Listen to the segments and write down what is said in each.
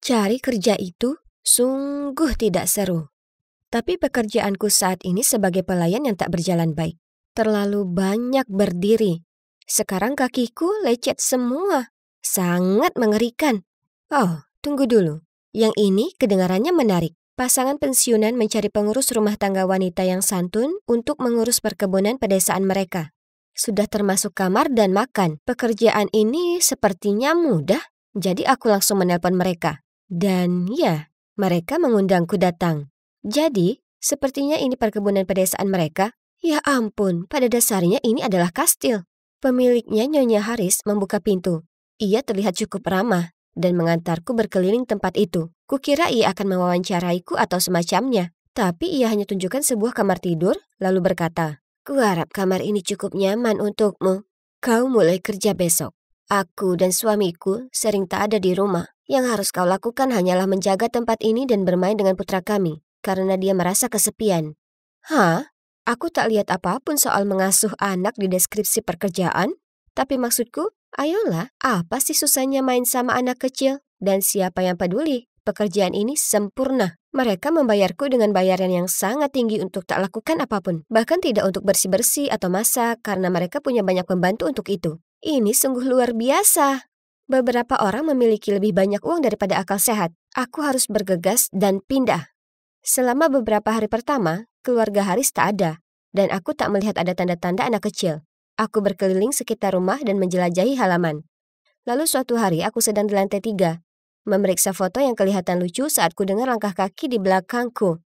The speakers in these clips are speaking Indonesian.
Cari kerja itu sungguh tidak seru. Tapi pekerjaanku saat ini sebagai pelayan yang tak berjalan baik. Terlalu banyak berdiri. Sekarang kakiku lecet semua. Sangat mengerikan. Oh, tunggu dulu. Yang ini kedengarannya menarik. Pasangan pensiunan mencari pengurus rumah tangga wanita yang santun untuk mengurus perkebunan pedesaan mereka. Sudah termasuk kamar dan makan. Pekerjaan ini sepertinya mudah. Jadi aku langsung menelpon mereka. Dan ya, mereka mengundangku datang. Jadi, sepertinya ini perkebunan pedesaan mereka. Ya ampun, pada dasarnya ini adalah kastil. Pemiliknya Nyonya Haris membuka pintu. Ia terlihat cukup ramah dan mengantarku berkeliling tempat itu. Kukira ia akan mewawancaraiku atau semacamnya. Tapi ia hanya tunjukkan sebuah kamar tidur, lalu berkata, "Kuharap kamar ini cukup nyaman untukmu. Kau mulai kerja besok. Aku dan suamiku sering tak ada di rumah. Yang harus kau lakukan hanyalah menjaga tempat ini dan bermain dengan putra kami, karena dia merasa kesepian." Hah? Aku tak lihat apapun soal mengasuh anak di deskripsi pekerjaan. Tapi maksudku, ayolah, apa sih susahnya main sama anak kecil? Dan siapa yang peduli? Pekerjaan ini sempurna. Mereka membayarku dengan bayaran yang sangat tinggi untuk tak lakukan apapun. Bahkan tidak untuk bersih-bersih atau masak, karena mereka punya banyak pembantu untuk itu. Ini sungguh luar biasa. Beberapa orang memiliki lebih banyak uang daripada akal sehat. Aku harus bergegas dan pindah. Selama beberapa hari pertama, keluarga Haris tak ada, dan aku tak melihat ada tanda-tanda anak kecil. Aku berkeliling sekitar rumah dan menjelajahi halaman. Lalu suatu hari aku sedang di lantai 3, memeriksa foto yang kelihatan lucu saat ku dengar langkah kaki di belakangku.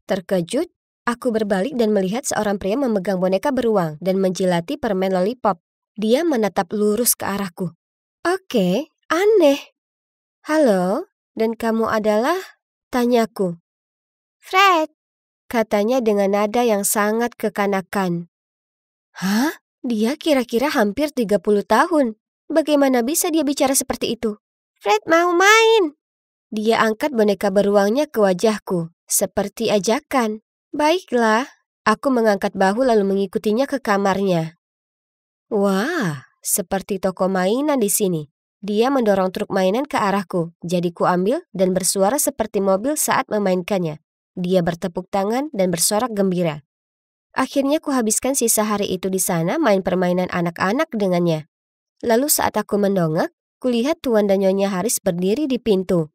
Terkejut, aku berbalik dan melihat seorang pria memegang boneka beruang dan menjilati permen lollipop. Dia menatap lurus ke arahku. Oke, aneh. Halo, dan kamu adalah? Tanyaku. Fred, katanya dengan nada yang sangat kekanakan. Hah? Dia kira-kira hampir 30 tahun. Bagaimana bisa dia bicara seperti itu? Fred mau main. Dia angkat boneka beruangnya ke wajahku, seperti ajakan. Baiklah, aku mengangkat bahu lalu mengikutinya ke kamarnya. Wah, seperti toko mainan di sini. Dia mendorong truk mainan ke arahku, jadi ku ambil dan bersuara seperti mobil saat memainkannya. Dia bertepuk tangan dan bersorak gembira. Akhirnya ku habiskan sisa hari itu di sana main permainan anak-anak dengannya. Lalu saat aku mendongak, kulihat Tuan dan Nyonya Haris berdiri di pintu.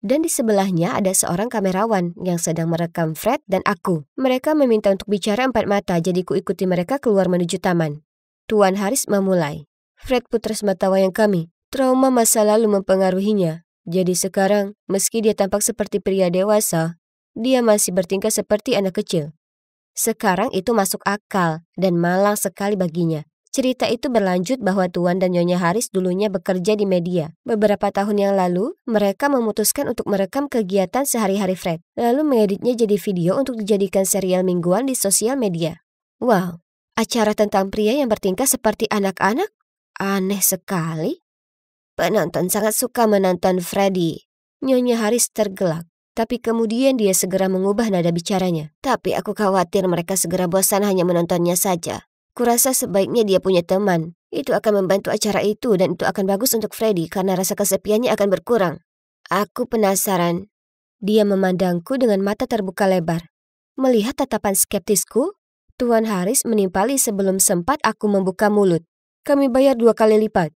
Dan di sebelahnya ada seorang kamerawan yang sedang merekam Fred dan aku. Mereka meminta untuk bicara empat mata, jadi ku ikuti mereka keluar menuju taman. Tuan Haris memulai. Fred putra sematawayang kami. Trauma masa lalu mempengaruhinya. Jadi sekarang, meski dia tampak seperti pria dewasa, dia masih bertingkah seperti anak kecil. Sekarang itu masuk akal dan malang sekali baginya. Cerita itu berlanjut bahwa Tuan dan Nyonya Haris dulunya bekerja di media. Beberapa tahun yang lalu, mereka memutuskan untuk merekam kegiatan sehari-hari Fred, lalu mengeditnya jadi video untuk dijadikan serial mingguan di sosial media. Wow, acara tentang pria yang bertingkah seperti anak-anak? Aneh sekali. Penonton sangat suka menonton Freddy. Nyonya Haris tergelak. Tapi kemudian dia segera mengubah nada bicaranya. Tapi aku khawatir mereka segera bosan hanya menontonnya saja. Kurasa sebaiknya dia punya teman. Itu akan membantu acara itu dan itu akan bagus untuk Freddy karena rasa kesepiannya akan berkurang. Aku penasaran. Dia memandangku dengan mata terbuka lebar. Melihat tatapan skeptisku, Tuan Haris menimpali sebelum sempat aku membuka mulut. Kami bayar 2 kali lipat.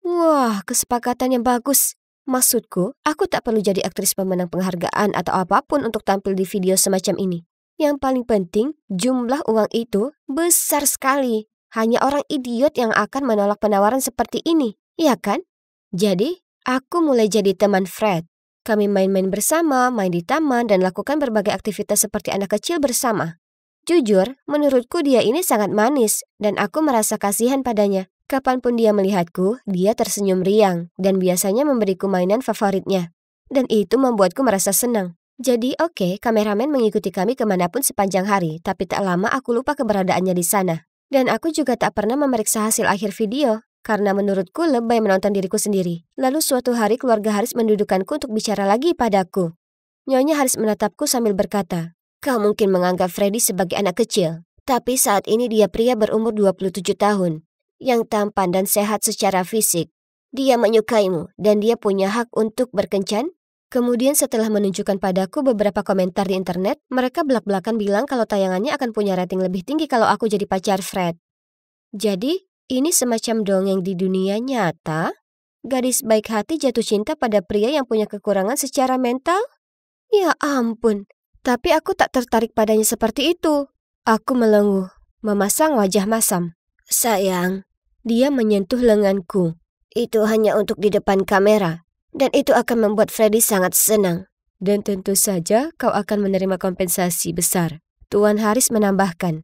Wah, kesepakatan yang bagus. Maksudku, aku tak perlu jadi aktris pemenang penghargaan atau apapun untuk tampil di video semacam ini. Yang paling penting, jumlah uang itu besar sekali. Hanya orang idiot yang akan menolak penawaran seperti ini, iya kan? Jadi, aku mulai jadi teman Fred. Kami main-main bersama, main di taman, dan lakukan berbagai aktivitas seperti anak kecil bersama. Jujur, menurutku dia ini sangat manis, dan aku merasa kasihan padanya. Kapanpun dia melihatku, dia tersenyum riang dan biasanya memberiku mainan favoritnya. Dan itu membuatku merasa senang. Jadi oke, kameramen mengikuti kami kemanapun sepanjang hari, tapi tak lama aku lupa keberadaannya di sana. Dan aku juga tak pernah memeriksa hasil akhir video, karena menurutku lebay menonton diriku sendiri. Lalu suatu hari keluarga Haris mendudukanku untuk bicara lagi padaku. Nyonya Haris menatapku sambil berkata, "Kau mungkin menganggap Freddy sebagai anak kecil, tapi saat ini dia pria berumur 27 tahun. Yang tampan dan sehat secara fisik. Dia menyukaimu dan dia punya hak untuk berkencan. Kemudian setelah menunjukkan padaku beberapa komentar di internet, mereka belak-belakan bilang kalau tayangannya akan punya rating lebih tinggi kalau aku jadi pacar Fred. Jadi, ini semacam dongeng di dunia nyata? Gadis baik hati jatuh cinta pada pria yang punya kekurangan secara mental? Ya ampun, tapi aku tak tertarik padanya seperti itu. Aku melenguh, memasang wajah masam. Sayang, dia menyentuh lenganku. Itu hanya untuk di depan kamera. Dan itu akan membuat Freddy sangat senang. Dan tentu saja kau akan menerima kompensasi besar. Tuan Haris menambahkan.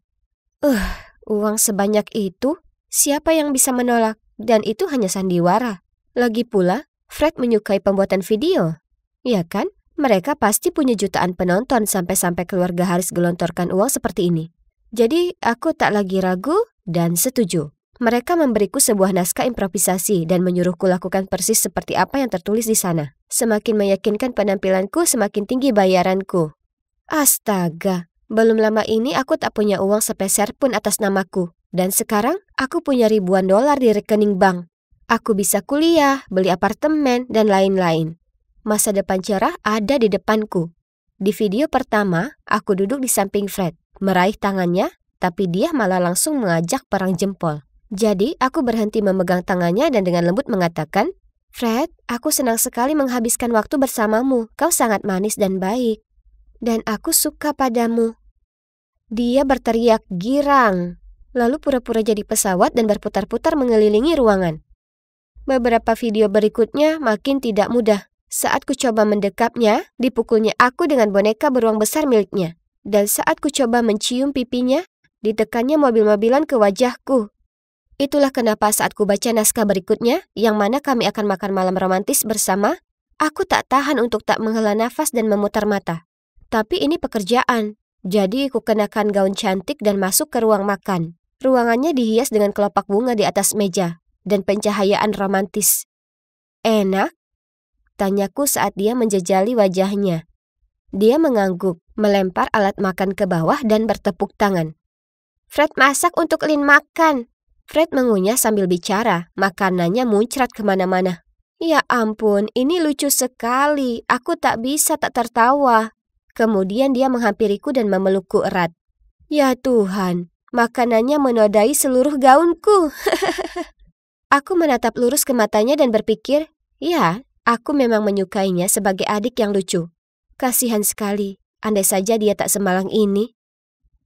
Uang sebanyak itu? Siapa yang bisa menolak? Dan itu hanya sandiwara. Lagi pula, Fred menyukai pembuatan video. Ya kan? Mereka pasti punya jutaan penonton sampai-sampai keluarga Haris gelontorkan uang seperti ini. Jadi aku tak lagi ragu dan setuju. Mereka memberiku sebuah naskah improvisasi dan menyuruhku lakukan persis seperti apa yang tertulis di sana. Semakin meyakinkan penampilanku, semakin tinggi bayaranku. Astaga, belum lama ini aku tak punya uang sepeser pun atas namaku. Dan sekarang aku punya ribuan dolar di rekening bank. Aku bisa kuliah, beli apartemen, dan lain-lain. Masa depan cerah ada di depanku. Di video pertama, aku duduk di samping Fred, meraih tangannya, tapi dia malah langsung mengajak perang jempol. Jadi, aku berhenti memegang tangannya dan dengan lembut mengatakan, Fred, aku senang sekali menghabiskan waktu bersamamu. Kau sangat manis dan baik. Dan aku suka padamu. Dia berteriak girang, lalu pura-pura jadi pesawat dan berputar-putar mengelilingi ruangan. Beberapa video berikutnya makin tidak mudah. Saat ku coba mendekapnya, dipukulnya aku dengan boneka beruang besar miliknya. Dan saat ku coba mencium pipinya, ditekannya mobil-mobilan ke wajahku. Itulah kenapa saat ku baca naskah berikutnya, yang mana kami akan makan malam romantis bersama, aku tak tahan untuk tak menghela nafas dan memutar mata. Tapi ini pekerjaan, jadi ku kenakan gaun cantik dan masuk ke ruang makan. Ruangannya dihias dengan kelopak bunga di atas meja, dan pencahayaan romantis. Enak? Tanyaku saat dia menjejali wajahnya. Dia mengangguk, melempar alat makan ke bawah dan bertepuk tangan. Fred masak untuk Lin makan. Fred mengunyah sambil bicara, makanannya muncrat kemana-mana. Ya ampun, ini lucu sekali, aku tak bisa tak tertawa. Kemudian dia menghampiriku dan memelukku erat. Ya Tuhan, makanannya menodai seluruh gaunku. Aku menatap lurus ke matanya dan berpikir, ya, aku memang menyukainya sebagai adik yang lucu. Kasihan sekali, andai saja dia tak semalang ini.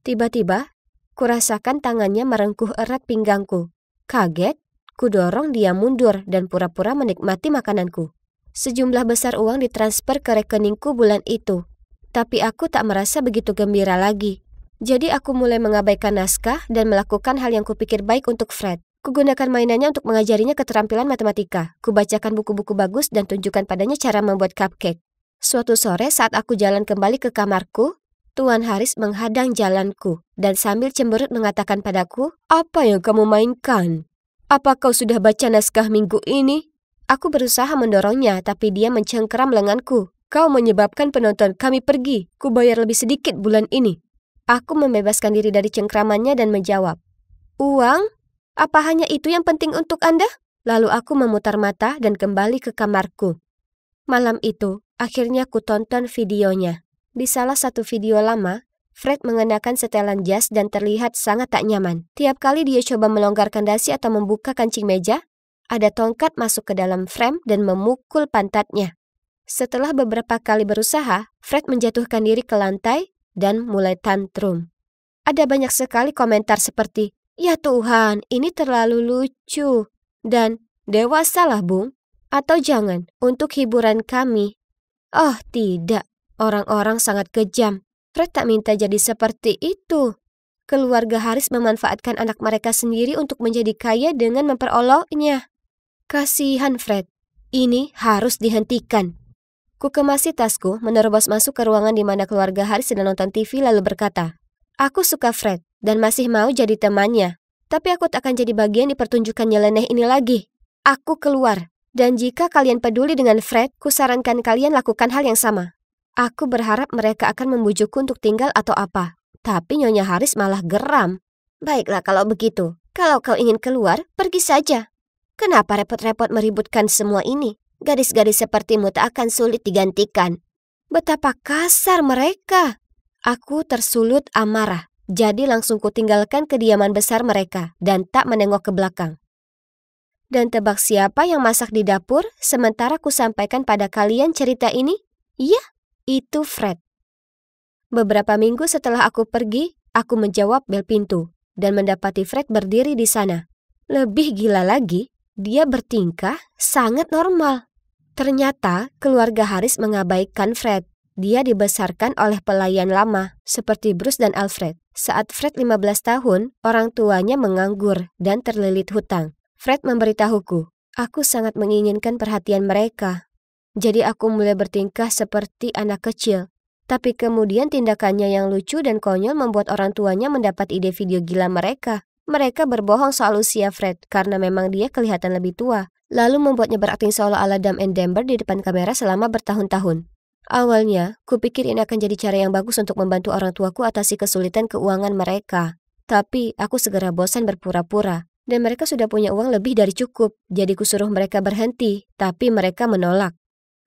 Tiba-tiba, kurasakan tangannya merengkuh erat pinggangku. Kaget, kudorong dia mundur dan pura-pura menikmati makananku. Sejumlah besar uang ditransfer ke rekeningku bulan itu. Tapi aku tak merasa begitu gembira lagi. Jadi aku mulai mengabaikan naskah dan melakukan hal yang kupikir baik untuk Fred. Kugunakan mainannya untuk mengajarinya keterampilan matematika. Kubacakan buku-buku bagus dan tunjukkan padanya cara membuat cupcake. Suatu sore saat aku jalan kembali ke kamarku, Tuan Haris menghadang jalanku dan sambil cemberut mengatakan padaku, "Apa yang kamu mainkan? Apa kau sudah baca naskah minggu ini?" Aku berusaha mendorongnya, tapi dia mencengkeram lenganku. "Kau menyebabkan penonton kami pergi. Ku bayar lebih sedikit bulan ini." Aku membebaskan diri dari cengkramannya dan menjawab, "Uang? Apa hanya itu yang penting untuk Anda?" Lalu aku memutar mata dan kembali ke kamarku. Malam itu, akhirnya ku tonton videonya. Di salah satu video lama, Fred mengenakan setelan jas dan terlihat sangat tak nyaman. Tiap kali dia coba melonggarkan dasi atau membuka kancing meja, ada tongkat masuk ke dalam frame dan memukul pantatnya. Setelah beberapa kali berusaha, Fred menjatuhkan diri ke lantai dan mulai tantrum. Ada banyak sekali komentar seperti, "Ya Tuhan, ini terlalu lucu," dan "Dewasalah, Bung," atau "Jangan, untuk hiburan kami." Oh tidak. Orang-orang sangat kejam. Fred tak minta jadi seperti itu. Keluarga Haris memanfaatkan anak mereka sendiri untuk menjadi kaya dengan memperoloknya. Kasihan Fred. Ini harus dihentikan. Ku kemasi tasku, menerobos masuk ke ruangan di mana keluarga Haris sedang nonton TV lalu berkata, "Aku suka Fred dan masih mau jadi temannya. Tapi aku tak akan jadi bagian di pertunjukan nyeleneh ini lagi. Aku keluar. Dan jika kalian peduli dengan Fred, kusarankan kalian lakukan hal yang sama." Aku berharap mereka akan membujukku untuk tinggal atau apa. Tapi Nyonya Haris malah geram. "Baiklah kalau begitu. Kalau kau ingin keluar, pergi saja. Kenapa repot-repot meributkan semua ini? Gadis-gadis sepertimu tak akan sulit digantikan. Betapa kasar mereka. Aku tersulut amarah. Jadi langsung kutinggalkan kediaman besar mereka dan tak menengok ke belakang. Dan tebak siapa yang masak di dapur sementara ku sampaikan pada kalian cerita ini? Iya, itu Fred. Beberapa minggu setelah aku pergi, aku menjawab bel pintu dan mendapati Fred berdiri di sana. Lebih gila lagi, dia bertingkah sangat normal. Ternyata keluarga Haris mengabaikan Fred. Dia dibesarkan oleh pelayan lama seperti Bruce dan Alfred. Saat Fred 15 tahun, orang tuanya menganggur dan terlilit hutang. Fred memberitahuku, aku sangat menginginkan perhatian mereka. Jadi aku mulai bertingkah seperti anak kecil. Tapi kemudian tindakannya yang lucu dan konyol membuat orang tuanya mendapat ide video gila mereka. Mereka berbohong soal usia Fred karena memang dia kelihatan lebih tua. Lalu membuatnya berakting seolah-olah Dumb and Dumber di depan kamera selama bertahun-tahun. Awalnya, kupikir ini akan jadi cara yang bagus untuk membantu orang tuaku atasi kesulitan keuangan mereka. Tapi aku segera bosan berpura-pura. Dan mereka sudah punya uang lebih dari cukup. Jadi kusuruh mereka berhenti, tapi mereka menolak.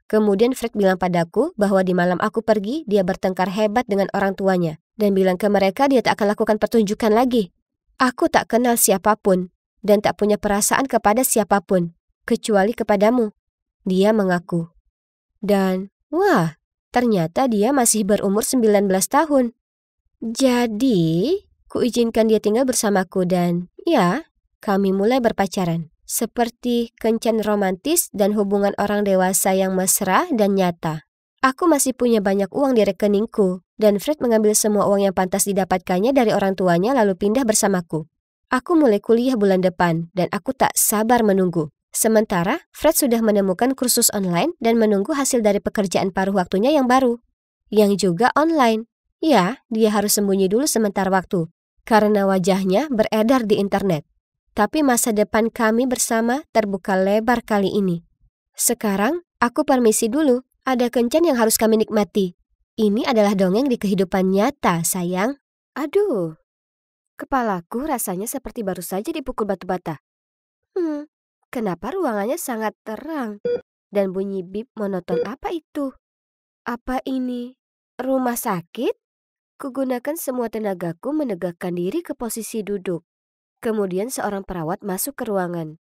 Kemudian Fred bilang padaku bahwa di malam aku pergi, dia bertengkar hebat dengan orang tuanya. Dan bilang ke mereka dia tak akan lakukan pertunjukan lagi. Aku tak kenal siapapun, dan tak punya perasaan kepada siapapun, kecuali kepadamu. Dia mengaku. Dan, wah, ternyata dia masih berumur 19 tahun. Jadi, kuizinkan dia tinggal bersamaku dan, ya, kami mulai berpacaran. Seperti kencan romantis dan hubungan orang dewasa yang mesra dan nyata. Aku masih punya banyak uang di rekeningku, dan Fred mengambil semua uang yang pantas didapatkannya dari orang tuanya lalu pindah bersamaku. Aku mulai kuliah bulan depan, dan aku tak sabar menunggu. Sementara, Fred sudah menemukan kursus online dan menunggu hasil dari pekerjaan paruh waktunya yang baru. Yang juga online. Ya, dia harus sembunyi dulu sementara waktu, karena wajahnya beredar di internet. Tapi masa depan kami bersama terbuka lebar kali ini. Sekarang, aku permisi dulu. Ada kencan yang harus kami nikmati. Ini adalah dongeng di kehidupan nyata, sayang. Aduh, kepalaku rasanya seperti baru saja dipukul batu bata. Kenapa ruangannya sangat terang? Dan bunyi bip monoton apa itu? Apa ini rumah sakit? Kugunakan semua tenagaku menegakkan diri ke posisi duduk. Kemudian seorang perawat masuk ke ruangan.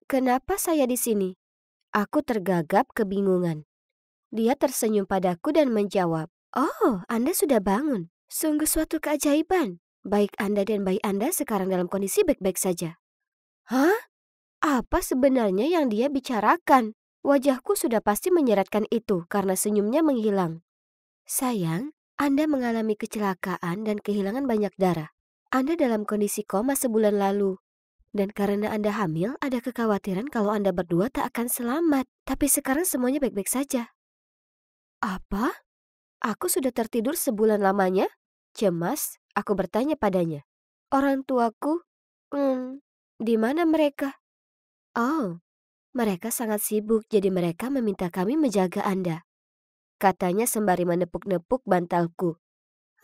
Kenapa saya di sini? Aku tergagap kebingungan. Dia tersenyum padaku dan menjawab, "Oh, Anda sudah bangun. Sungguh suatu keajaiban. Baik Anda dan bayi Anda sekarang dalam kondisi baik-baik saja." Hah? Apa sebenarnya yang dia bicarakan? Wajahku sudah pasti menyeratkan itu karena senyumnya menghilang. Sayang, Anda mengalami kecelakaan dan kehilangan banyak darah. Anda dalam kondisi koma sebulan lalu. Dan karena Anda hamil, ada kekhawatiran kalau Anda berdua tak akan selamat. Tapi sekarang semuanya baik-baik saja. Apa? Aku sudah tertidur sebulan lamanya? Cemas, aku bertanya padanya. Orang tuaku? Di mana mereka? Oh, mereka sangat sibuk jadi mereka meminta kami menjaga Anda. Katanya sembari menepuk-nepuk bantalku.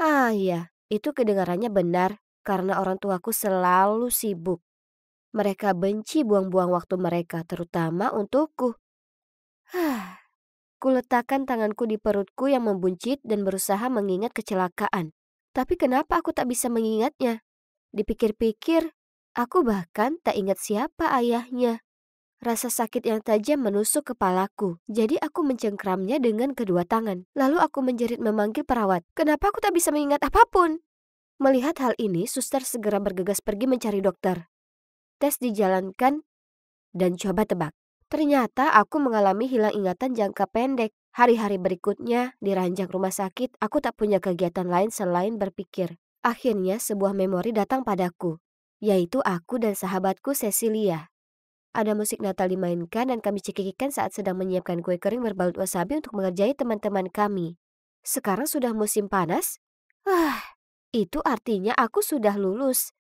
Ah iya, itu kedengarannya benar. Karena orang tuaku selalu sibuk. Mereka benci buang-buang waktu mereka, terutama untukku. Kuletakkan tanganku di perutku yang membuncit dan berusaha mengingat kecelakaan. Tapi kenapa aku tak bisa mengingatnya? Dipikir-pikir, aku bahkan tak ingat siapa ayahnya. Rasa sakit yang tajam menusuk kepalaku, jadi aku mencengkramnya dengan kedua tangan. Lalu aku menjerit memanggil perawat. Kenapa aku tak bisa mengingat apapun? Melihat hal ini, suster segera bergegas pergi mencari dokter. Tes dijalankan dan coba tebak. Ternyata aku mengalami hilang ingatan jangka pendek. Hari-hari berikutnya, di ranjang rumah sakit, aku tak punya kegiatan lain selain berpikir. Akhirnya sebuah memori datang padaku, yaitu aku dan sahabatku Cecilia. Ada musik Natal dimainkan dan kami cekikikan saat sedang menyiapkan kue kering berbalut wasabi untuk mengerjai teman-teman kami. Sekarang sudah musim panas? Itu artinya aku sudah lulus.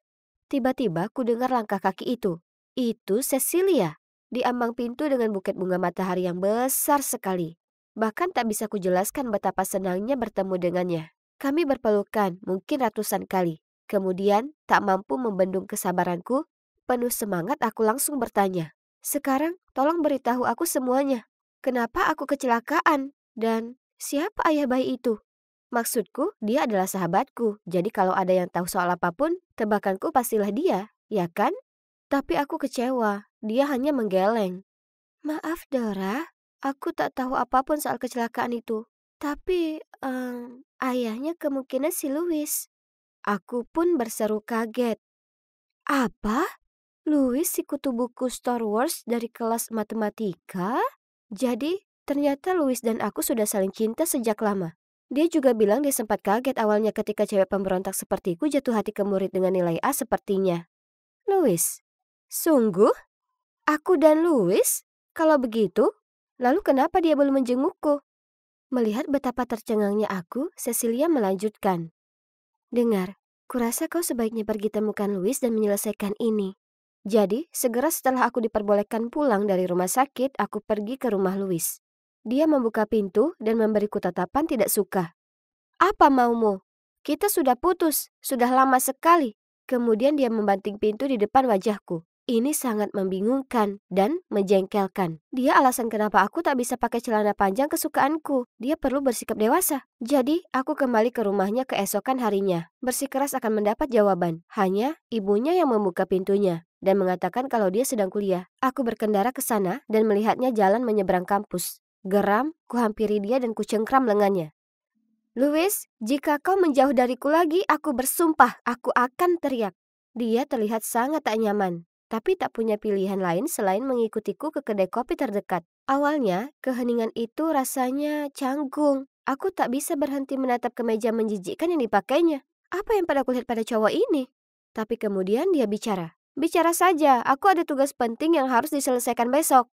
Tiba-tiba ku dengar langkah kaki itu. Itu Cecilia. Di ambang pintu dengan buket bunga matahari yang besar sekali. Bahkan tak bisa kujelaskan betapa senangnya bertemu dengannya. Kami berpelukan mungkin ratusan kali. Kemudian tak mampu membendung kesabaranku, penuh semangat aku langsung bertanya. Sekarang tolong beritahu aku semuanya. Kenapa aku kecelakaan? Dan siapa ayah bayi itu? Maksudku, dia adalah sahabatku. Jadi kalau ada yang tahu soal apapun, tebakanku pastilah dia, ya kan? Tapi aku kecewa. Dia hanya menggeleng. Maaf Dora, aku tak tahu apapun soal kecelakaan itu. Tapi ayahnya kemungkinan si Louis. Aku pun berseru kaget. Apa? Louis si kutu buku Star Wars dari kelas matematika? Jadi, ternyata Louis dan aku sudah saling cinta sejak lama. Dia juga bilang dia sempat kaget awalnya ketika cewek pemberontak sepertiku jatuh hati ke murid dengan nilai A sepertinya. Louis? Sungguh? Aku dan Louis? Kalau begitu, lalu kenapa dia belum menjengukku? Melihat betapa tercengangnya aku, Cecilia melanjutkan. Dengar, kurasa kau sebaiknya pergi temukan Louis dan menyelesaikan ini. Jadi, segera setelah aku diperbolehkan pulang dari rumah sakit, aku pergi ke rumah Louis. Dia membuka pintu dan memberiku tatapan tidak suka. Apa maumu? Kita sudah putus, sudah lama sekali. Kemudian dia membanting pintu di depan wajahku. Ini sangat membingungkan dan menjengkelkan. Dia alasan kenapa aku tak bisa pakai celana panjang kesukaanku. Dia perlu bersikap dewasa. Jadi, aku kembali ke rumahnya keesokan harinya. Bersikeras akan mendapat jawaban. Hanya ibunya yang membuka pintunya dan mengatakan kalau dia sedang kuliah. Aku berkendara ke sana dan melihatnya jalan menyeberang kampus. Geram, kuhampiri dia dan kucengkram lengannya. Louis, jika kau menjauh dariku lagi, aku bersumpah aku akan teriak. Dia terlihat sangat tak nyaman, tapi tak punya pilihan lain selain mengikutiku ke kedai kopi terdekat. Awalnya, keheningan itu rasanya canggung. Aku tak bisa berhenti menatap kemeja menjijikkan yang dipakainya. Apa yang pada kulihat pada cowok ini? Tapi kemudian dia bicara. Bicara saja, aku ada tugas penting yang harus diselesaikan besok.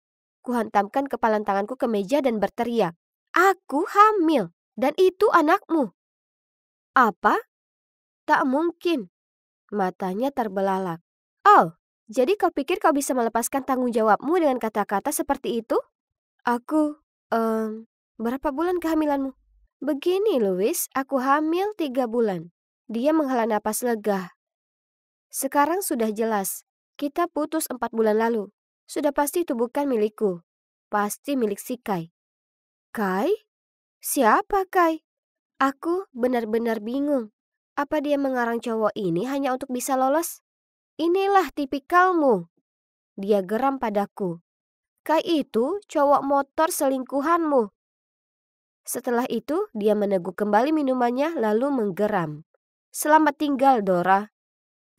Kuhantamkan kepalan tanganku ke meja dan berteriak. Aku hamil. Dan itu anakmu. Apa? Tak mungkin. Matanya terbelalak. Oh, jadi kau pikir kau bisa melepaskan tanggung jawabmu dengan kata-kata seperti itu? Aku, berapa bulan kehamilanmu? Begini, Louis, aku hamil 3 bulan. Dia menghela napas lega. Sekarang sudah jelas. Kita putus 4 bulan lalu. Sudah pasti itu bukan milikku. Pasti milik si Kai. Kai? Siapa Kai? Aku benar-benar bingung. Apa dia mengarang cowok ini hanya untuk bisa lolos? Inilah tipikalmu. Dia geram padaku. Kai itu cowok motor selingkuhanmu. Setelah itu dia meneguk kembali minumannya lalu menggeram. Selamat tinggal Dora.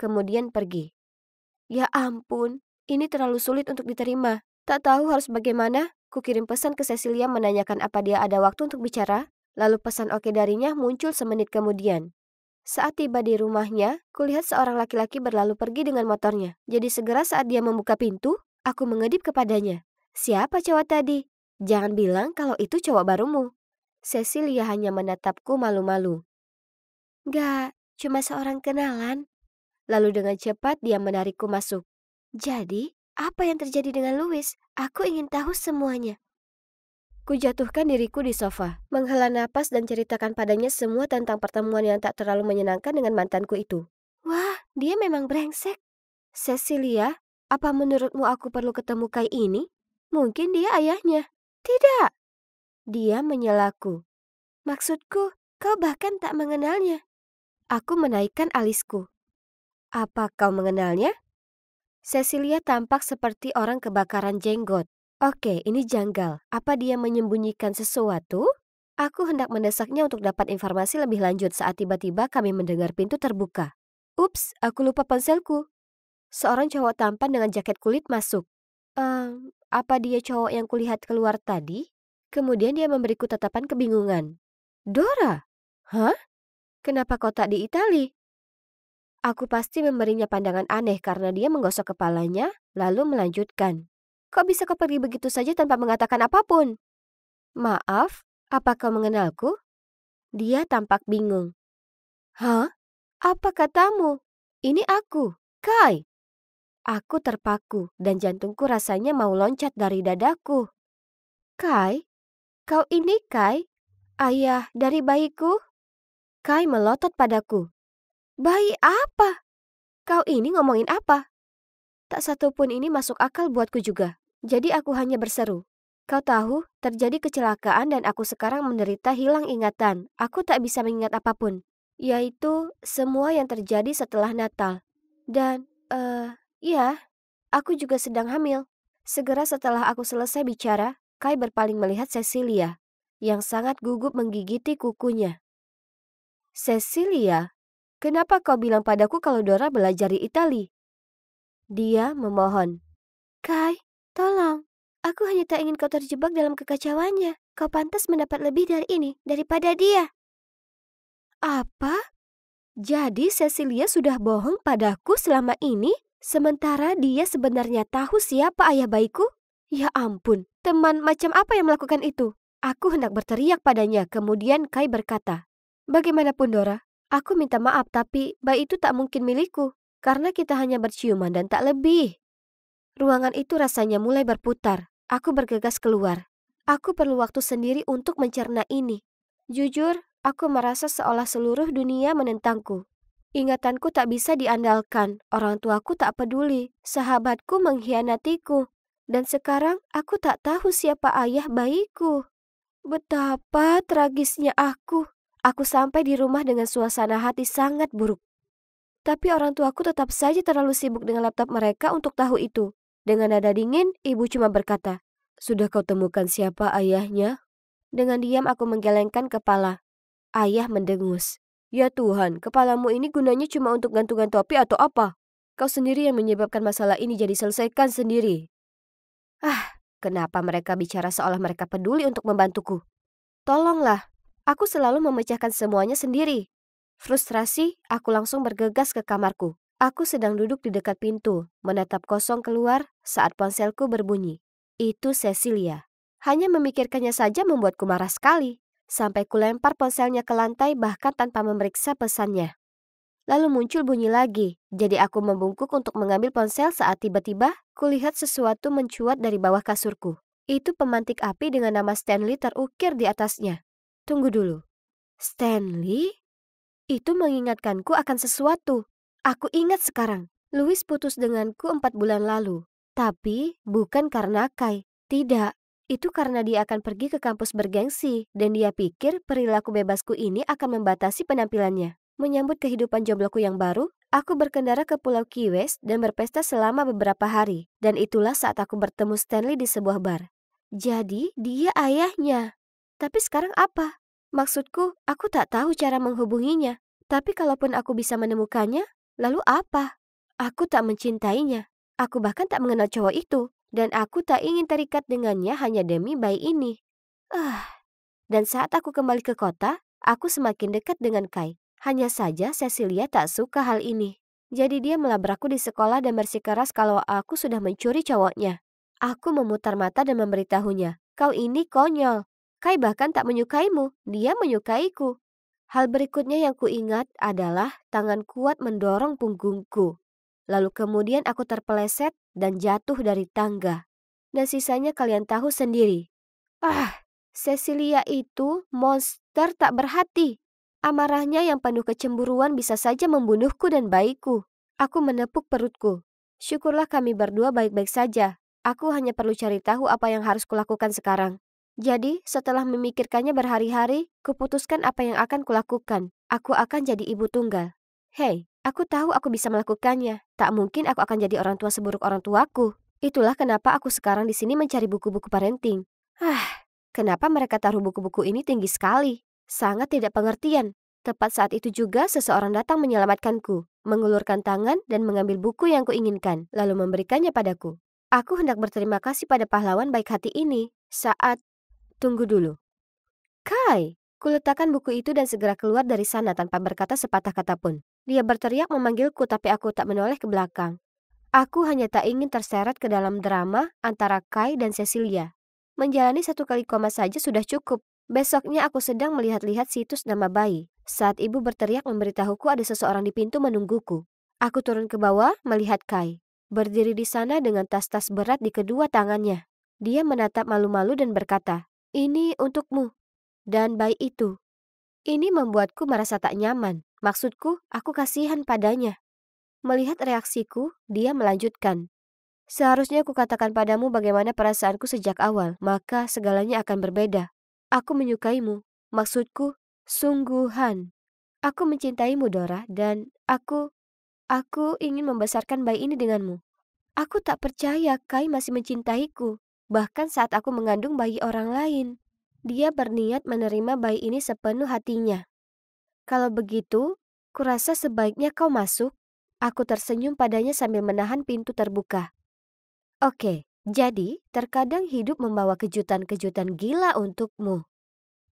Kemudian pergi. Ya ampun, ini terlalu sulit untuk diterima. Tak tahu harus bagaimana. Kukirim pesan ke Cecilia menanyakan apa dia ada waktu untuk bicara. Lalu pesan oke darinya muncul semenit kemudian. Saat tiba di rumahnya, kulihat seorang laki-laki berlalu pergi dengan motornya. Jadi segera saat dia membuka pintu, aku mengedip kepadanya. Siapa cowok tadi? Jangan bilang kalau itu cowok barumu. Cecilia hanya menatapku malu-malu. Gak, cuma seorang kenalan. Lalu dengan cepat dia menarikku masuk. Jadi, apa yang terjadi dengan Louis? Aku ingin tahu semuanya. Kujatuhkan diriku di sofa, menghela napas dan ceritakan padanya semua tentang pertemuan yang tak terlalu menyenangkan dengan mantanku itu. Wah, dia memang brengsek. Cecilia, apa menurutmu aku perlu ketemu Kai ini? Mungkin dia ayahnya. Tidak. Dia menyelaku. Maksudku, kau bahkan tak mengenalnya. Aku menaikkan alisku. Apa kau mengenalnya? Cecilia tampak seperti orang kebakaran jenggot. Oke, ini janggal. Apa dia menyembunyikan sesuatu? Aku hendak mendesaknya untuk dapat informasi lebih lanjut saat tiba-tiba kami mendengar pintu terbuka. Ups, aku lupa ponselku. Seorang cowok tampan dengan jaket kulit masuk. Apa dia cowok yang kulihat keluar tadi? Kemudian dia memberiku tatapan kebingungan. Dora? Hah? Kenapa kau tak di Itali? Aku pasti memberinya pandangan aneh karena dia menggosok kepalanya, lalu melanjutkan. Kok bisa kau pergi begitu saja tanpa mengatakan apapun? Maaf, apa kau mengenalku? Dia tampak bingung. Hah? Apa katamu? Ini aku, Kai. Aku terpaku dan jantungku rasanya mau loncat dari dadaku. Kai? Kau ini Kai? Ayah dari bayiku? Kai melotot padaku. Bayi apa? Kau ini ngomongin apa? Tak satu pun ini masuk akal buatku juga. Jadi aku hanya berseru, "Kau tahu, terjadi kecelakaan dan aku sekarang menderita hilang ingatan. Aku tak bisa mengingat apapun. Yaitu semua yang terjadi setelah Natal. Dan, ya, aku juga sedang hamil." Segera setelah aku selesai bicara, Kai berpaling melihat Cecilia, yang sangat gugup menggigiti kukunya. "Cecilia, kenapa kau bilang padaku kalau Dora belajar di Itali?" Dia memohon. "Kai, tolong. Aku hanya tak ingin kau terjebak dalam kekacauannya. Kau pantas mendapat lebih dari ini, daripada dia." Apa? Jadi Cecilia sudah bohong padaku selama ini, sementara dia sebenarnya tahu siapa ayah bayiku? Ya ampun, teman macam apa yang melakukan itu? Aku hendak berteriak padanya, kemudian Kai berkata, "Bagaimanapun Dora, aku minta maaf tapi bayi itu tak mungkin milikku, karena kita hanya berciuman dan tak lebih." Ruangan itu rasanya mulai berputar. Aku bergegas keluar. Aku perlu waktu sendiri untuk mencerna ini. Jujur, aku merasa seolah seluruh dunia menentangku. Ingatanku tak bisa diandalkan, orang tuaku tak peduli, sahabatku mengkhianatiku. Dan sekarang aku tak tahu siapa ayah bayiku. Betapa tragisnya aku. Aku sampai di rumah dengan suasana hati sangat buruk. Tapi orang tuaku tetap saja terlalu sibuk dengan laptop mereka untuk tahu itu. Dengan nada dingin, ibu cuma berkata, "Sudah kau temukan siapa ayahnya?" Dengan diam aku menggelengkan kepala. Ayah mendengus. "Ya Tuhan, kepalamu ini gunanya cuma untuk gantungan topi atau apa? Kau sendiri yang menyebabkan masalah ini, jadi selesaikan sendiri." Kenapa mereka bicara seolah mereka peduli untuk membantuku? Tolonglah, aku selalu memecahkan semuanya sendiri. Frustrasi, aku langsung bergegas ke kamarku. Aku sedang duduk di dekat pintu, menatap kosong keluar saat ponselku berbunyi. Itu Cecilia. Hanya memikirkannya saja membuatku marah sekali. Sampai kulempar ponselnya ke lantai bahkan tanpa memeriksa pesannya. Lalu muncul bunyi lagi, jadi aku membungkuk untuk mengambil ponsel saat tiba-tiba kulihat sesuatu mencuat dari bawah kasurku. Itu pemantik api dengan nama Stanley terukir di atasnya. Tunggu dulu. Stanley? Itu mengingatkanku akan sesuatu. Aku ingat sekarang. Louis putus denganku 4 bulan lalu. Tapi bukan karena Kai. Tidak. Itu karena dia akan pergi ke kampus bergengsi. Dan dia pikir perilaku bebasku ini akan membatasi penampilannya. Menyambut kehidupan jombloku yang baru, aku berkendara ke Pulau Key West dan berpesta selama beberapa hari. Dan itulah saat aku bertemu Stanley di sebuah bar. Jadi dia ayahnya. Tapi sekarang apa? Maksudku, aku tak tahu cara menghubunginya. Tapi kalaupun aku bisa menemukannya, lalu apa? Aku tak mencintainya. Aku bahkan tak mengenal cowok itu. Dan aku tak ingin terikat dengannya hanya demi bayi ini. Dan saat aku kembali ke kota, aku semakin dekat dengan Kai. Hanya saja Cecilia tak suka hal ini. Jadi dia melabrakku di sekolah dan bersikeras kalau aku sudah mencuri cowoknya. Aku memutar mata dan memberitahunya, "Kau ini konyol. Kai bahkan tak menyukaimu, dia menyukaiku." Hal berikutnya yang kuingat adalah tangan kuat mendorong punggungku. Lalu kemudian aku terpeleset dan jatuh dari tangga. Dan sisanya kalian tahu sendiri. Cecilia itu monster tak berhati. Amarahnya yang penuh kecemburuan bisa saja membunuhku dan bayiku. Aku menepuk perutku. Syukurlah kami berdua baik-baik saja. Aku hanya perlu cari tahu apa yang harus kulakukan sekarang. Jadi, setelah memikirkannya berhari-hari, kuputuskan apa yang akan kulakukan. Aku akan jadi ibu tunggal. Hei, aku tahu aku bisa melakukannya. Tak mungkin aku akan jadi orang tua seburuk orang tuaku. Itulah kenapa aku sekarang di sini mencari buku-buku parenting. Kenapa mereka taruh buku-buku ini tinggi sekali? Sangat tidak pengertian. Tepat saat itu juga seseorang datang menyelamatkanku, mengulurkan tangan dan mengambil buku yang kuinginkan, lalu memberikannya padaku. Aku hendak berterima kasih pada pahlawan baik hati ini saat... Tunggu dulu. Kai! Kuletakkan buku itu dan segera keluar dari sana tanpa berkata sepatah kata pun. Dia berteriak memanggilku tapi aku tak menoleh ke belakang. Aku hanya tak ingin terseret ke dalam drama antara Kai dan Cecilia. Menjalani 1 kali koma saja sudah cukup. Besoknya aku sedang melihat-lihat situs nama bayi. Saat ibu berteriak memberitahuku ada seseorang di pintu menungguku. Aku turun ke bawah melihat Kai. Berdiri di sana dengan tas-tas berat di kedua tangannya. Dia menatap malu-malu dan berkata, "Ini untukmu." Dan bayi itu. Ini membuatku merasa tak nyaman. Maksudku, aku kasihan padanya. Melihat reaksiku, dia melanjutkan. Seharusnya aku katakan padamu bagaimana perasaanku sejak awal, maka segalanya akan berbeda. Aku menyukaimu. Maksudku, sungguhan. Aku mencintaimu, Dora, dan aku ingin membesarkan bayi ini denganmu. Aku tak percaya Kai masih mencintaiku, bahkan saat aku mengandung bayi orang lain. Dia berniat menerima bayi ini sepenuh hatinya. Kalau begitu, kurasa sebaiknya kau masuk. Aku tersenyum padanya sambil menahan pintu terbuka. Oke, jadi terkadang hidup membawa kejutan-kejutan gila untukmu.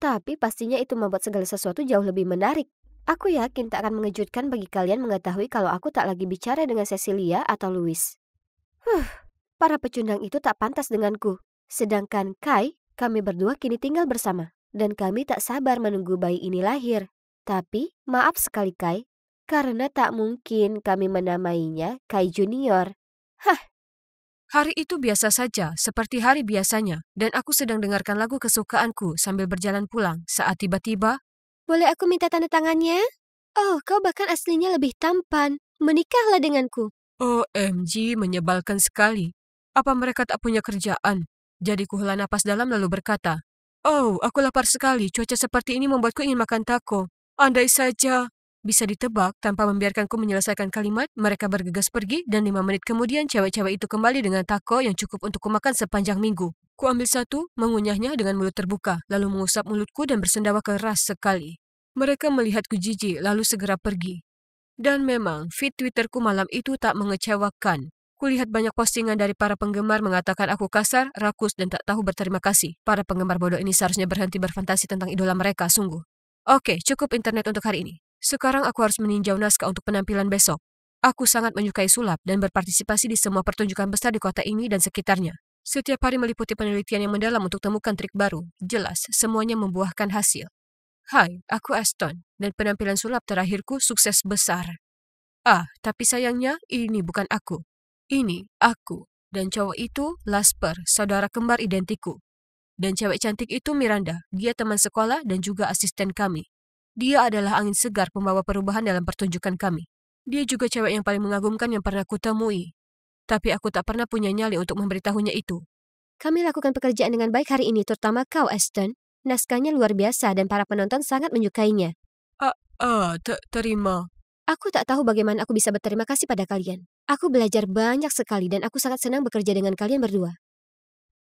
Tapi pastinya itu membuat segala sesuatu jauh lebih menarik. Aku yakin tak akan mengejutkan bagi kalian mengetahui kalau aku tak lagi bicara dengan Cecilia atau Louis. Para pecundang itu tak pantas denganku. Sedangkan Kai, kami berdua kini tinggal bersama. Dan kami tak sabar menunggu bayi ini lahir. Tapi, maaf sekali Kai, karena tak mungkin kami menamainya Kai Junior. Hari itu biasa saja, seperti hari biasanya, dan aku sedang dengarkan lagu kesukaanku sambil berjalan pulang saat tiba-tiba, Boleh aku minta tanda tangannya? Oh, kau bahkan aslinya lebih tampan. Menikahlah denganku. OMG, menyebalkan sekali. Apa mereka tak punya kerjaan? Jadi ku hela napas dalam lalu berkata, "Oh, aku lapar sekali. Cuaca seperti ini membuatku ingin makan taco. Andai saja." Bisa ditebak, tanpa membiarkanku menyelesaikan kalimat, mereka bergegas pergi dan 5 menit kemudian cewek-cewek itu kembali dengan taco yang cukup untuk kumakan sepanjang minggu. Ku ambil satu, mengunyahnya dengan mulut terbuka, lalu mengusap mulutku dan bersendawa keras sekali. Mereka melihatku jijik, lalu segera pergi. Dan memang, feed Twitterku malam itu tak mengecewakan. Kulihat banyak postingan dari para penggemar mengatakan aku kasar, rakus, dan tak tahu berterima kasih. Para penggemar bodoh ini seharusnya berhenti berfantasi tentang idola mereka, sungguh. Oke, cukup internet untuk hari ini. Sekarang aku harus meninjau naskah untuk penampilan besok. Aku sangat menyukai sulap dan berpartisipasi di semua pertunjukan besar di kota ini dan sekitarnya. Setiap hari meliputi penelitian yang mendalam untuk temukan trik baru. Jelas, semuanya membuahkan hasil. Hai, aku Aston, dan penampilan sulap terakhirku sukses besar. Tapi sayangnya ini bukan aku. Ini aku. Dan cowok itu Lasper, saudara kembar identiku. Dan cewek cantik itu Miranda, dia teman sekolah dan juga asisten kami. Dia adalah angin segar pembawa perubahan dalam pertunjukan kami. Dia juga cewek yang paling mengagumkan yang pernah kutemui. Tapi aku tak pernah punya nyali untuk memberitahunya itu. Kami lakukan pekerjaan dengan baik hari ini, terutama kau, Aston. Naskahnya luar biasa dan para penonton sangat menyukainya. Terima. Aku tak tahu bagaimana aku bisa berterima kasih pada kalian. Aku belajar banyak sekali dan aku sangat senang bekerja dengan kalian berdua.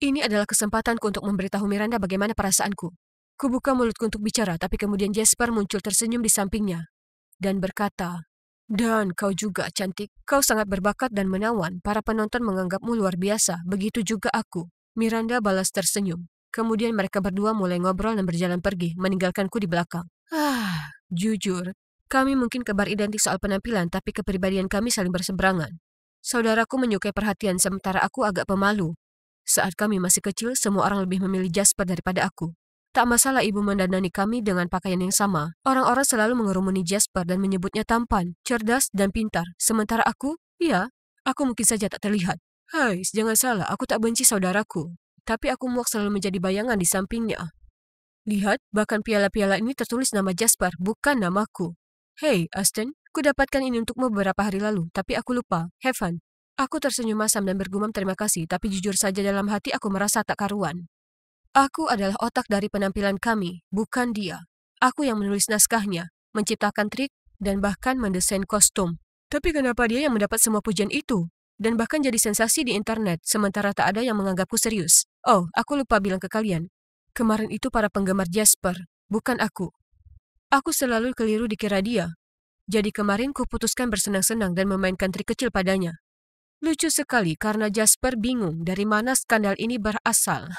Ini adalah kesempatanku untuk memberitahu Miranda bagaimana perasaanku. Kubuka mulutku untuk bicara, tapi kemudian Jasper muncul tersenyum di sampingnya dan berkata, "Dan kau juga cantik. Kau sangat berbakat dan menawan. Para penonton menganggapmu luar biasa. Begitu juga aku." Miranda balas tersenyum. Kemudian mereka berdua mulai ngobrol dan berjalan pergi, meninggalkanku di belakang. Jujur, kami mungkin kebar identik soal penampilan, tapi kepribadian kami saling berseberangan. Saudaraku menyukai perhatian, sementara aku agak pemalu. Saat kami masih kecil, semua orang lebih memilih Jasper daripada aku. Tak masalah ibu mendandani kami dengan pakaian yang sama. Orang-orang selalu mengerumuni Jasper dan menyebutnya tampan, cerdas, dan pintar. Sementara aku, aku mungkin saja tak terlihat. Hai, jangan salah, aku tak benci saudaraku. Tapi aku muak selalu menjadi bayangan di sampingnya. Lihat, bahkan piala-piala ini tertulis nama Jasper, bukan namaku. Hei, Aston, ku dapatkan ini untukmu beberapa hari lalu, tapi aku lupa. Have fun. Aku tersenyum masam dan bergumam terima kasih, tapi jujur saja dalam hati aku merasa tak karuan. Aku adalah otak dari penampilan kami, bukan dia. Aku yang menulis naskahnya, menciptakan trik, dan bahkan mendesain kostum. Tapi kenapa dia yang mendapat semua pujian itu? Dan bahkan jadi sensasi di internet, sementara tak ada yang menganggapku serius. Oh, aku lupa bilang ke kalian. Kemarin itu para penggemar Jasper, bukan aku. Aku selalu keliru dikira dia. Jadi kemarin kuputuskan bersenang-senang dan memainkan trik kecil padanya. Lucu sekali karena Jasper bingung dari mana skandal ini berasal.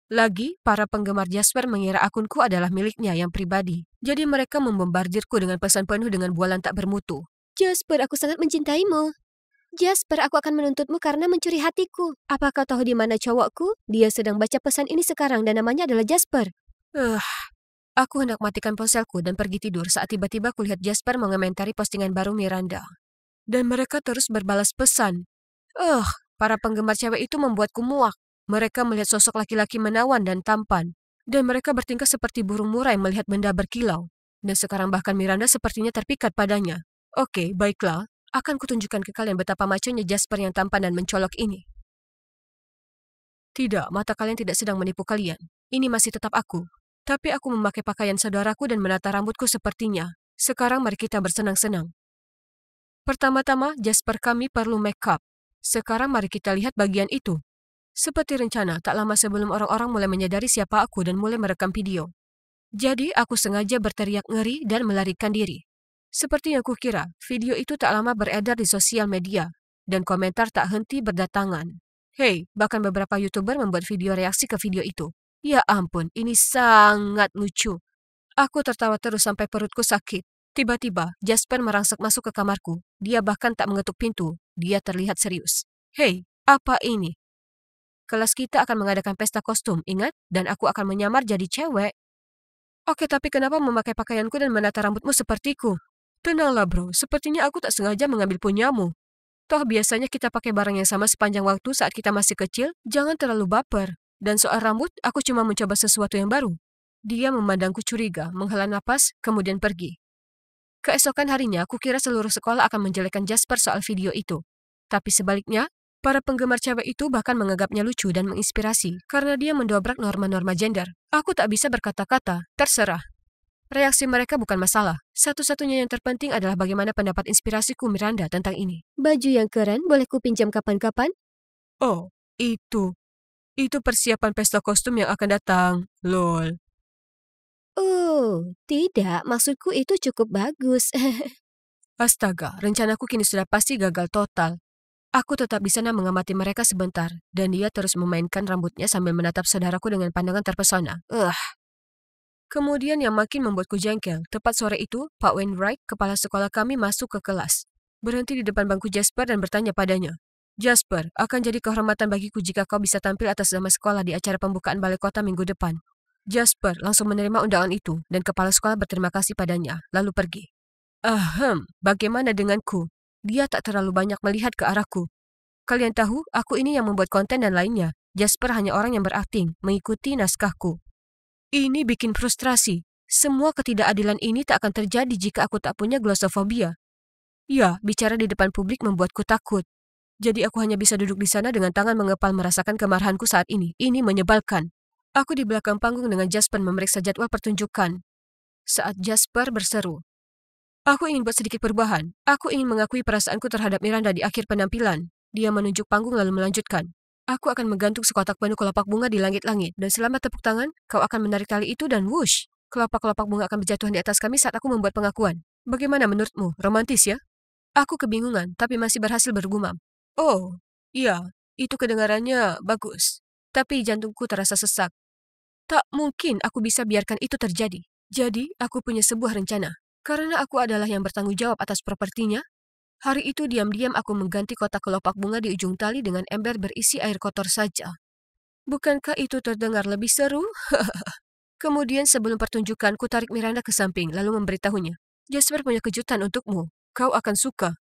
Lagi, para penggemar Jasper mengira akunku adalah miliknya yang pribadi. Jadi mereka membombardirku dengan pesan penuh dengan bualan tak bermutu. Jasper, aku sangat mencintaimu. Jasper, aku akan menuntutmu karena mencuri hatiku. Apa kau tahu di mana cowokku? Dia sedang baca pesan ini sekarang dan namanya adalah Jasper. Aku hendak matikan ponselku dan pergi tidur saat tiba-tiba kulihat Jasper mengomentari postingan baru Miranda. Dan mereka terus berbalas pesan. Para penggemar cewek itu membuatku muak. Mereka melihat sosok laki-laki menawan dan tampan. Dan mereka bertingkah seperti burung murai melihat benda berkilau. Dan sekarang bahkan Miranda sepertinya terpikat padanya. Oke, baiklah. Akan kutunjukkan ke kalian betapa maconya Jasper yang tampan dan mencolok ini. Tidak, mata kalian tidak sedang menipu kalian. Ini masih tetap aku. Tapi aku memakai pakaian saudaraku dan menata rambutku sepertinya. Sekarang mari kita bersenang-senang. Pertama-tama, Jasper kami perlu make up. Sekarang mari kita lihat bagian itu. Seperti rencana, tak lama sebelum orang-orang mulai menyadari siapa aku dan mulai merekam video. Jadi, aku sengaja berteriak ngeri dan melarikan diri. Seperti yang kukira, video itu tak lama beredar di sosial media, dan komentar tak henti berdatangan. Hei, bahkan beberapa YouTuber membuat video reaksi ke video itu. Ya ampun, ini sangat lucu. Aku tertawa terus sampai perutku sakit. Tiba-tiba, Jasper merangsek masuk ke kamarku. Dia bahkan tak mengetuk pintu. Dia terlihat serius. Hei, apa ini? Kelas kita akan mengadakan pesta kostum, ingat? Dan aku akan menyamar jadi cewek. Oke, tapi kenapa memakai pakaianku dan menata rambutmu sepertiku? Tenanglah bro, sepertinya aku tak sengaja mengambil punyamu. Toh biasanya kita pakai barang yang sama sepanjang waktu saat kita masih kecil, jangan terlalu baper. Dan soal rambut, aku cuma mencoba sesuatu yang baru. Dia memandangku curiga, menghela napas, kemudian pergi. Keesokan harinya, aku kira seluruh sekolah akan menjelekkan Jasper soal video itu. Tapi sebaliknya, para penggemar cewek itu bahkan menganggapnya lucu dan menginspirasi karena dia mendobrak norma-norma gender. Aku tak bisa berkata-kata, terserah. Reaksi mereka bukan masalah. Satu-satunya yang terpenting adalah bagaimana pendapat inspirasiku Miranda tentang ini. Baju yang keren boleh kupinjam kapan-kapan? Oh, itu. Itu persiapan pesta kostum yang akan datang. Lol. Oh, tidak. Maksudku itu cukup bagus. Astaga, rencanaku kini sudah pasti gagal total. Aku tetap di sana mengamati mereka sebentar, dan dia terus memainkan rambutnya sambil menatap saudaraku dengan pandangan terpesona. Kemudian yang makin membuatku jengkel, tepat sore itu, Pak Wainwright, kepala sekolah kami masuk ke kelas. Berhenti di depan bangku Jasper dan bertanya padanya, Jasper, akan jadi kehormatan bagiku jika kau bisa tampil atas nama sekolah di acara pembukaan balai kota minggu depan. Jasper langsung menerima undangan itu, dan kepala sekolah berterima kasih padanya, lalu pergi. Bagaimana denganku? Dia tak terlalu banyak melihat ke arahku. Kalian tahu, aku ini yang membuat konten dan lainnya. Jasper hanya orang yang berakting, mengikuti naskahku. Ini bikin frustrasi. Semua ketidakadilan ini tak akan terjadi jika aku tak punya glossofobia. Ya, bicara di depan publik membuatku takut. Jadi aku hanya bisa duduk di sana dengan tangan mengepal merasakan kemarahanku saat ini. Ini menyebalkan. Aku di belakang panggung dengan Jasper memeriksa jadwal pertunjukan. Saat Jasper berseru, aku ingin buat sedikit perubahan. Aku ingin mengakui perasaanku terhadap Miranda di akhir penampilan. Dia menunjuk panggung lalu melanjutkan. Aku akan menggantung sekotak penuh kelopak bunga di langit-langit, dan selama tepuk tangan, kau akan menarik tali itu dan wush, kelopak-kelopak bunga akan berjatuhan di atas kami saat aku membuat pengakuan. Bagaimana menurutmu? Romantis ya? Aku kebingungan, tapi masih berhasil bergumam. Oh, iya, itu kedengarannya bagus. Tapi jantungku terasa sesak. Tak mungkin aku bisa biarkan itu terjadi. Jadi, aku punya sebuah rencana. Karena aku adalah yang bertanggung jawab atas propertinya, hari itu diam-diam aku mengganti kotak kelopak bunga di ujung tali dengan ember berisi air kotor saja. Bukankah itu terdengar lebih seru? Kemudian sebelum pertunjukan, ku tarik Miranda ke samping lalu memberitahunya. Jasper punya kejutan untukmu. Kau akan suka.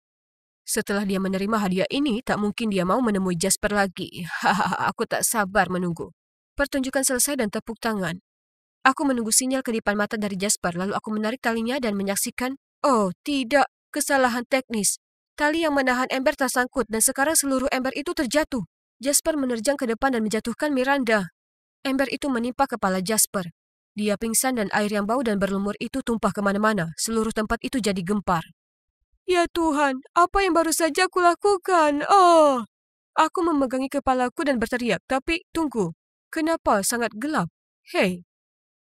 Setelah dia menerima hadiah ini, tak mungkin dia mau menemui Jasper lagi. Hahaha, aku tak sabar menunggu. Pertunjukan selesai dan tepuk tangan. Aku menunggu sinyal kedipan mata dari Jasper lalu aku menarik talinya dan menyaksikan, oh tidak, kesalahan teknis. Tali yang menahan ember tersangkut dan sekarang seluruh ember itu terjatuh. Jasper menerjang ke depan dan menjatuhkan Miranda. Ember itu menimpa kepala Jasper. Dia pingsan dan air yang bau dan berlumur itu tumpah kemana-mana. Seluruh tempat itu jadi gempar. Ya Tuhan, apa yang baru saja aku lakukan? Oh! Aku memegangi kepalaku dan berteriak, tapi tunggu. Kenapa sangat gelap? Hei,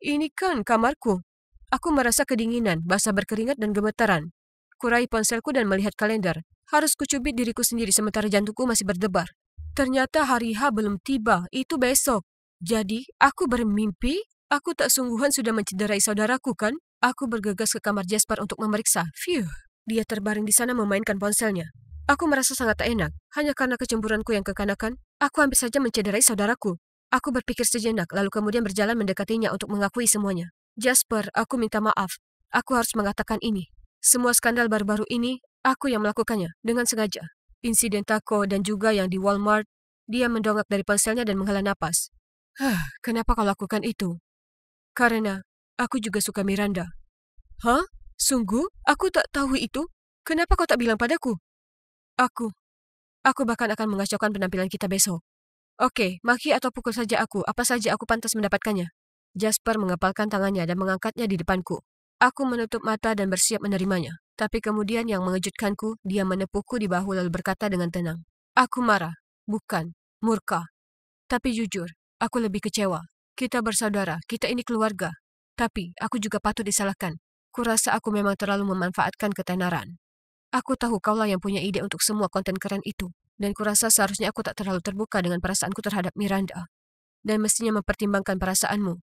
ini kan kamarku. Aku merasa kedinginan, basah berkeringat dan gemetaran. Kurai ponselku dan melihat kalender. Harus kucubit diriku sendiri sementara jantungku masih berdebar. Ternyata hari H belum tiba, itu besok. Jadi, aku bermimpi, aku tak sungguhan sudah mencederai saudaraku kan? Aku bergegas ke kamar Jasper untuk memeriksa. Phew, dia terbaring di sana memainkan ponselnya. Aku merasa sangat tak enak. Hanya karena kecemburuanku yang kekanakan, aku hampir saja mencederai saudaraku. Aku berpikir sejenak, lalu kemudian berjalan mendekatinya untuk mengakui semuanya. Jasper, aku minta maaf. Aku harus mengatakan ini. Semua skandal baru-baru ini, aku yang melakukannya, dengan sengaja. Insiden Taco dan juga yang di Walmart, dia mendongak dari ponselnya dan menghela napas. Kenapa kau lakukan itu? Karena aku juga suka Miranda. Hah? Sungguh? Aku tak tahu itu? Kenapa kau tak bilang padaku? Aku bahkan akan mengacaukan penampilan kita besok. Oke, maki atau pukul saja aku, apa saja aku pantas mendapatkannya. Jasper mengepalkan tangannya dan mengangkatnya di depanku. Aku menutup mata dan bersiap menerimanya. Tapi kemudian yang mengejutkanku, dia menepukku di bahu lalu berkata dengan tenang. Aku marah, bukan murka. Tapi jujur, aku lebih kecewa. Kita bersaudara, kita ini keluarga. Tapi aku juga patut disalahkan. Kurasa aku memang terlalu memanfaatkan ketenaran. Aku tahu kaulah yang punya ide untuk semua konten keren itu. Dan kurasa seharusnya aku tak terlalu terbuka dengan perasaanku terhadap Miranda. Dan mestinya mempertimbangkan perasaanmu.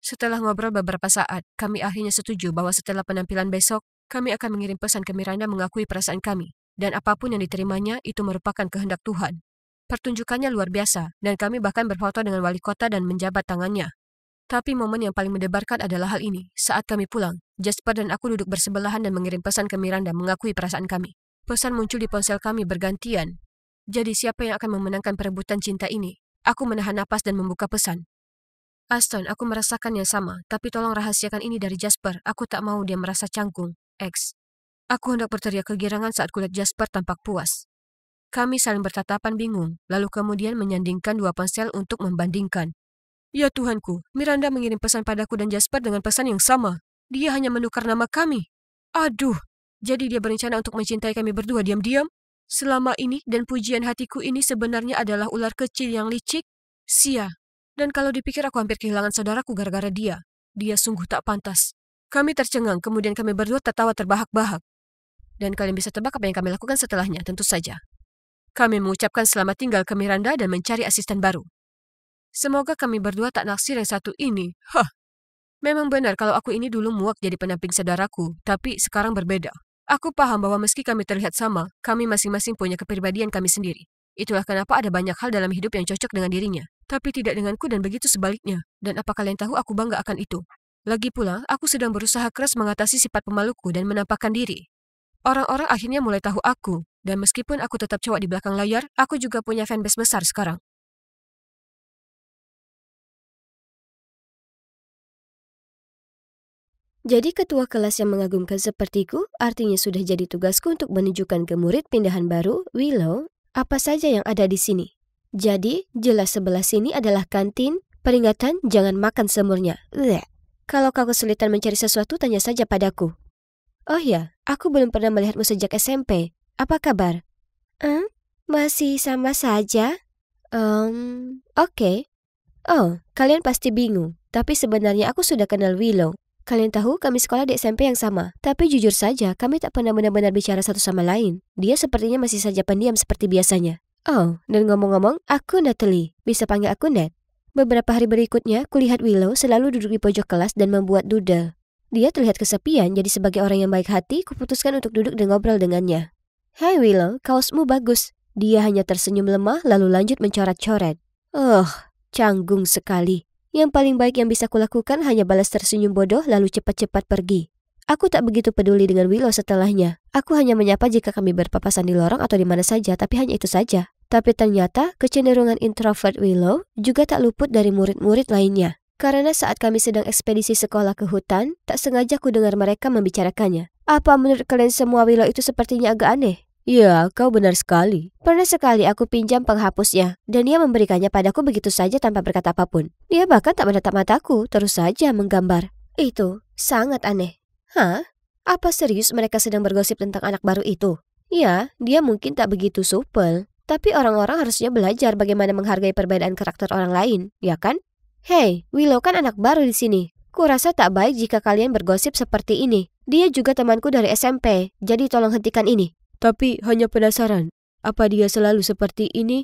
Setelah ngobrol beberapa saat, kami akhirnya setuju bahwa setelah penampilan besok, kami akan mengirim pesan ke Miranda mengakui perasaan kami. Dan apapun yang diterimanya, itu merupakan kehendak Tuhan. Pertunjukannya luar biasa, dan kami bahkan berfoto dengan wali kota dan menjabat tangannya. Tapi momen yang paling mendebarkan adalah hal ini. Saat kami pulang, Jasper dan aku duduk bersebelahan dan mengirim pesan ke Miranda mengakui perasaan kami. Pesan muncul di ponsel kami bergantian. Jadi siapa yang akan memenangkan perebutan cinta ini? Aku menahan napas dan membuka pesan. Aston, aku merasakan yang sama, tapi tolong rahasiakan ini dari Jasper. Aku tak mau dia merasa canggung. X. Aku hendak berteriak kegirangan saat kulihat Jasper tampak puas. Kami saling bertatapan bingung, lalu kemudian menyandingkan dua ponsel untuk membandingkan. Ya Tuhanku, Miranda mengirim pesan padaku dan Jasper dengan pesan yang sama. Dia hanya menukar nama kami. Aduh, jadi dia berencana untuk mencintai kami berdua diam-diam? Selama ini dan pujian hatiku ini sebenarnya adalah ular kecil yang licik? Sia. Dan kalau dipikir aku hampir kehilangan saudaraku gara-gara dia. Dia sungguh tak pantas. Kami tercengang, kemudian kami berdua tertawa terbahak-bahak. Dan kalian bisa tebak apa yang kami lakukan setelahnya, tentu saja. Kami mengucapkan selamat tinggal ke Miranda dan mencari asisten baru. Semoga kami berdua tak naksir yang satu ini. Hah. Memang benar kalau aku ini dulu muak jadi pendamping saudaraku, tapi sekarang berbeda. Aku paham bahwa meski kami terlihat sama, kami masing-masing punya kepribadian kami sendiri. Itulah kenapa ada banyak hal dalam hidup yang cocok dengan dirinya, tapi tidak denganku dan begitu sebaliknya. Dan apa kalian tahu aku bangga akan itu. Lagi pula, aku sedang berusaha keras mengatasi sifat pemaluku dan menampakkan diri. Orang-orang akhirnya mulai tahu aku, dan meskipun aku tetap cowok di belakang layar, aku juga punya fanbase besar sekarang. Jadi ketua kelas yang mengagumkan sepertiku, artinya sudah jadi tugasku untuk menunjukkan ke murid pindahan baru, Willow, apa saja yang ada di sini. Jadi, jelas sebelah sini adalah kantin, peringatan jangan makan semurnya. Bleh. Kalau kau kesulitan mencari sesuatu, tanya saja padaku. Oh ya, aku belum pernah melihatmu sejak SMP. Apa kabar? Masih sama saja? Oke. Oh, kalian pasti bingung. Tapi sebenarnya aku sudah kenal Willow. Kalian tahu kami sekolah di SMP yang sama. Tapi jujur saja, kami tak pernah benar-benar bicara satu sama lain. Dia sepertinya masih saja pendiam seperti biasanya. Oh, dan ngomong-ngomong, aku Natalie. Bisa panggil aku Nat. Beberapa hari berikutnya, kulihat Willow selalu duduk di pojok kelas dan membuat doodle. Dia terlihat kesepian, jadi sebagai orang yang baik hati, kuputuskan untuk duduk dan ngobrol dengannya. Hai Willow, kaosmu bagus. Dia hanya tersenyum lemah lalu lanjut mencoret-coret. Oh, canggung sekali. Yang paling baik yang bisa kulakukan hanya balas tersenyum bodoh lalu cepat-cepat pergi. Aku tak begitu peduli dengan Willow setelahnya. Aku hanya menyapa jika kami berpapasan di lorong atau di mana saja, tapi hanya itu saja. Tapi ternyata kecenderungan introvert Willow juga tak luput dari murid-murid lainnya. Karena saat kami sedang ekspedisi sekolah ke hutan, tak sengaja ku dengar mereka membicarakannya. Apa menurut kalian semua Willow itu sepertinya agak aneh? Ya, kau benar sekali. Pernah sekali aku pinjam penghapusnya, dan dia memberikannya padaku begitu saja tanpa berkata apapun. Dia bahkan tak menatap mataku, terus saja menggambar. Itu sangat aneh. Hah? Apa serius mereka sedang bergosip tentang anak baru itu? Ya, dia mungkin tak begitu supel. Tapi orang-orang harusnya belajar bagaimana menghargai perbedaan karakter orang lain, ya kan? Hei, Willow kan anak baru di sini. Kurasa tak baik jika kalian bergosip seperti ini. Dia juga temanku dari SMP, jadi tolong hentikan ini. Tapi hanya penasaran, apa dia selalu seperti ini?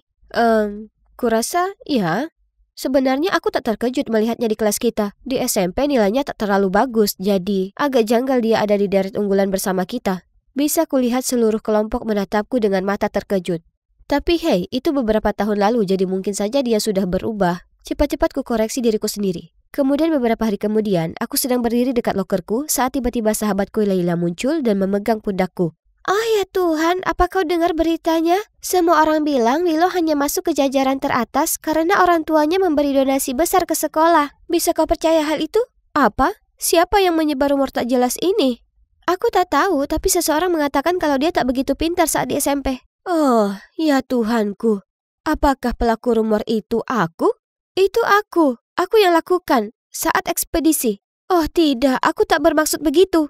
Kurasa ya. Sebenarnya aku tak terkejut melihatnya di kelas kita. Di SMP nilainya tak terlalu bagus, jadi agak janggal dia ada di deret unggulan bersama kita. Bisa kulihat seluruh kelompok menatapku dengan mata terkejut. Tapi hei, itu beberapa tahun lalu, jadi mungkin saja dia sudah berubah. Cepat-cepat ku koreksi diriku sendiri. Kemudian beberapa hari kemudian, aku sedang berdiri dekat lokerku saat tiba-tiba sahabatku Layla muncul dan memegang pundakku. Oh ya Tuhan, apa kau dengar beritanya? Semua orang bilang Willow hanya masuk ke jajaran teratas karena orang tuanya memberi donasi besar ke sekolah. Bisa kau percaya hal itu? Apa? Siapa yang menyebar rumor tak jelas ini? Aku tak tahu, tapi seseorang mengatakan kalau dia tak begitu pintar saat di SMP. Oh, ya Tuhanku. Apakah pelaku rumor itu aku? Itu aku. Aku yang lakukan saat ekspedisi. Oh tidak, aku tak bermaksud begitu.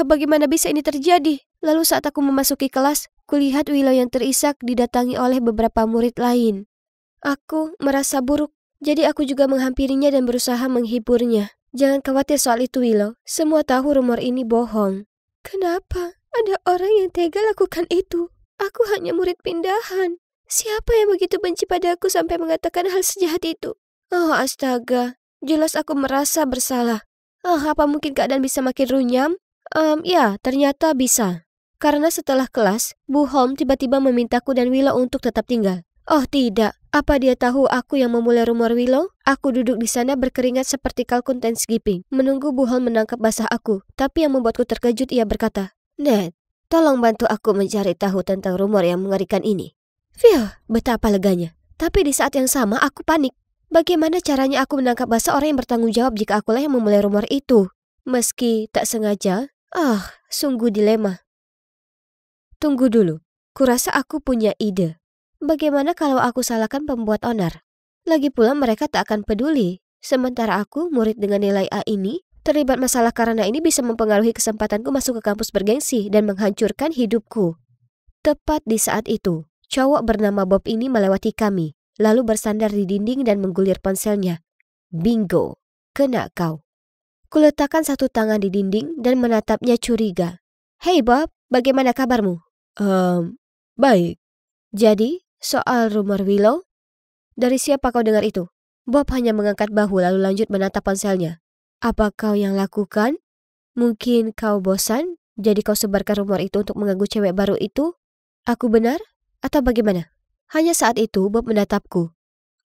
Bagaimana bisa ini terjadi? Lalu saat aku memasuki kelas, kulihat Willow yang terisak didatangi oleh beberapa murid lain. Aku merasa buruk, jadi aku juga menghampirinya dan berusaha menghiburnya. Jangan khawatir soal itu, Willow. Semua tahu rumor ini bohong. Kenapa? Ada orang yang tega lakukan itu. Aku hanya murid pindahan. Siapa yang begitu benci padaku sampai mengatakan hal sejahat itu? Oh astaga, jelas aku merasa bersalah. Apa mungkin keadaan bisa makin runyam? Ya, ternyata bisa. Karena setelah kelas, Bu Holm tiba-tiba memintaku dan Willow untuk tetap tinggal. Oh tidak, apa dia tahu aku yang memulai rumor Willow? Aku duduk di sana berkeringat seperti kalkun Thanksgiving, menunggu Bu Holm menangkap basah aku. Tapi yang membuatku terkejut, ia berkata, "Ned, tolong bantu aku mencari tahu tentang rumor yang mengerikan ini." Betapa leganya. Tapi di saat yang sama aku panik. Bagaimana caranya aku menangkap basah orang yang bertanggung jawab jika akulah yang memulai rumor itu? Meski tak sengaja, sungguh dilema. Tunggu dulu, kurasa aku punya ide. Bagaimana kalau aku salahkan pembuat onar? Lagi pula mereka tak akan peduli. Sementara aku, murid dengan nilai A ini, terlibat masalah karena ini bisa mempengaruhi kesempatanku masuk ke kampus bergengsi dan menghancurkan hidupku. Tepat di saat itu, cowok bernama Bob ini melewati kami, lalu bersandar di dinding dan menggulir ponselnya. Bingo, kena kau. Kuletakkan satu tangan di dinding dan menatapnya curiga. Hei Bob, bagaimana kabarmu? Baik. Jadi, soal rumor Willow? Dari siapa kau dengar itu? Bob hanya mengangkat bahu lalu lanjut menatap ponselnya. Apa kau yang lakukan? Mungkin kau bosan, jadi kau sebarkan rumor itu untuk mengganggu cewek baru itu? Aku benar? Atau bagaimana? Hanya saat itu Bob menatapku.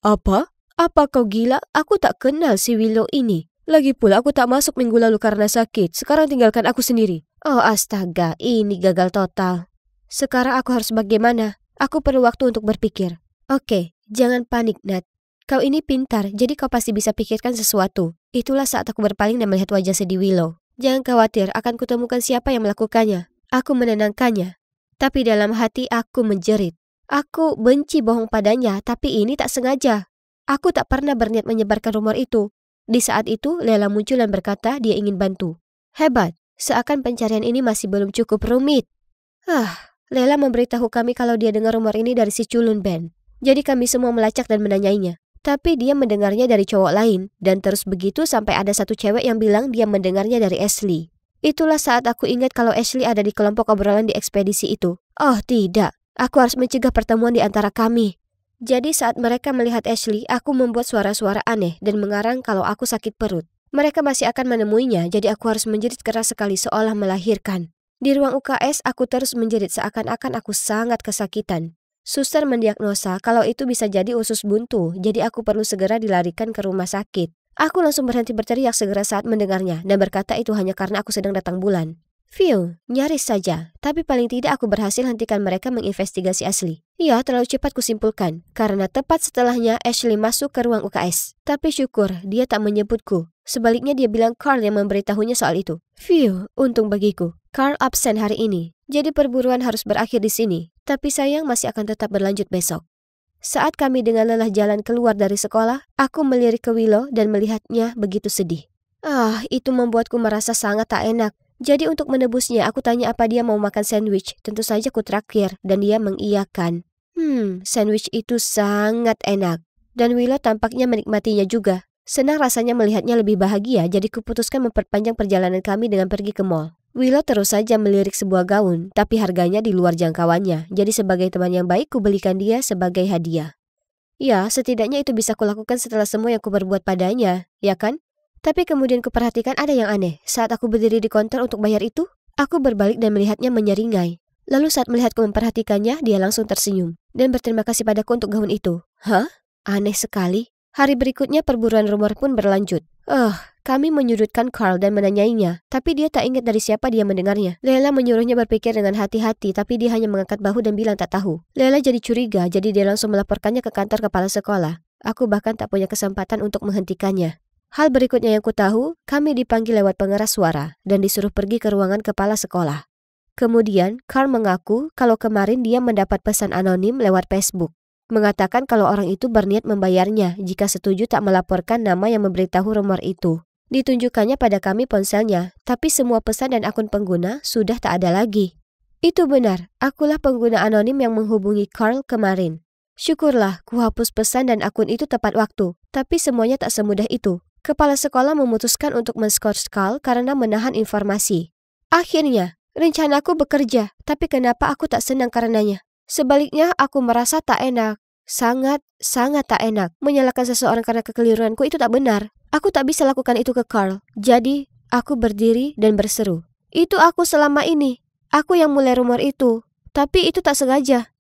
Apa? Apa kau gila? Aku tak kenal si Willow ini. Lagi pula aku tak masuk minggu lalu karena sakit. Sekarang tinggalkan aku sendiri. Oh astaga, ini gagal total. Sekarang aku harus bagaimana? Aku perlu waktu untuk berpikir. Oke, jangan panik, Nat. Kau ini pintar, jadi kau pasti bisa pikirkan sesuatu. Itulah saat aku berpaling dan melihat wajah sedih Willow. Jangan khawatir, akan kutemukan siapa yang melakukannya. Aku menenangkannya. Tapi dalam hati aku menjerit. Aku benci bohong padanya, tapi ini tak sengaja. Aku tak pernah berniat menyebarkan rumor itu. Di saat itu, Lela muncul dan berkata dia ingin bantu. Hebat, seakan pencarian ini masih belum cukup rumit. Lela memberitahu kami kalau dia dengar rumor ini dari si culun Ben. Jadi kami semua melacak dan menanyainya. Tapi dia mendengarnya dari cowok lain, dan terus begitu sampai ada satu cewek yang bilang dia mendengarnya dari Ashley. Itulah saat aku ingat kalau Ashley ada di kelompok obrolan di ekspedisi itu. Oh tidak, aku harus mencegah pertemuan di antara kami. Jadi saat mereka melihat Ashley, aku membuat suara-suara aneh dan mengarang kalau aku sakit perut. Mereka masih akan menemuinya, jadi aku harus menjerit keras sekali seolah melahirkan. Di ruang UKS, aku terus menjerit seakan-akan aku sangat kesakitan. Suster mendiagnosa kalau itu bisa jadi usus buntu, jadi aku perlu segera dilarikan ke rumah sakit. Aku langsung berhenti berteriak segera saat mendengarnya dan berkata itu hanya karena aku sedang datang bulan. Nyaris saja, tapi paling tidak aku berhasil hentikan mereka menginvestigasi Ashley. Ya, terlalu cepat kusimpulkan, karena tepat setelahnya Ashley masuk ke ruang UKS. Tapi syukur, dia tak menyebutku. Sebaliknya dia bilang Carl yang memberitahunya soal itu. Untung bagiku. Carl absen hari ini, jadi perburuan harus berakhir di sini. Tapi sayang masih akan tetap berlanjut besok. Saat kami dengan lelah jalan keluar dari sekolah, aku melirik ke Willow dan melihatnya begitu sedih. Itu membuatku merasa sangat tak enak. Jadi untuk menebusnya, aku tanya apa dia mau makan sandwich. Tentu saja ku traktir, dan dia mengiyakan. Sandwich itu sangat enak. Dan Willow tampaknya menikmatinya juga. Senang rasanya melihatnya lebih bahagia, jadi kuputuskan memperpanjang perjalanan kami dengan pergi ke mall. Willow terus saja melirik sebuah gaun, tapi harganya di luar jangkauannya. Jadi sebagai teman yang baik, kubelikan dia sebagai hadiah. Ya, setidaknya itu bisa kulakukan setelah semua yang kuperbuat padanya, ya kan? Tapi kemudian kuperhatikan ada yang aneh. Saat aku berdiri di konter untuk bayar itu, aku berbalik dan melihatnya menyeringai. Lalu saat melihatku memperhatikannya, dia langsung tersenyum dan berterima kasih padaku untuk gaun itu. Aneh sekali. Hari berikutnya perburuan rumor pun berlanjut. Kami menyudutkan Carl dan menanyainya, tapi dia tak ingat dari siapa dia mendengarnya. Lela menyuruhnya berpikir dengan hati-hati, tapi dia hanya mengangkat bahu dan bilang tak tahu. Lela jadi curiga, jadi dia langsung melaporkannya ke kantor kepala sekolah. Aku bahkan tak punya kesempatan untuk menghentikannya. Hal berikutnya yang ku tahu, kami dipanggil lewat pengeras suara dan disuruh pergi ke ruangan kepala sekolah. Kemudian, Carl mengaku kalau kemarin dia mendapat pesan anonim lewat Facebook, mengatakan kalau orang itu berniat membayarnya jika setuju tak melaporkan nama yang memberitahu rumor itu. Ditunjukkannya pada kami ponselnya, tapi semua pesan dan akun pengguna sudah tak ada lagi. Itu benar, akulah pengguna anonim yang menghubungi Carl kemarin. Syukurlah, kuhapus pesan dan akun itu tepat waktu, tapi semuanya tak semudah itu. Kepala sekolah memutuskan untuk men-skors Carl karena menahan informasi. Akhirnya, rencanaku bekerja, tapi kenapa aku tak senang karenanya? Sebaliknya, aku merasa tak enak. Sangat tak enak. Menyalahkan seseorang karena kekeliruanku itu tak benar. Aku tak bisa lakukan itu ke Carl. Jadi, aku berdiri dan berseru. Itu aku selama ini. Aku yang mulai rumor itu. Tapi itu tak sengaja.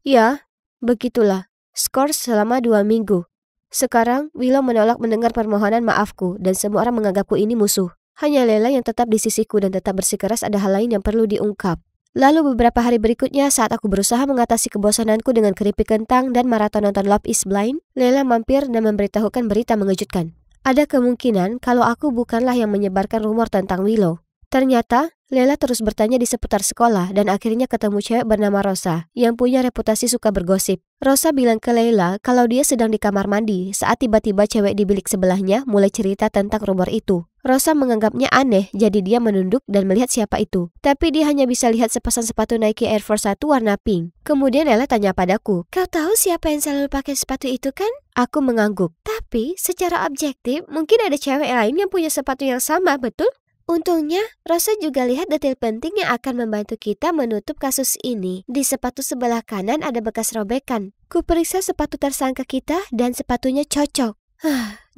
Ya, begitulah. Skors selama 2 minggu. Sekarang, Willow menolak mendengar permohonan maafku dan semua orang menganggapku ini musuh. Hanya Lela yang tetap di sisiku dan tetap bersikeras ada hal lain yang perlu diungkap. Lalu beberapa hari berikutnya saat aku berusaha mengatasi kebosananku dengan keripik kentang dan maraton nonton Love is Blind, Lela mampir dan memberitahukan berita mengejutkan. Ada kemungkinan kalau aku bukanlah yang menyebarkan rumor tentang Willow. Ternyata, Lela terus bertanya di seputar sekolah dan akhirnya ketemu cewek bernama Rosa yang punya reputasi suka bergosip. Rosa bilang ke Lela kalau dia sedang di kamar mandi saat tiba-tiba cewek di bilik sebelahnya mulai cerita tentang rumor itu. Rosa menganggapnya aneh, jadi dia menunduk dan melihat siapa itu. Tapi dia hanya bisa lihat sepasang sepatu Nike Air Force 1 warna pink. Kemudian Lela tanya padaku, "Kau tahu siapa yang selalu pakai sepatu itu kan?" Aku mengangguk. Tapi secara objektif, mungkin ada cewek lain yang punya sepatu yang sama, betul? Untungnya, Rosa juga lihat detail penting yang akan membantu kita menutup kasus ini. Di sepatu sebelah kanan ada bekas robekan. Kuperiksa sepatu tersangka kita dan sepatunya cocok.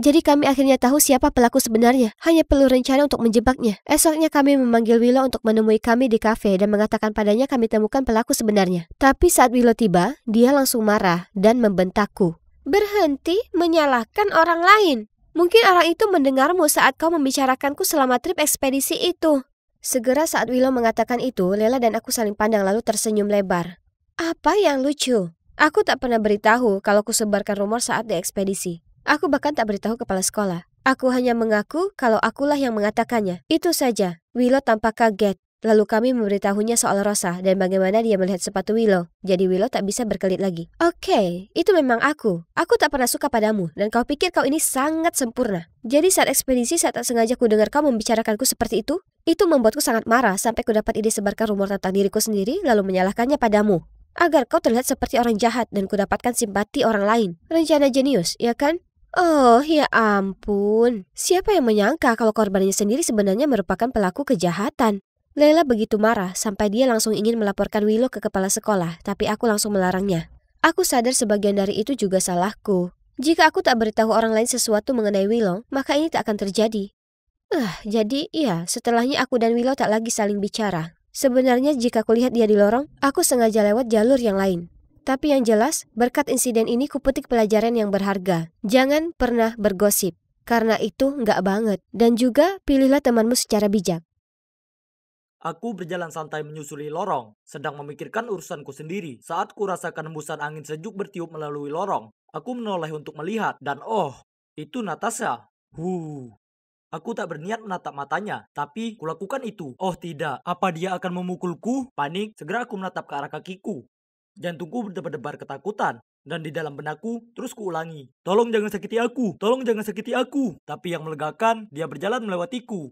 Jadi kami akhirnya tahu siapa pelaku sebenarnya. Hanya perlu rencana untuk menjebaknya. Esoknya kami memanggil Willow untuk menemui kami di kafe dan mengatakan padanya kami temukan pelaku sebenarnya. Tapi saat Willow tiba, dia langsung marah dan membentakku. "Berhenti menyalahkan orang lain. Mungkin orang itu mendengarmu saat kau membicarakanku selama trip ekspedisi itu." Segera saat Willow mengatakan itu, Lela dan aku saling pandang lalu tersenyum lebar. Apa yang lucu? Aku tak pernah beritahu kalau kusebarkan rumor saat di ekspedisi. Aku bahkan tak beritahu kepala sekolah. Aku hanya mengaku kalau akulah yang mengatakannya. Itu saja. Willow tampak kaget. Lalu kami memberitahunya soal Rosa dan bagaimana dia melihat sepatu Willow. Jadi Willow tak bisa berkelit lagi. Oke, itu memang aku. Aku tak pernah suka padamu dan kau pikir kau ini sangat sempurna. Jadi saat ekspedisi saat tak sengaja ku dengar kau membicarakanku seperti itu membuatku sangat marah sampai ku dapat ide sebarkan rumor tentang diriku sendiri lalu menyalahkannya padamu. Agar kau terlihat seperti orang jahat dan ku dapatkan simpati orang lain. Rencana jenius, ya kan? Oh, ya ampun. Siapa yang menyangka kalau korbannya sendiri sebenarnya merupakan pelaku kejahatan? Lela begitu marah sampai dia langsung ingin melaporkan Willow ke kepala sekolah, tapi aku langsung melarangnya. Aku sadar sebagian dari itu juga salahku. Jika aku tak beritahu orang lain sesuatu mengenai Willow, maka ini tak akan terjadi. Jadi iya, setelahnya aku dan Willow tak lagi saling bicara. Sebenarnya jika kulihat dia di lorong, aku sengaja lewat jalur yang lain. Tapi yang jelas, berkat insiden ini kupetik pelajaran yang berharga. Jangan pernah bergosip, karena itu nggak banget. Dan juga pilihlah temanmu secara bijak. Aku berjalan santai menyusuri lorong, sedang memikirkan urusanku sendiri. Saat ku rasakan hembusan angin sejuk bertiup melalui lorong, aku menoleh untuk melihat, dan itu Natasha. Aku tak berniat menatap matanya, tapi kulakukan itu. Oh tidak, apa dia akan memukulku? Panik, segera aku menatap ke arah kakiku. Jantungku berdebar-debar ketakutan, dan di dalam benakku terus kuulangi, "Tolong jangan sakiti aku, tolong jangan sakiti aku." Tapi yang melegakan, dia berjalan melewatiku.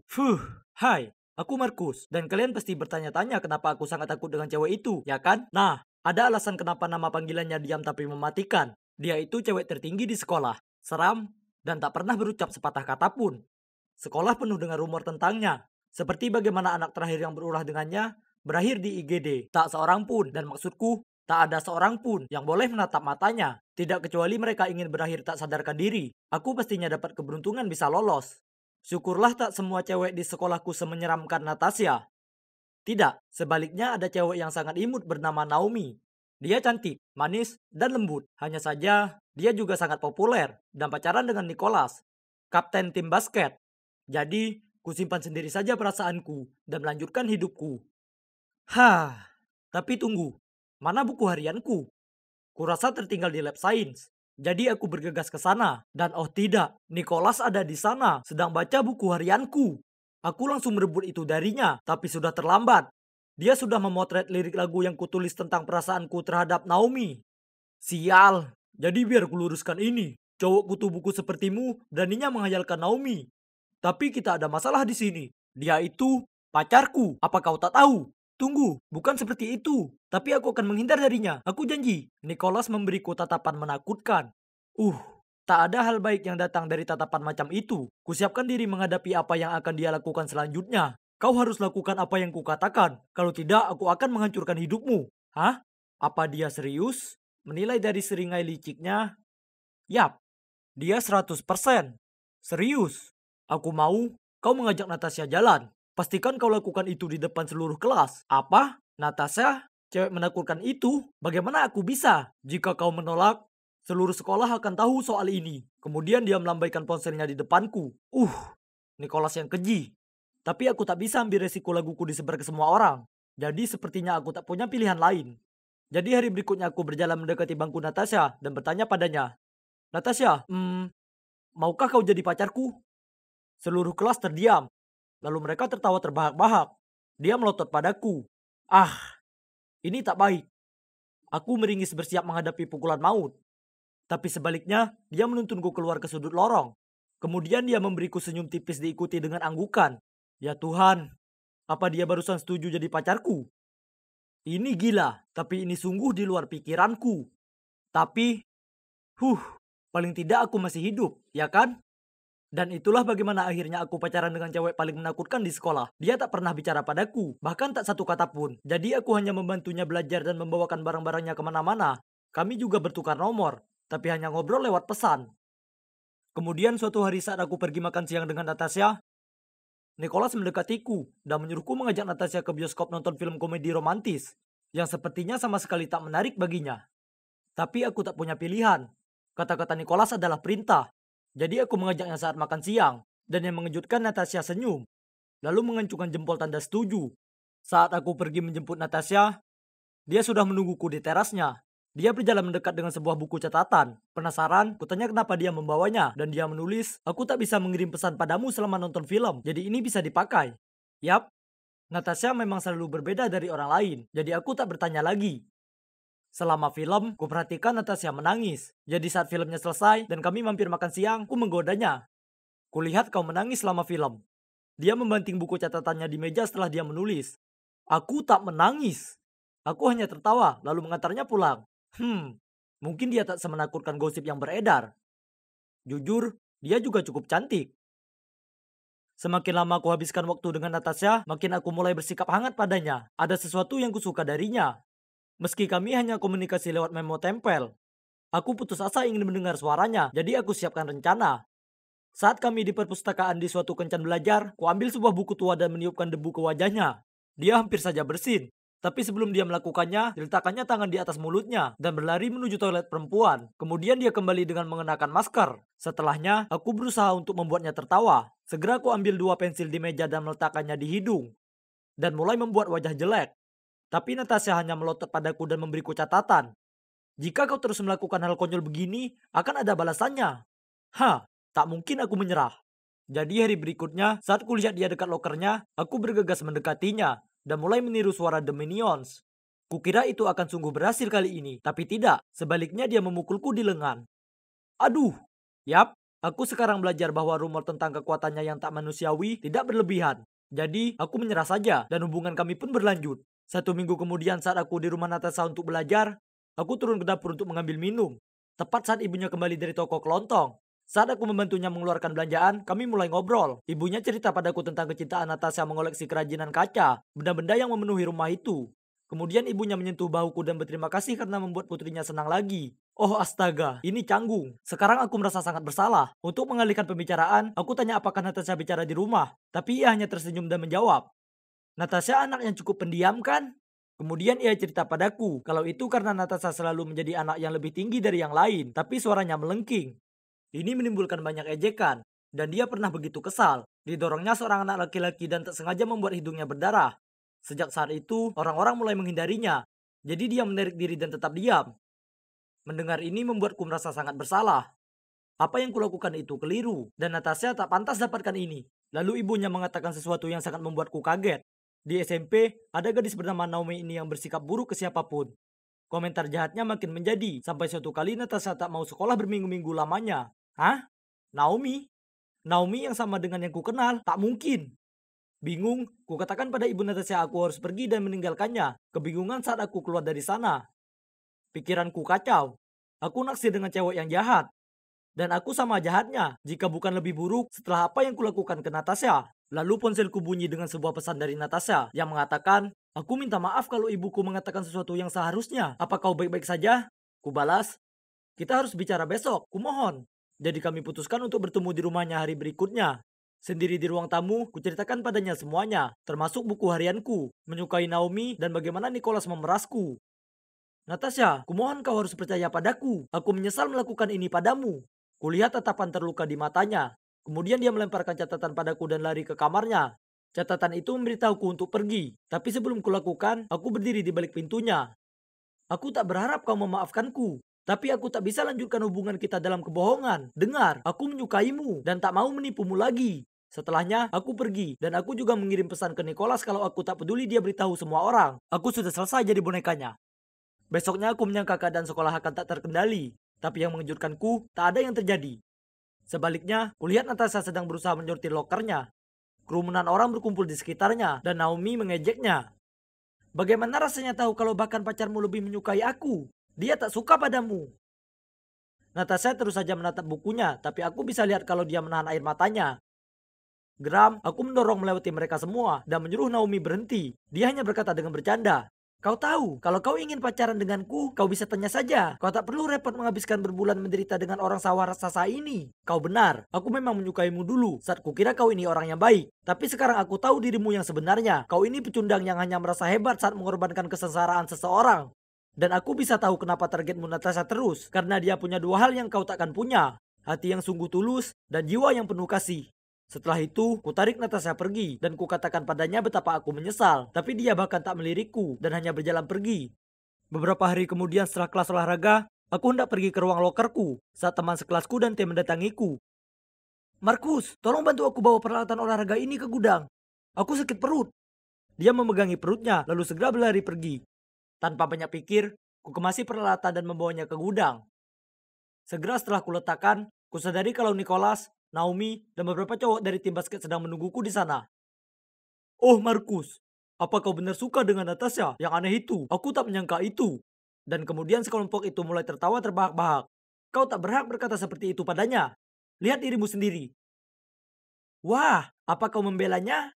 Hai, aku Markus, dan kalian pasti bertanya-tanya kenapa aku sangat takut dengan cewek itu, ya kan? Nah, ada alasan kenapa nama panggilannya diam tapi mematikan. Dia itu cewek tertinggi di sekolah, seram, dan tak pernah berucap sepatah kata pun. Sekolah penuh dengan rumor tentangnya, seperti bagaimana anak terakhir yang berulah dengannya berakhir di IGD. Tak seorang pun, dan maksudku, tak ada seorang pun yang boleh menatap matanya. Tidak kecuali mereka ingin berakhir tak sadarkan diri. Aku pastinya dapat keberuntungan bisa lolos. Syukurlah tak semua cewek di sekolahku semenyeramkan Natasha. Tidak, sebaliknya ada cewek yang sangat imut bernama Naomi. Dia cantik, manis, dan lembut. Hanya saja, dia juga sangat populer dan pacaran dengan Nicholas, kapten tim basket. Jadi, kusimpan sendiri saja perasaanku dan melanjutkan hidupku. Tapi tunggu. Mana buku harianku? Kurasa tertinggal di lab science. Jadi aku bergegas ke sana. Dan oh tidak, Nicholas ada di sana sedang baca buku harianku. Aku langsung merebut itu darinya, tapi sudah terlambat. Dia sudah memotret lirik lagu yang kutulis tentang perasaanku terhadap Naomi. Sial, jadi biar kuluruskan ini. Cowok kutu buku sepertimu beraninya menghayalkan Naomi. Tapi kita ada masalah di sini. Dia itu pacarku. Apa kau tak tahu? Tunggu, bukan seperti itu. Tapi aku akan menghindar darinya. Aku janji. Nicholas memberiku tatapan menakutkan. Tak ada hal baik yang datang dari tatapan macam itu. Kusiapkan diri menghadapi apa yang akan dia lakukan selanjutnya. Kau harus lakukan apa yang kukatakan. Kalau tidak, aku akan menghancurkan hidupmu. Hah? Apa dia serius? Menilai dari seringai liciknya, yap, dia 100%. Serius. Aku mau kau mengajak Natasha jalan. Pastikan kau lakukan itu di depan seluruh kelas. Apa? Natasha? Cewek menakutkan itu? Bagaimana aku bisa? Jika kau menolak, seluruh sekolah akan tahu soal ini. Kemudian dia melambaikan ponselnya di depanku. Nicholas yang keji. Tapi aku tak bisa ambil resiko laguku disebar ke semua orang. Jadi sepertinya aku tak punya pilihan lain. Jadi hari berikutnya aku berjalan mendekati bangku Natasha dan bertanya padanya. Natasha, maukah kau jadi pacarku? Seluruh kelas terdiam. Lalu mereka tertawa terbahak-bahak. Dia melotot padaku. Ini tak baik. Aku meringis bersiap menghadapi pukulan maut. Tapi sebaliknya, dia menuntunku keluar ke sudut lorong. Kemudian dia memberiku senyum tipis diikuti dengan anggukan. Ya Tuhan, apa dia barusan setuju jadi pacarku? Ini gila, tapi ini sungguh di luar pikiranku. Tapi, paling tidak aku masih hidup, ya kan? Dan itulah bagaimana akhirnya aku pacaran dengan cewek paling menakutkan di sekolah. Dia tak pernah bicara padaku, bahkan tak satu kata pun. Jadi aku hanya membantunya belajar dan membawakan barang-barangnya kemana-mana. Kami juga bertukar nomor, tapi hanya ngobrol lewat pesan. Kemudian suatu hari saat aku pergi makan siang dengan Natasha, Nicholas mendekatiku dan menyuruhku mengajak Natasha ke bioskop nonton film komedi romantis yang sepertinya sama sekali tak menarik baginya. Tapi aku tak punya pilihan. Kata-kata Nicholas adalah perintah. Jadi aku mengajaknya saat makan siang dan yang mengejutkan Natasha senyum lalu mengancungkan jempol tanda setuju. Saat aku pergi menjemput Natasha, dia sudah menungguku di terasnya. Dia berjalan mendekat dengan sebuah buku catatan. Penasaran, kutanya kenapa dia membawanya. Dan dia menulis, aku tak bisa mengirim pesan padamu selama nonton film. Jadi ini bisa dipakai. Yap, Natasha memang selalu berbeda dari orang lain. Jadi aku tak bertanya lagi. Selama film, kuperhatikan Natasha menangis. Jadi saat filmnya selesai dan kami mampir makan siang, ku menggodanya. Kulihat kau menangis selama film. Dia membanting buku catatannya di meja setelah dia menulis. Aku tak menangis. Aku hanya tertawa lalu mengantarnya pulang. Mungkin dia tak semenakutkan gosip yang beredar. Jujur, dia juga cukup cantik. Semakin lama aku habiskan waktu dengan Natasha, makin aku mulai bersikap hangat padanya. Ada sesuatu yang kusuka darinya. Meski kami hanya komunikasi lewat memo tempel. Aku putus asa ingin mendengar suaranya, jadi aku siapkan rencana. Saat kami di perpustakaan di suatu kencan belajar, ku ambil sebuah buku tua dan meniupkan debu ke wajahnya. Dia hampir saja bersin. Tapi sebelum dia melakukannya, diletakkannya tangan di atas mulutnya dan berlari menuju toilet perempuan. Kemudian dia kembali dengan mengenakan masker. Setelahnya, aku berusaha untuk membuatnya tertawa. Segera aku ambil 2 pensil di meja dan meletakkannya di hidung. Dan mulai membuat wajah jelek. Tapi Natasha hanya melotot padaku dan memberiku catatan. Jika kau terus melakukan hal konyol begini, akan ada balasannya. Tak mungkin aku menyerah. Jadi hari berikutnya, saat kulihat dia dekat lokernya, aku bergegas mendekatinya dan mulai meniru suara The Minions. Kukira itu akan sungguh berhasil kali ini, tapi tidak. Sebaliknya dia memukulku di lengan. Aduh! Yap, aku sekarang belajar bahwa rumor tentang kekuatannya yang tak manusiawi tidak berlebihan. Jadi, aku menyerah saja dan hubungan kami pun berlanjut. 1 minggu kemudian saat aku di rumah Natasha untuk belajar, aku turun ke dapur untuk mengambil minum. Tepat saat ibunya kembali dari toko kelontong. Saat aku membantunya mengeluarkan belanjaan, kami mulai ngobrol. Ibunya cerita padaku tentang kecintaan Natasha mengoleksi kerajinan kaca, benda-benda yang memenuhi rumah itu. Kemudian ibunya menyentuh bahuku dan berterima kasih karena membuat putrinya senang lagi. Oh astaga, ini canggung. Sekarang aku merasa sangat bersalah. Untuk mengalihkan pembicaraan, aku tanya apakah Natasha bicara di rumah. Tapi ia hanya tersenyum dan menjawab. Natasha anak yang cukup pendiam kan? Kemudian ia cerita padaku, kalau itu karena Natasha selalu menjadi anak yang lebih tinggi dari yang lain, tapi suaranya melengking. Ini menimbulkan banyak ejekan, dan dia pernah begitu kesal. Didorongnya seorang anak laki-laki dan tak sengaja membuat hidungnya berdarah. Sejak saat itu, orang-orang mulai menghindarinya. Jadi dia menarik diri dan tetap diam. Mendengar ini membuatku merasa sangat bersalah. Apa yang kulakukan itu keliru, dan Natasha tak pantas dapatkan ini. Lalu ibunya mengatakan sesuatu yang sangat membuatku kaget. Di SMP, ada gadis bernama Naomi ini yang bersikap buruk ke siapapun. Komentar jahatnya makin menjadi, sampai suatu kali Natasha tak mau sekolah berminggu-minggu lamanya. Hah? Naomi? Naomi yang sama dengan yang ku kenal? Tak mungkin. Bingung, ku katakan pada ibu Natasha aku harus pergi dan meninggalkannya. Kebingungan saat aku keluar dari sana. Pikiranku kacau. Aku naksir dengan cewek yang jahat. Dan aku sama jahatnya, jika bukan lebih buruk setelah apa yang kulakukan ke Natasha. Lalu ponselku bunyi dengan sebuah pesan dari Natasha yang mengatakan, "Aku minta maaf kalau ibuku mengatakan sesuatu yang seharusnya. Apa kau baik-baik saja?" Ku balas, "Kita harus bicara besok, kumohon." Jadi kami putuskan untuk bertemu di rumahnya hari berikutnya. Sendiri di ruang tamu, kuceritakan padanya semuanya, termasuk buku harianku, menyukai Naomi, dan bagaimana Nicholas memerasku. "Natasha, kumohon kau harus percaya padaku. Aku menyesal melakukan ini padamu." Kulihat tatapan terluka di matanya. Kemudian dia melemparkan catatan padaku dan lari ke kamarnya. Catatan itu memberitahuku untuk pergi. Tapi sebelum kulakukan, aku berdiri di balik pintunya. "Aku tak berharap kau memaafkanku. Tapi aku tak bisa lanjutkan hubungan kita dalam kebohongan. Dengar, aku menyukaimu dan tak mau menipumu lagi." Setelahnya, aku pergi dan aku juga mengirim pesan ke Nicholas kalau aku tak peduli dia beritahu semua orang. Aku sudah selesai jadi bonekanya. Besoknya aku menyangka keadaan sekolah akan tak terkendali. Tapi yang mengejutkanku, tak ada yang terjadi. Sebaliknya, kulihat Natasha sedang berusaha menyortir lokernya. Kerumunan orang berkumpul di sekitarnya, dan Naomi mengejeknya. "Bagaimana rasanya tahu kalau bahkan pacarmu lebih menyukai aku? Dia tak suka padamu." Natasha terus saja menatap bukunya, tapi aku bisa lihat kalau dia menahan air matanya. Geram, aku mendorong melewati mereka semua, dan menyuruh Naomi berhenti. Dia hanya berkata dengan bercanda, "Kau tahu, kalau kau ingin pacaran denganku, kau bisa tanya saja. Kau tak perlu repot menghabiskan berbulan menderita dengan orang sawah raksasa ini." Kau benar, aku memang menyukaimu dulu saat kukira kau ini orang yang baik. Tapi sekarang aku tahu dirimu yang sebenarnya. Kau ini pecundang yang hanya merasa hebat saat mengorbankan kesengsaraan seseorang. Dan aku bisa tahu kenapa targetmu Natasha terus. Karena dia punya dua hal yang kau takkan punya. Hati yang sungguh tulus dan jiwa yang penuh kasih. Setelah itu, ku tarik Natasha pergi dan ku katakan padanya betapa aku menyesal. Tapi dia bahkan tak melirikku dan hanya berjalan pergi. Beberapa hari kemudian setelah kelas olahraga, aku hendak pergi ke ruang lokerku saat teman sekelasku dan T mendatangiku. "Markus, tolong bantu aku bawa peralatan olahraga ini ke gudang. Aku sakit perut." Dia memegangi perutnya lalu segera berlari pergi. Tanpa banyak pikir, ku kemasi peralatan dan membawanya ke gudang. Segera setelah kuletakkan, kusadari kalau Nicholas, Naomi, dan beberapa cowok dari tim basket sedang menungguku di sana. "Oh Markus, apa kau benar suka dengan Natasha? Yang aneh itu, aku tak menyangka itu." Dan kemudian sekelompok itu mulai tertawa terbahak-bahak. "Kau tak berhak berkata seperti itu padanya. Lihat dirimu sendiri." "Wah, apa kau membelanya?"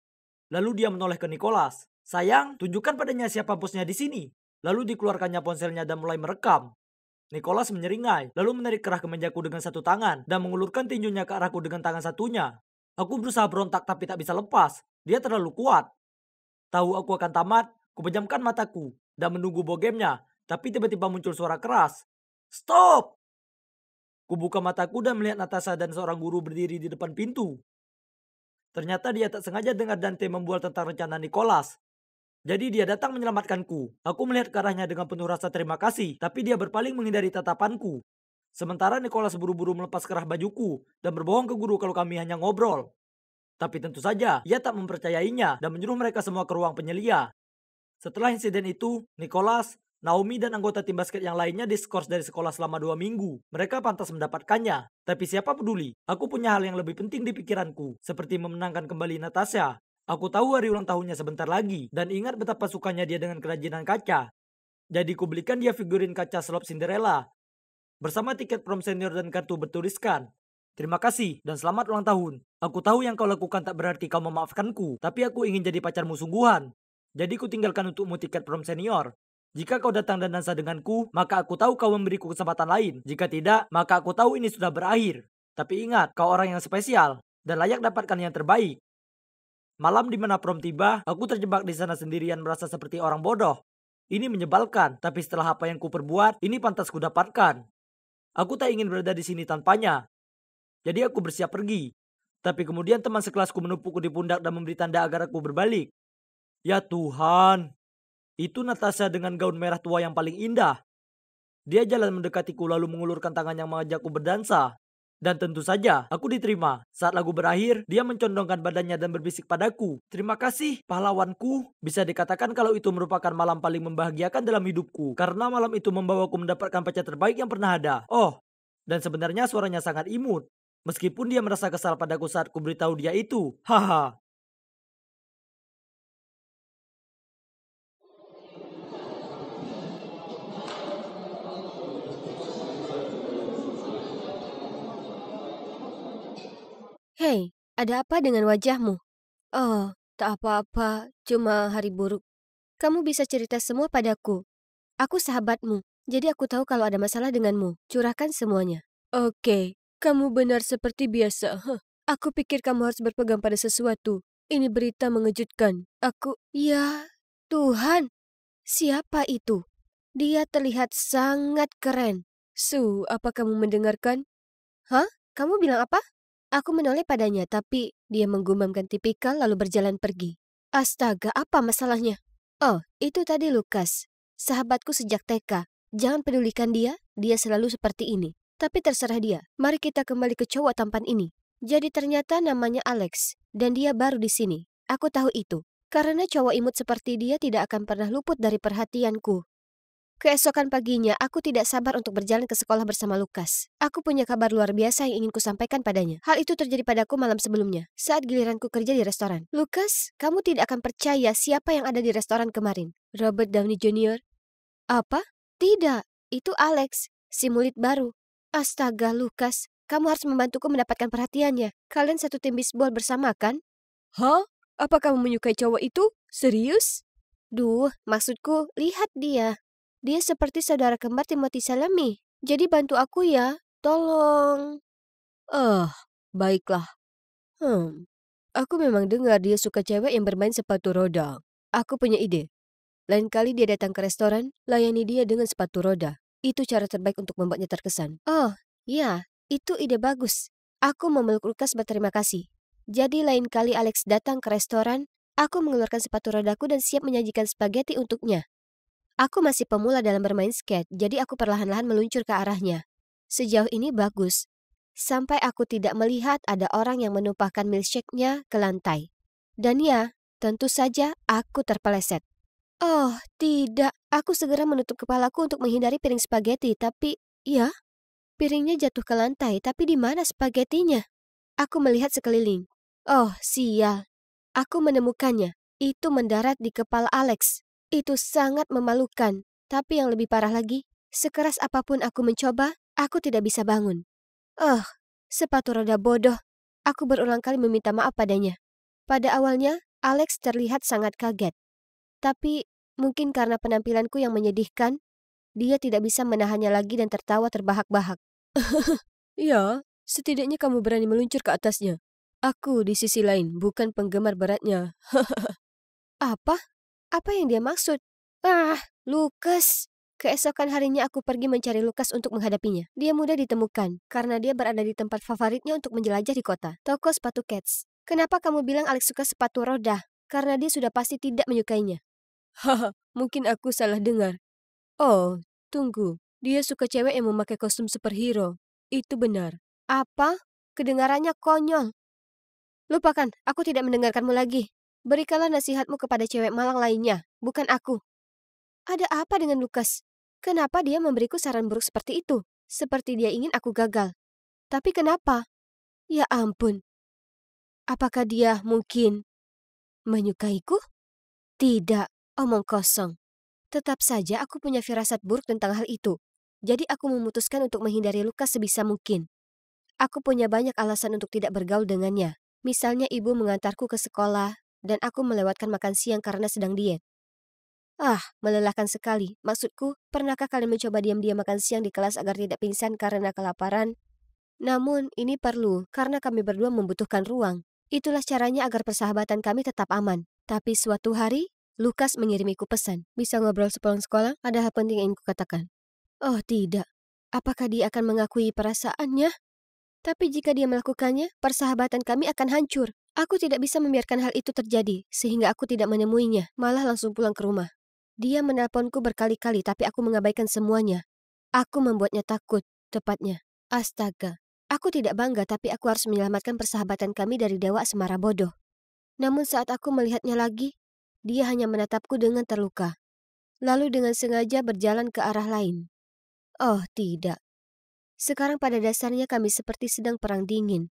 Lalu dia menoleh ke Nicholas. "Sayang, tunjukkan padanya siapa bosnya di sini." Lalu dikeluarkannya ponselnya dan mulai merekam. Nicholas menyeringai, lalu menarik kerah kemejaku dengan satu tangan dan mengulurkan tinjunya ke arahku dengan tangan satunya. Aku berusaha berontak tapi tak bisa lepas. Dia terlalu kuat. Tahu aku akan tamat, kupejamkan mataku dan menunggu bogemnya. Tapi tiba-tiba muncul suara keras. "Stop!" Kubuka mataku dan melihat Natasha dan seorang guru berdiri di depan pintu. Ternyata dia tak sengaja dengar Dante membual tentang rencana Nicholas. Jadi dia datang menyelamatkanku. Aku melihat ke arahnya dengan penuh rasa terima kasih, tapi dia berpaling menghindari tatapanku. Sementara Nicholas buru-buru melepas kerah bajuku dan berbohong ke guru kalau kami hanya ngobrol. Tapi tentu saja, ia tak mempercayainya dan menyuruh mereka semua ke ruang penyelia. Setelah insiden itu, Nicholas, Naomi, dan anggota tim basket yang lainnya diskors dari sekolah selama 2 minggu. Mereka pantas mendapatkannya. Tapi siapa peduli? Aku punya hal yang lebih penting di pikiranku, seperti memenangkan kembali Natasha. Aku tahu hari ulang tahunnya sebentar lagi, dan ingat betapa sukanya dia dengan kerajinan kaca. Jadi kubelikan dia figurin kaca slop Cinderella, bersama tiket prom senior dan kartu bertuliskan, "Terima kasih dan selamat ulang tahun. Aku tahu yang kau lakukan tak berarti kau memaafkanku, tapi aku ingin jadi pacarmu sungguhan. Jadi ku tinggalkan untukmu tiket prom senior. Jika kau datang dan dansa denganku, maka aku tahu kau memberiku kesempatan lain. Jika tidak, maka aku tahu ini sudah berakhir. Tapi ingat, kau orang yang spesial dan layak dapatkan yang terbaik." Malam di mana prom tiba, aku terjebak di sana sendirian merasa seperti orang bodoh. Ini menyebalkan, tapi setelah apa yang kuperbuat, ini pantas kudapatkan. Aku tak ingin berada di sini tanpanya. Jadi aku bersiap pergi. Tapi kemudian teman sekelasku menepukku di pundak dan memberi tanda agar aku berbalik. Ya Tuhan, itu Natasha dengan gaun merah tua yang paling indah. Dia jalan mendekatiku lalu mengulurkan tangan yang mengajakku berdansa. Dan tentu saja, aku diterima. Saat lagu berakhir, dia mencondongkan badannya dan berbisik padaku, "Terima kasih, pahlawanku." Bisa dikatakan kalau itu merupakan malam paling membahagiakan dalam hidupku. Karena malam itu membawaku mendapatkan pacar terbaik yang pernah ada. Oh, dan sebenarnya suaranya sangat imut. Meskipun dia merasa kesal padaku saat kuberitahu dia itu. Haha. Hei, ada apa dengan wajahmu? Oh, tak apa-apa, cuma hari buruk. Kamu bisa cerita semua padaku. Aku sahabatmu, jadi aku tahu kalau ada masalah denganmu. Curahkan semuanya. Oke, kamu benar seperti biasa. Aku pikir kamu harus berpegang pada sesuatu. Ini berita mengejutkan. Ya, Tuhan, siapa itu? Dia terlihat sangat keren. Apa kamu mendengarkan? Hah? Kamu bilang apa? Aku menoleh padanya, tapi dia menggumamkan tipikal lalu berjalan pergi. Astaga, apa masalahnya? Oh, itu tadi Lukas. Sahabatku sejak TK. Jangan pedulikan dia selalu seperti ini. Tapi terserah dia. Mari kita kembali ke cowok tampan ini. Jadi ternyata namanya Alex, dan dia baru di sini. Aku tahu itu. Karena cowok imut seperti dia tidak akan pernah luput dari perhatianku. Keesokan paginya, aku tidak sabar untuk berjalan ke sekolah bersama Lukas. Aku punya kabar luar biasa yang ingin kusampaikan padanya. Hal itu terjadi padaku malam sebelumnya, saat giliranku kerja di restoran. Lukas, kamu tidak akan percaya siapa yang ada di restoran kemarin. Robert Downey Jr. Apa? Tidak, itu Alex, si murid baru. Astaga, Lukas, kamu harus membantuku mendapatkan perhatiannya. Kalian satu tim bisbol bersama, kan? Hah? Apa kamu menyukai cowok itu? Serius? Duh, maksudku, lihat dia. Dia seperti saudara kembar Timothy Salami. Jadi bantu aku ya, tolong. Baiklah. Aku memang dengar dia suka cewek yang bermain sepatu roda. Aku punya ide. Lain kali dia datang ke restoran, layani dia dengan sepatu roda. Itu cara terbaik untuk membuatnya terkesan. Oh, ya, itu ide bagus. Aku memeluk Lukas berterima kasih. Jadi lain kali Alex datang ke restoran, aku mengeluarkan sepatu rodaku dan siap menyajikan spaghetti untuknya. Aku masih pemula dalam bermain skate, jadi aku perlahan-lahan meluncur ke arahnya. Sejauh ini bagus. Sampai aku tidak melihat ada orang yang menumpahkan milkshake-nya ke lantai. Dan ya, tentu saja aku terpeleset. Oh, tidak. Aku segera menutup kepalaku untuk menghindari piring spaghetti, tapi ya, piringnya jatuh ke lantai, tapi di mana spagettinya? Aku melihat sekeliling. Oh, sial. Aku menemukannya. Itu mendarat di kepala Alex. Itu sangat memalukan. Tapi yang lebih parah lagi, sekeras apapun aku mencoba, aku tidak bisa bangun. Sepatu roda bodoh. Aku berulang kali meminta maaf padanya. Pada awalnya, Alex terlihat sangat kaget. Tapi mungkin karena penampilanku yang menyedihkan, dia tidak bisa menahannya lagi dan tertawa terbahak-bahak. Ya, setidaknya kamu berani meluncur ke atasnya. Aku di sisi lain bukan penggemar beratnya. Apa? Apa yang dia maksud? Lukas. Keesokan harinya aku pergi mencari Lukas untuk menghadapinya. Dia mudah ditemukan, karena dia berada di tempat favoritnya untuk menjelajah di kota, toko sepatu Keds. Kenapa kamu bilang Alex suka sepatu roda? Karena dia sudah pasti tidak menyukainya. Mungkin aku salah dengar. Oh, tunggu. Dia suka cewek yang memakai kostum superhero. Itu benar. Apa? Kedengarannya konyol. Lupakan, aku tidak mendengarkanmu lagi. Berikanlah nasihatmu kepada cewek malang lainnya, bukan aku. Ada apa dengan Lukas? Kenapa dia memberiku saran buruk seperti itu? Seperti dia ingin aku gagal. Tapi kenapa? Ya ampun. Apakah dia mungkin menyukaiku? Tidak, omong kosong. Tetap saja aku punya firasat buruk tentang hal itu. Jadi aku memutuskan untuk menghindari Lukas sebisa mungkin. Aku punya banyak alasan untuk tidak bergaul dengannya. Misalnya ibu mengantarku ke sekolah, dan aku melewatkan makan siang karena sedang diet. Melelahkan sekali. Maksudku, pernahkah kalian mencoba diam-diam makan siang di kelas agar tidak pingsan karena kelaparan? Namun, ini perlu, karena kami berdua membutuhkan ruang. Itulah caranya agar persahabatan kami tetap aman. Tapi suatu hari, Lukas mengirimiku pesan. Bisa ngobrol sepulang sekolah? Ada hal penting yang ingin kukatakan. Oh, tidak. Apakah dia akan mengakui perasaannya? Tapi jika dia melakukannya, persahabatan kami akan hancur. Aku tidak bisa membiarkan hal itu terjadi, sehingga aku tidak menemuinya, malah langsung pulang ke rumah. Dia menelponku berkali-kali, tapi aku mengabaikan semuanya. Aku membuatnya takut, tepatnya. Astaga, Aku tidak bangga, tapi aku harus menyelamatkan persahabatan kami dari dewa asmara bodoh. Namun saat aku melihatnya lagi, dia hanya menatapku dengan terluka. Lalu dengan sengaja berjalan ke arah lain. Oh tidak. Sekarang pada dasarnya kami seperti sedang perang dingin.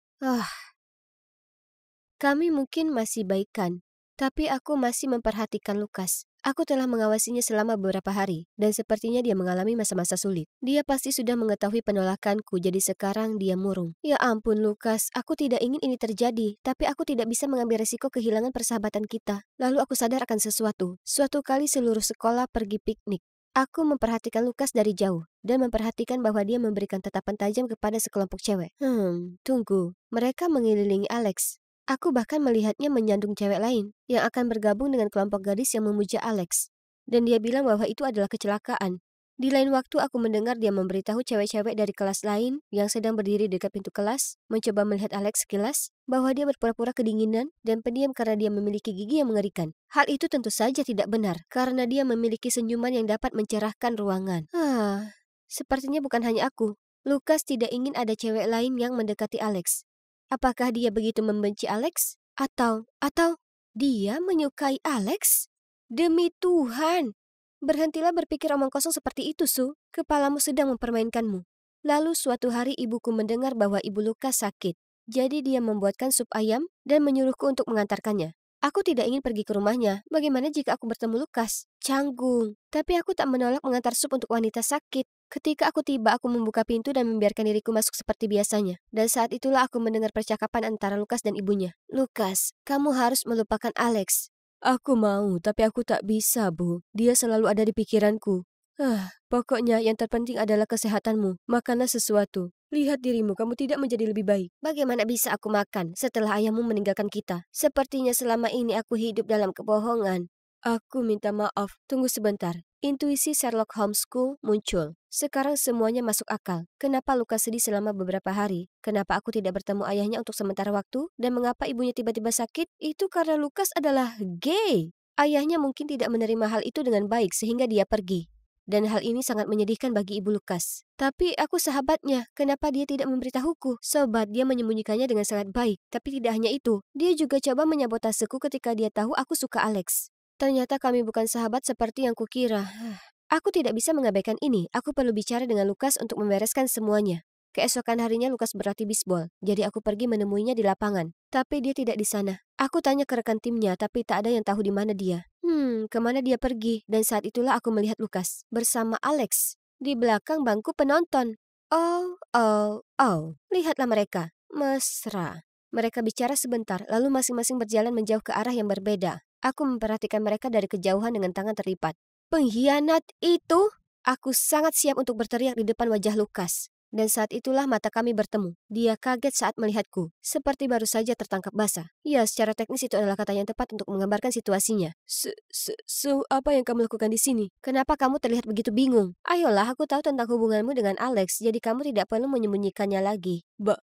Kami mungkin masih baikan, tapi aku masih memperhatikan Lukas. Aku telah mengawasinya selama beberapa hari, dan sepertinya dia mengalami masa-masa sulit. Dia pasti sudah mengetahui penolakanku, jadi sekarang dia murung. Ya ampun Lukas, aku tidak ingin ini terjadi, tapi aku tidak bisa mengambil resiko kehilangan persahabatan kita. Lalu aku sadar akan sesuatu. Suatu kali seluruh sekolah pergi piknik. Aku memperhatikan Lukas dari jauh, dan memperhatikan bahwa dia memberikan tatapan tajam kepada sekelompok cewek. Tunggu. Mereka mengelilingi Alex. Aku bahkan melihatnya menyandung cewek lain yang akan bergabung dengan kelompok gadis yang memuja Alex. Dan dia bilang bahwa itu adalah kecelakaan. Di lain waktu aku mendengar dia memberitahu cewek-cewek dari kelas lain yang sedang berdiri dekat pintu kelas, mencoba melihat Alex sekilas, bahwa dia berpura-pura kedinginan dan pendiam karena dia memiliki gigi yang mengerikan. Hal itu tentu saja tidak benar, karena dia memiliki senyuman yang dapat mencerahkan ruangan. Sepertinya bukan hanya aku. Lukas tidak ingin ada cewek lain yang mendekati Alex. Apakah dia begitu membenci Alex? Atau dia menyukai Alex? Demi Tuhan! Berhentilah berpikir omong kosong seperti itu, Su. Kepalamu sedang mempermainkanmu. Lalu suatu hari ibuku mendengar bahwa ibu Lukas sakit. Jadi dia membuatkan sup ayam dan menyuruhku untuk mengantarkannya. Aku tidak ingin pergi ke rumahnya. Bagaimana jika aku bertemu Lukas? Canggung. Tapi aku tak menolak mengantar sup untuk wanita sakit. Ketika aku tiba, aku membuka pintu dan membiarkan diriku masuk seperti biasanya. Dan saat itulah aku mendengar percakapan antara Lukas dan ibunya. Lukas, kamu harus melupakan Alex. Aku mau, tapi aku tak bisa, Bu. Dia selalu ada di pikiranku. Pokoknya yang terpenting adalah kesehatanmu. Makanlah sesuatu. Lihat dirimu, kamu tidak menjadi lebih baik. Bagaimana bisa aku makan setelah ayahmu meninggalkan kita? Sepertinya selama ini aku hidup dalam kebohongan. Aku minta maaf. Tunggu sebentar. Intuisi Sherlock Holmesku muncul. Sekarang semuanya masuk akal. Kenapa Lukas sedih selama beberapa hari? Kenapa aku tidak bertemu ayahnya untuk sementara waktu? Dan mengapa ibunya tiba-tiba sakit? Itu karena Lukas adalah gay. Ayahnya mungkin tidak menerima hal itu dengan baik sehingga dia pergi. Dan hal ini sangat menyedihkan bagi ibu Lukas. Tapi aku sahabatnya, kenapa dia tidak memberitahuku? Sobat, dia menyembunyikannya dengan sangat baik. Tapi tidak hanya itu, dia juga coba menyabotaseku ketika dia tahu aku suka Alex. Ternyata kami bukan sahabat seperti yang kukira. Aku tidak bisa mengabaikan ini. Aku perlu bicara dengan Lukas untuk membereskan semuanya. Keesokan harinya Lukas berlatih bisbol, jadi aku pergi menemuinya di lapangan. Tapi dia tidak di sana. Aku tanya ke rekan timnya, tapi tak ada yang tahu di mana dia. Kemana dia pergi? Dan saat itulah aku melihat Lukas bersama Alex di belakang bangku penonton. Lihatlah mereka. Mesra. Mereka bicara sebentar, lalu masing-masing berjalan menjauh ke arah yang berbeda. Aku memperhatikan mereka dari kejauhan dengan tangan terlipat. Pengkhianat itu! Aku sangat siap untuk berteriak di depan wajah Lukas. Dan saat itulah mata kami bertemu. Dia kaget saat melihatku, seperti baru saja tertangkap basah. Ya, secara teknis itu adalah kata yang tepat untuk menggambarkan situasinya. Apa yang kamu lakukan di sini? Kenapa kamu terlihat begitu bingung? Ayolah, aku tahu tentang hubunganmu dengan Alex, jadi kamu tidak perlu menyembunyikannya lagi.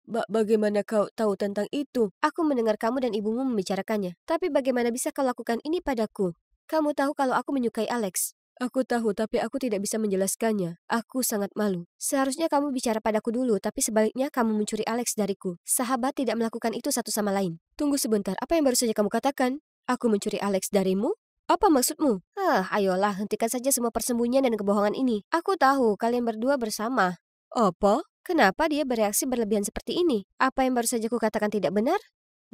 Bagaimana kau tahu tentang itu? Aku mendengar kamu dan ibumu membicarakannya. Tapi bagaimana bisa kau lakukan ini padaku? Kamu tahu kalau aku menyukai Alex. Aku tahu, tapi aku tidak bisa menjelaskannya. Aku sangat malu. Seharusnya kamu bicara padaku dulu, tapi sebaliknya kamu mencuri Alex dariku. Sahabat tidak melakukan itu satu sama lain. Tunggu sebentar, apa yang baru saja kamu katakan? Aku mencuri Alex darimu? Apa maksudmu? Ayolah, hentikan saja semua persembunyian dan kebohongan ini. Aku tahu, kalian berdua bersama. Apa? Kenapa dia bereaksi berlebihan seperti ini? Apa yang baru saja kukatakan tidak benar?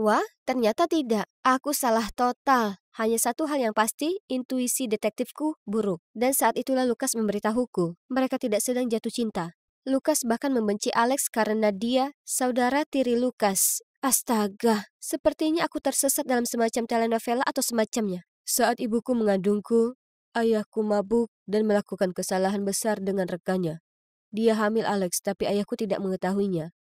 Wah, ternyata tidak. Aku salah total. Hanya satu hal yang pasti, intuisi detektifku buruk. Dan saat itulah Lukas memberitahuku, mereka tidak sedang jatuh cinta. Lukas bahkan membenci Alex karena dia saudara tiri Lukas. Astaga, sepertinya aku tersesat dalam semacam telenovela atau semacamnya. Saat ibuku mengandungku, ayahku mabuk dan melakukan kesalahan besar dengan rekannya. Dia hamil Alex, tapi ayahku tidak mengetahuinya.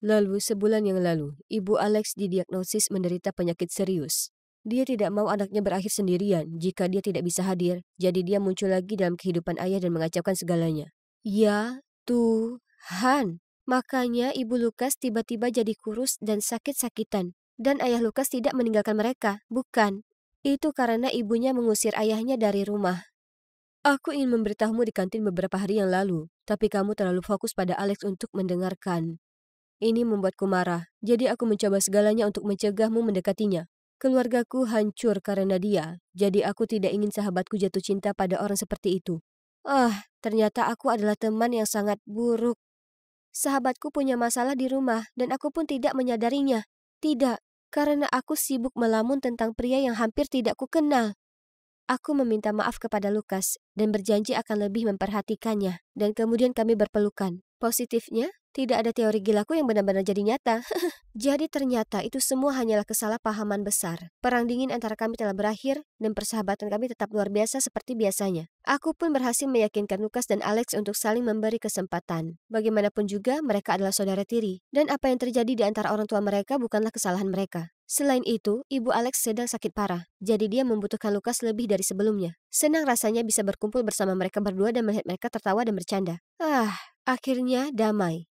Lalu, sebulan yang lalu, ibu Alex didiagnosis menderita penyakit serius. Dia tidak mau anaknya berakhir sendirian jika dia tidak bisa hadir, jadi dia muncul lagi dalam kehidupan ayah dan mengacaukan segalanya. Ya Tuhan! Makanya ibu Lukas tiba-tiba jadi kurus dan sakit-sakitan. Dan ayah Lukas tidak meninggalkan mereka, bukan. Itu karena ibunya mengusir ayahnya dari rumah. Aku ingin memberitahumu di kantin beberapa hari yang lalu, tapi kamu terlalu fokus pada Alex untuk mendengarkan. Ini membuatku marah, jadi aku mencoba segalanya untuk mencegahmu mendekatinya. Keluargaku hancur karena dia, jadi aku tidak ingin sahabatku jatuh cinta pada orang seperti itu. Ternyata aku adalah teman yang sangat buruk. Sahabatku punya masalah di rumah dan aku pun tidak menyadarinya. Tidak, karena aku sibuk melamun tentang pria yang hampir tidak kukenal. Aku meminta maaf kepada Lukas dan berjanji akan lebih memperhatikannya. Dan kemudian kami berpelukan. Positifnya, tidak ada teori gilaku yang benar-benar jadi nyata. Jadi ternyata itu semua hanyalah kesalahpahaman besar. Perang dingin antara kami telah berakhir dan persahabatan kami tetap luar biasa seperti biasanya. Aku pun berhasil meyakinkan Lukas dan Alex untuk saling memberi kesempatan. Bagaimanapun juga mereka adalah saudara tiri. Dan apa yang terjadi di antara orang tua mereka bukanlah kesalahan mereka. Selain itu, ibu Alex sedang sakit parah. Jadi dia membutuhkan Lukas lebih dari sebelumnya. Senang rasanya bisa berkumpul bersama mereka berdua dan melihat mereka tertawa dan bercanda. Akhirnya damai.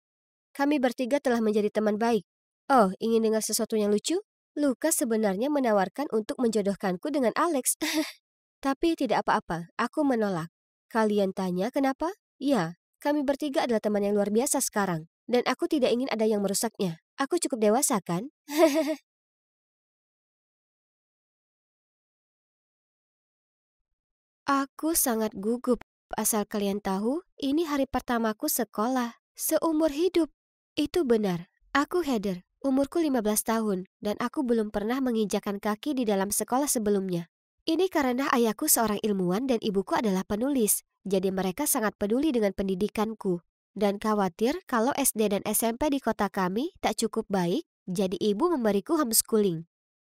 Kami bertiga telah menjadi teman baik. Oh, ingin dengar sesuatu yang lucu? Lukas sebenarnya menawarkan untuk menjodohkanku dengan Alex. Tapi tidak apa-apa, aku menolak. Kalian tanya kenapa? Ya, kami bertiga adalah teman yang luar biasa sekarang. Dan aku tidak ingin ada yang merusaknya. Aku cukup dewasa kan? Aku sangat gugup. Asal kalian tahu, ini hari pertamaku sekolah. Seumur hidup. Itu benar. Aku Heather. Umurku 15 tahun. Dan aku belum pernah menginjakan kaki di dalam sekolah sebelumnya. Ini karena ayahku seorang ilmuwan dan ibuku adalah penulis. Jadi mereka sangat peduli dengan pendidikanku. Dan khawatir kalau SD dan SMP di kota kami tak cukup baik, jadi ibu memberiku homeschooling.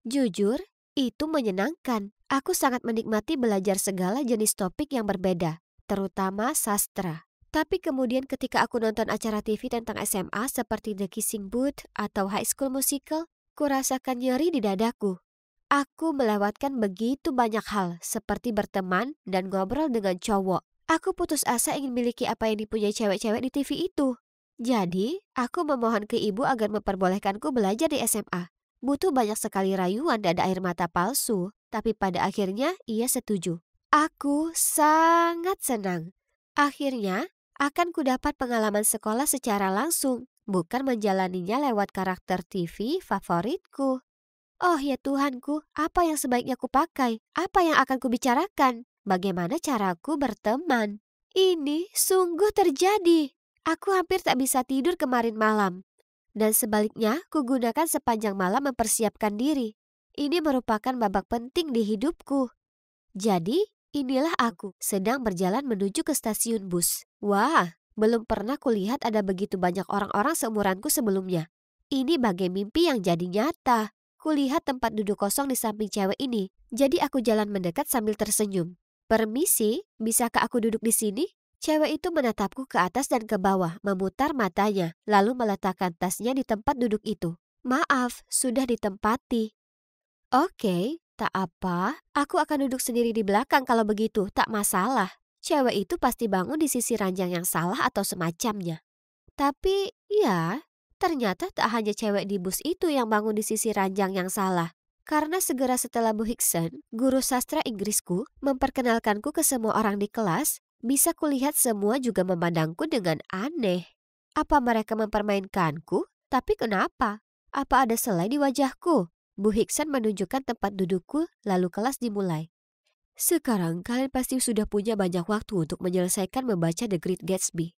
Jujur, itu menyenangkan. Aku sangat menikmati belajar segala jenis topik yang berbeda, terutama sastra. Tapi kemudian ketika aku nonton acara TV tentang SMA seperti The Kissing Booth atau High School Musical, kurasakan nyeri di dadaku. Aku melewatkan begitu banyak hal seperti berteman dan ngobrol dengan cowok. Aku putus asa ingin miliki apa yang dipunyai cewek-cewek di TV itu. Jadi, aku memohon ke ibu agar memperbolehkanku belajar di SMA. Butuh banyak sekali rayuan dan air mata palsu, tapi pada akhirnya ia setuju. Aku sangat senang. Akhirnya, akan kudapat pengalaman sekolah secara langsung, bukan menjalaninya lewat karakter TV favoritku. Oh ya Tuhanku, apa yang sebaiknya kupakai? Apa yang akan kubicarakan? Bagaimana caraku berteman? Ini sungguh terjadi. Aku hampir tak bisa tidur kemarin malam. Dan sebaliknya, kugunakan sepanjang malam mempersiapkan diri. Ini merupakan babak penting di hidupku. Jadi, inilah aku sedang berjalan menuju ke stasiun bus. Wah, belum pernah kulihat ada begitu banyak orang-orang seumuranku sebelumnya. Ini bagai mimpi yang jadi nyata. Kulihat tempat duduk kosong di samping cewek ini. Jadi aku jalan mendekat sambil tersenyum. Permisi, bisakah aku duduk di sini? Cewek itu menatapku ke atas dan ke bawah, memutar matanya, lalu meletakkan tasnya di tempat duduk itu. Maaf, sudah ditempati. Oke, tak apa. Aku akan duduk sendiri di belakang kalau begitu, tak masalah. Cewek itu pasti bangun di sisi ranjang yang salah atau semacamnya. Tapi, ya, ternyata tak hanya cewek di bus itu yang bangun di sisi ranjang yang salah. Karena segera setelah Bu Hickson, guru sastra Inggrisku, memperkenalkanku ke semua orang di kelas, bisa kulihat semua juga memandangku dengan aneh. Apa mereka mempermainkanku? Tapi kenapa? Apa ada selai di wajahku? Bu Hickson menunjukkan tempat dudukku, lalu kelas dimulai. Sekarang kalian pasti sudah punya banyak waktu untuk menyelesaikan membaca The Great Gatsby.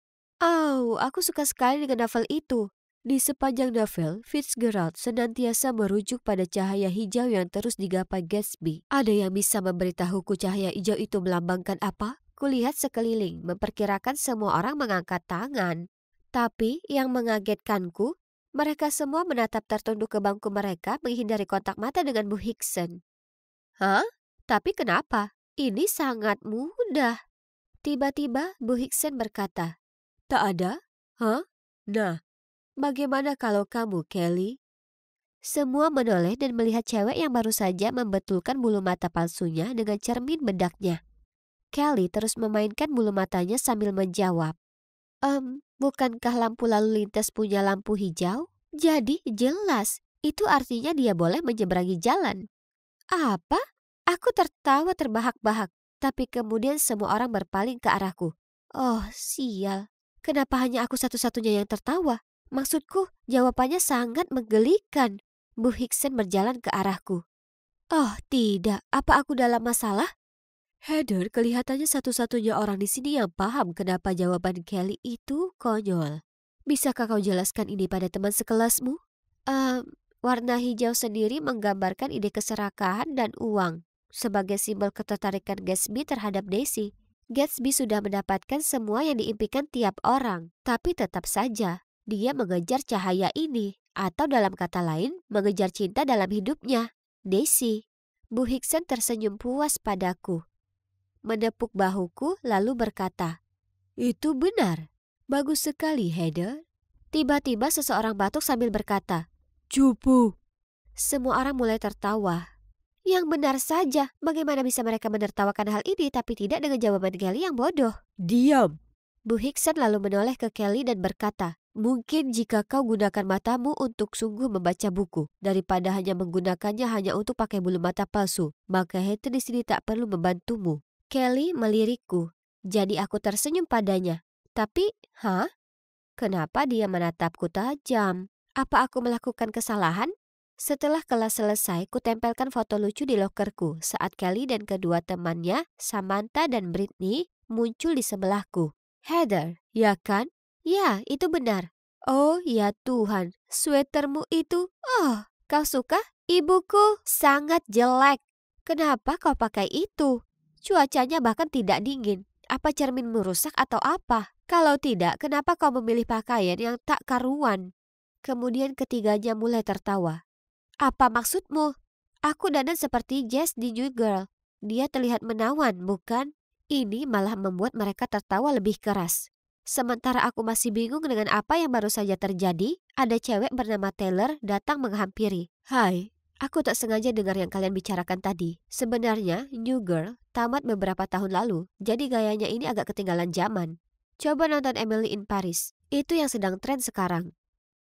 Aku suka sekali dengan novel itu. Di sepanjang novel, Fitzgerald senantiasa merujuk pada cahaya hijau yang terus digapai Gatsby. Ada yang bisa memberitahuku cahaya hijau itu melambangkan apa? Kulihat sekeliling, memperkirakan semua orang mengangkat tangan. Tapi yang mengagetkanku, mereka semua menatap tertunduk ke bangku mereka menghindari kontak mata dengan Bu Hickson. Hah? Tapi kenapa? Ini sangat mudah. Tiba-tiba Bu Hickson berkata, tak ada? Hah? Nah, bagaimana kalau kamu, Kelly? Semua menoleh dan melihat cewek yang baru saja membetulkan bulu mata palsunya dengan cermin bedaknya. Kelly terus memainkan bulu matanya sambil menjawab. Bukankah lampu lalu lintas punya lampu hijau? Jadi jelas, itu artinya dia boleh menyeberangi jalan. Apa? Aku tertawa terbahak-bahak, tapi kemudian semua orang berpaling ke arahku. Oh, sial. Kenapa hanya aku satu-satunya yang tertawa? Maksudku, jawabannya sangat menggelikan. Bu Hickson berjalan ke arahku. Oh tidak, apa aku dalam masalah? Heather kelihatannya satu-satunya orang di sini yang paham kenapa jawaban Kelly itu konyol. Bisakah kau jelaskan ini pada teman sekelasmu? Warna hijau sendiri menggambarkan ide keserakahan dan uang sebagai simbol ketertarikan Gatsby terhadap Daisy. Gatsby sudah mendapatkan semua yang diimpikan tiap orang, tapi tetap saja dia mengejar cahaya ini, atau dalam kata lain, mengejar cinta dalam hidupnya, Daisy. Bu Hickson tersenyum puas padaku, menepuk bahuku lalu berkata, "Itu benar. Bagus sekali, Heather." Tiba-tiba seseorang batuk sambil berkata, "Cupu." Semua orang mulai tertawa. Yang benar saja, bagaimana bisa mereka menertawakan hal ini tapi tidak dengan jawaban Kelly yang bodoh? Diam. Bu Hickson lalu menoleh ke Kelly dan berkata, "Mungkin jika kau gunakan matamu untuk sungguh membaca buku, daripada hanya menggunakannya hanya untuk pakai bulu mata palsu, maka Heather di sini tak perlu membantumu." Kelly melirikku, jadi aku tersenyum padanya. Tapi, kenapa dia menatapku tajam? Apa aku melakukan kesalahan? Setelah kelas selesai, kutempelkan foto lucu di lokerku saat Kelly dan kedua temannya, Samantha dan Britney, muncul di sebelahku. Heather, ya kan? Ya, itu benar. Oh ya Tuhan, sweatermu itu, kau suka? Ibuku sangat jelek. Kenapa kau pakai itu? Cuacanya bahkan tidak dingin. Apa cerminmu rusak atau apa? Kalau tidak, kenapa kau memilih pakaian yang tak karuan? Kemudian ketiganya mulai tertawa. Apa maksudmu? Aku dandan seperti Jess di New Girl. Dia terlihat menawan, bukan? Ini malah membuat mereka tertawa lebih keras. Sementara aku masih bingung dengan apa yang baru saja terjadi, ada cewek bernama Taylor datang menghampiri. Hai, aku tak sengaja dengar yang kalian bicarakan tadi. Sebenarnya, New Girl tamat beberapa tahun lalu, jadi gayanya ini agak ketinggalan zaman. Coba nonton Emily in Paris. Itu yang sedang tren sekarang.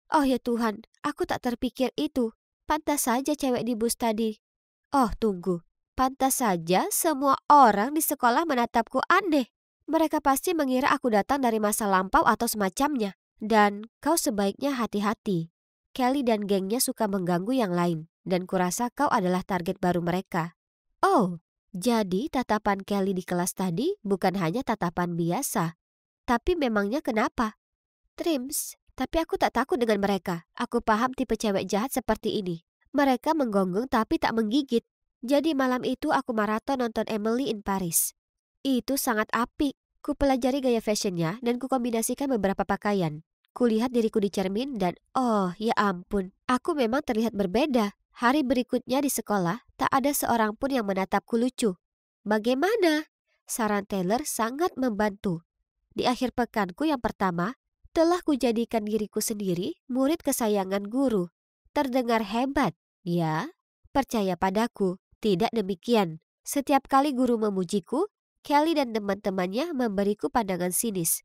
Oh ya Tuhan, aku tak terpikir itu. Pantas saja cewek di bus tadi. Oh tunggu, pantas saja semua orang di sekolah menatapku aneh. Mereka pasti mengira aku datang dari masa lampau atau semacamnya. Dan kau sebaiknya hati-hati. Kelly dan gengnya suka mengganggu yang lain. Dan kurasa kau adalah target baru mereka. Oh, jadi tatapan Kelly di kelas tadi bukan hanya tatapan biasa. Tapi memangnya kenapa? Trims, tapi aku tak takut dengan mereka. Aku paham tipe cewek jahat seperti ini. Mereka menggonggong tapi tak menggigit. Jadi malam itu aku maraton nonton Emily in Paris. Itu sangat apik. Ku pelajari gaya fashionnya dan ku kombinasikan beberapa pakaian. Kulihat diriku di cermin dan oh ya ampun, aku memang terlihat berbeda. Hari berikutnya di sekolah, tak ada seorang pun yang menatapku lucu. Bagaimana? Saran Taylor sangat membantu. Di akhir pekanku yang pertama, telah kujadikan diriku sendiri murid kesayangan guru. Terdengar hebat, ya? Percaya padaku, tidak demikian. Setiap kali guru memujiku, Kelly dan teman-temannya memberiku pandangan sinis.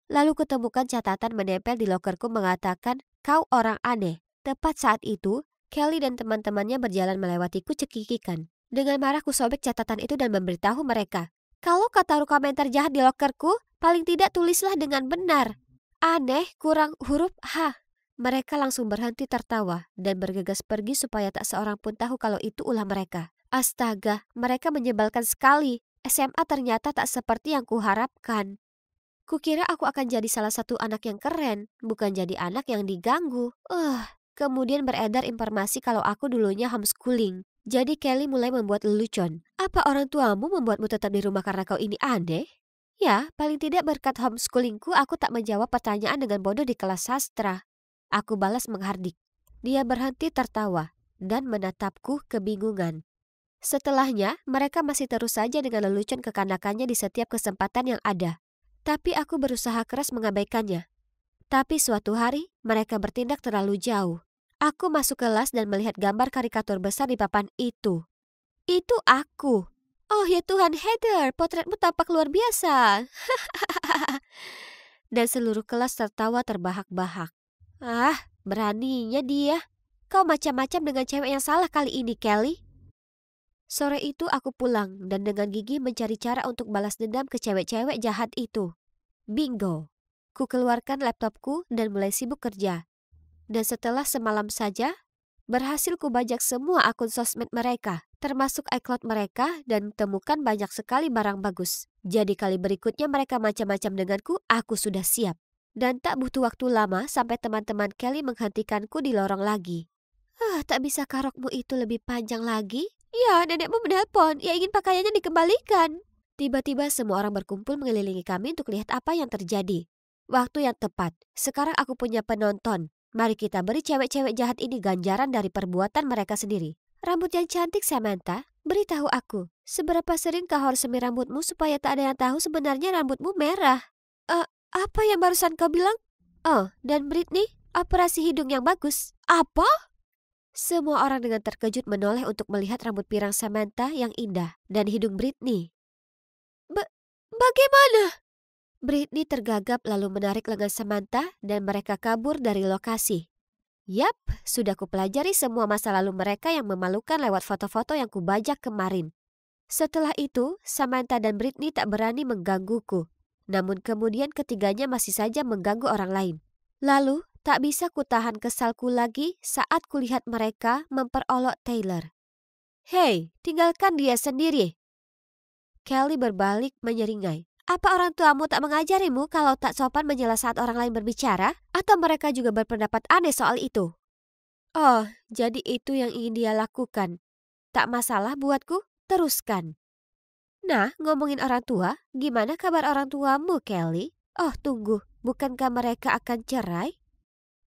Lalu kutemukan catatan menempel di lokerku mengatakan, "Kau orang aneh." Tepat saat itu, Kelly dan teman-temannya berjalan melewatiku cekikikan. Dengan marah kusobek catatan itu dan memberitahu mereka, "Kalau kau taruh komentar jahat di lokerku, paling tidak tulislah dengan benar. Aneh kurang huruf H." Mereka langsung berhenti tertawa dan bergegas pergi supaya tak seorang pun tahu kalau itu ulah mereka. Astaga, mereka menyebalkan sekali. SMA ternyata tak seperti yang kuharapkan. Kukira aku akan jadi salah satu anak yang keren, bukan jadi anak yang diganggu. Kemudian beredar informasi kalau aku dulunya homeschooling. Jadi Kelly mulai membuat lelucon. Apa orang tuamu membuatmu tetap di rumah karena kau ini aneh? Ya, paling tidak berkat homeschoolingku aku tak menjawab pertanyaan dengan bodoh di kelas sastra. Aku balas menghardik. Dia berhenti tertawa dan menatapku kebingungan. Setelahnya, mereka masih terus saja dengan lelucon kekanakannya di setiap kesempatan yang ada. Tapi aku berusaha keras mengabaikannya. Tapi suatu hari, mereka bertindak terlalu jauh. Aku masuk kelas dan melihat gambar karikatur besar di papan itu. Itu aku. Oh ya Tuhan, Heather, potretmu tampak luar biasa. Dan seluruh kelas tertawa terbahak-bahak. Beraninya dia. Kau macam-macam dengan cewek yang salah kali ini, Kelly. Sore itu aku pulang dan dengan gigih mencari cara untuk balas dendam ke cewek-cewek jahat itu. Bingo. Ku keluarkan laptopku dan mulai sibuk kerja. Dan setelah semalam saja, berhasil kubajak semua akun sosmed mereka, termasuk iCloud mereka, dan temukan banyak sekali barang bagus. Jadi kali berikutnya mereka macam-macam denganku, aku sudah siap. Dan tak butuh waktu lama sampai teman-teman Kelly menghentikanku di lorong lagi. Tak bisakah rokmu itu lebih panjang lagi? Ya, nenekmu menelpon, ia ingin pakaiannya dikembalikan. Tiba-tiba semua orang berkumpul mengelilingi kami untuk lihat apa yang terjadi. Waktu yang tepat, sekarang aku punya penonton. Mari kita beri cewek-cewek jahat ini ganjaran dari perbuatan mereka sendiri. Rambut yang cantik, Samantha, beritahu aku, seberapa sering kau harus semir rambutmu supaya tak ada yang tahu sebenarnya rambutmu merah? Apa yang barusan kau bilang? Oh, dan Britney, operasi hidung yang bagus. Apa? Semua orang dengan terkejut menoleh untuk melihat rambut pirang Samantha yang indah dan hidung Britney. Bagaimana? Britney tergagap lalu menarik lengan Samantha dan mereka kabur dari lokasi. Yap, sudah kupelajari semua masa lalu mereka yang memalukan lewat foto-foto yang kubajak kemarin. Setelah itu, Samantha dan Britney tak berani menggangguku. Namun kemudian ketiganya masih saja mengganggu orang lain. Lalu, tak bisa kutahan kesalku lagi saat kulihat mereka memperolok Taylor. Hei, tinggalkan dia sendiri. Kelly berbalik menyeringai. Apa orang tuamu tak mengajarimu kalau tak sopan menyela saat orang lain berbicara? Atau mereka juga berpendapat aneh soal itu? Oh, jadi itu yang ingin dia lakukan. Tak masalah buatku, teruskan. Nah, ngomongin orang tua, gimana kabar orang tuamu, Kelly? Oh, tunggu, bukankah mereka akan cerai?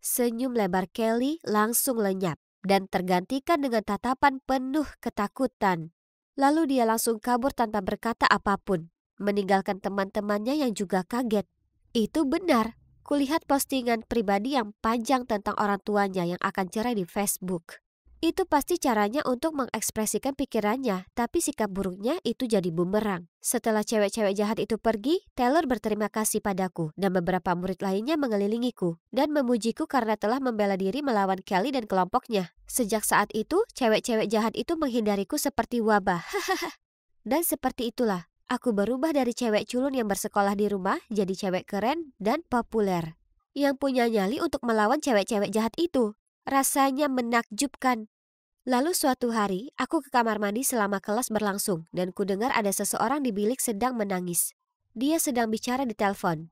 Senyum lebar Kelly langsung lenyap dan tergantikan dengan tatapan penuh ketakutan. Lalu dia langsung kabur tanpa berkata apapun, meninggalkan teman-temannya yang juga kaget. Itu benar, kulihat postingan pribadi yang panjang tentang orang tuanya yang akan cerai di Facebook. Itu pasti caranya untuk mengekspresikan pikirannya, tapi sikap buruknya itu jadi bumerang. Setelah cewek-cewek jahat itu pergi, Taylor berterima kasih padaku dan beberapa murid lainnya mengelilingiku dan memujiku karena telah membela diri melawan Kelly dan kelompoknya. Sejak saat itu, cewek-cewek jahat itu menghindariku seperti wabah. Dan seperti itulah, aku berubah dari cewek culun yang bersekolah di rumah jadi cewek keren dan populer. Yang punya nyali untuk melawan cewek-cewek jahat itu. Rasanya menakjubkan. Lalu suatu hari, aku ke kamar mandi selama kelas berlangsung dan kudengar ada seseorang di bilik sedang menangis. Dia sedang bicara di telepon.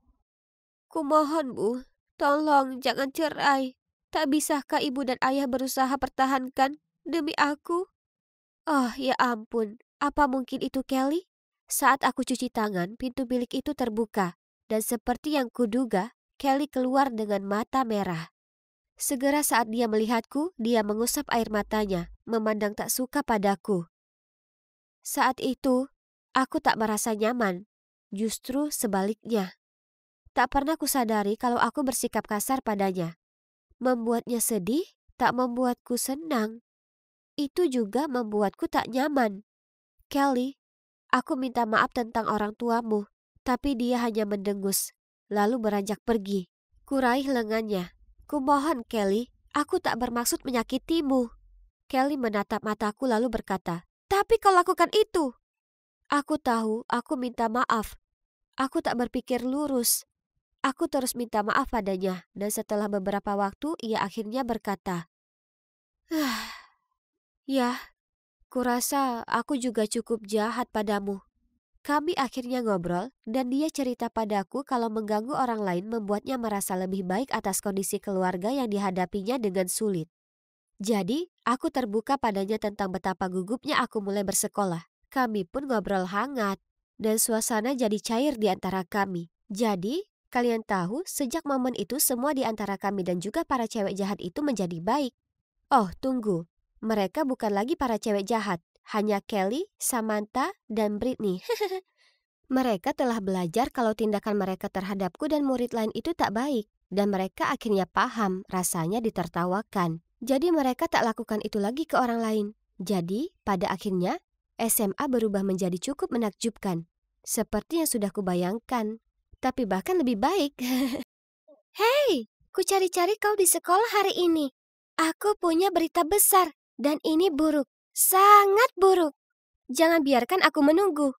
Kumohon Bu, tolong jangan cerai. Tak bisakah ibu dan ayah berusaha pertahankan demi aku? Oh ya ampun, apa mungkin itu Kelly? Saat aku cuci tangan, pintu bilik itu terbuka. Dan seperti yang kuduga, Kelly keluar dengan mata merah. Segera saat dia melihatku, dia mengusap air matanya, memandang tak suka padaku. Saat itu, aku tak merasa nyaman. Justru sebaliknya. Tak pernah kusadari kalau aku bersikap kasar padanya. Membuatnya sedih, tak membuatku senang. Itu juga membuatku tak nyaman. Kelly, aku minta maaf tentang orang tuamu, tapi dia hanya mendengus, lalu beranjak pergi. Kuraih lengannya. Kumohon Kelly, aku tak bermaksud menyakitimu. Kelly menatap mataku lalu berkata, tapi kau lakukan itu. Aku tahu, aku minta maaf. Aku tak berpikir lurus. Aku terus minta maaf padanya, dan setelah beberapa waktu ia akhirnya berkata, ya, kurasa aku juga cukup jahat padamu. Kami akhirnya ngobrol dan dia cerita padaku kalau mengganggu orang lain membuatnya merasa lebih baik atas kondisi keluarga yang dihadapinya dengan sulit. Jadi, aku terbuka padanya tentang betapa gugupnya aku mulai bersekolah. Kami pun ngobrol hangat dan suasana jadi cair di antara kami. Jadi, kalian tahu sejak momen itu semua di antara kami dan juga para cewek jahat itu menjadi baik. Oh, tunggu. Mereka bukan lagi para cewek jahat. Hanya Kelly, Samantha, dan Britney. Mereka telah belajar kalau tindakan mereka terhadapku dan murid lain itu tak baik. Dan mereka akhirnya paham rasanya ditertawakan. Jadi mereka tak lakukan itu lagi ke orang lain. Jadi pada akhirnya SMA berubah menjadi cukup menakjubkan. Seperti yang sudah kubayangkan. Tapi bahkan lebih baik. Hei, ku cari-cari kau di sekolah hari ini. Aku punya berita besar. Dan ini buruk. Sangat buruk. Jangan biarkan aku menunggu.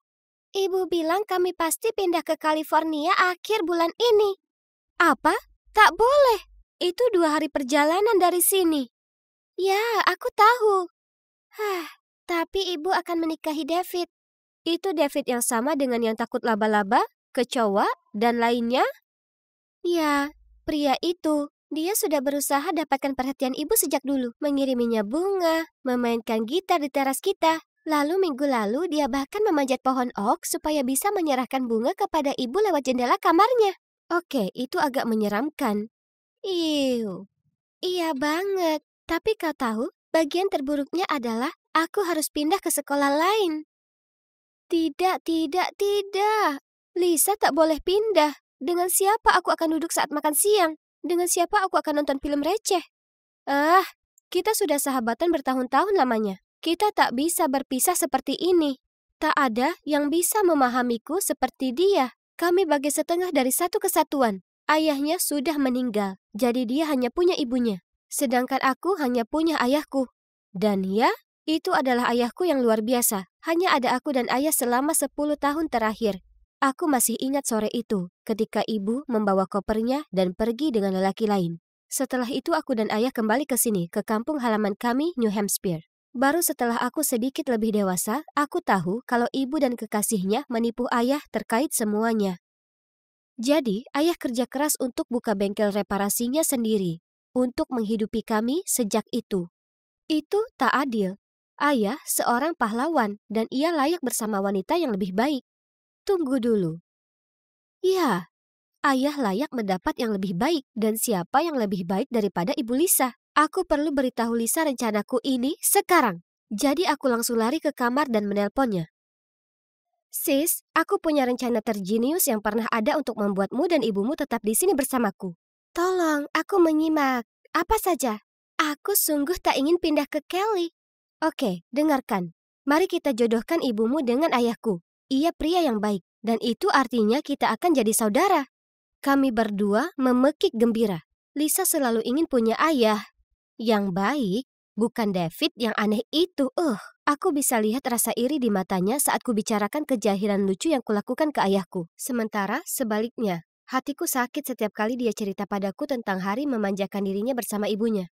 Ibu bilang kami pasti pindah ke California akhir bulan ini. Apa? Tak boleh. Itu 2 hari perjalanan dari sini. Ya, aku tahu. Tapi ibu akan menikahi David. Itu David yang sama dengan yang takut laba-laba, kecoa, dan lainnya? Ya, pria itu. Dia sudah berusaha dapatkan perhatian ibu sejak dulu. Mengiriminya bunga, memainkan gitar di teras kita. Lalu minggu lalu dia bahkan memanjat pohon oak supaya bisa menyerahkan bunga kepada ibu lewat jendela kamarnya. Oke, itu agak menyeramkan. Iu, iya banget. Tapi kau tahu, bagian terburuknya adalah aku harus pindah ke sekolah lain. Tidak. Lisa tak boleh pindah. Dengan siapa aku akan duduk saat makan siang? Dengan siapa aku akan nonton film receh? Kita sudah sahabatan bertahun-tahun lamanya. Kita tak bisa berpisah seperti ini. Tak ada yang bisa memahamiku seperti dia. Kami bagai setengah dari satu kesatuan. Ayahnya sudah meninggal, jadi dia hanya punya ibunya. Sedangkan aku hanya punya ayahku. Dan ya, itu adalah ayahku yang luar biasa. Hanya ada aku dan ayah selama 10 tahun terakhir. Aku masih ingat sore itu, ketika ibu membawa kopernya dan pergi dengan lelaki lain. Setelah itu aku dan ayah kembali ke sini, ke kampung halaman kami, New Hampshire. Baru setelah aku sedikit lebih dewasa, aku tahu kalau ibu dan kekasihnya menipu ayah terkait semuanya. Jadi, ayah kerja keras untuk buka bengkel reparasinya sendiri, untuk menghidupi kami sejak itu. Itu tak adil. Ayah seorang pahlawan dan ia layak bersama wanita yang lebih baik. Tunggu dulu. Ya, ayah layak mendapat yang lebih baik dan siapa yang lebih baik daripada Ibu Lisa? Aku perlu beritahu Lisa rencanaku ini sekarang. Jadi aku langsung lari ke kamar dan menelponnya. Sis, aku punya rencana terjenius yang pernah ada untuk membuatmu dan ibumu tetap di sini bersamaku. Tolong, aku menyimak. Apa saja? Aku sungguh tak ingin pindah ke Kelly. Oke, dengarkan. Mari kita jodohkan ibumu dengan ayahku. Ia pria yang baik, dan itu artinya kita akan jadi saudara. Kami berdua memekik gembira. Lisa selalu ingin punya ayah yang baik, bukan David yang aneh itu. Aku bisa lihat rasa iri di matanya saat ku bicarakan kejahilan lucu yang kulakukan ke ayahku. Sementara sebaliknya, hatiku sakit setiap kali dia cerita padaku tentang hari memanjakan dirinya bersama ibunya.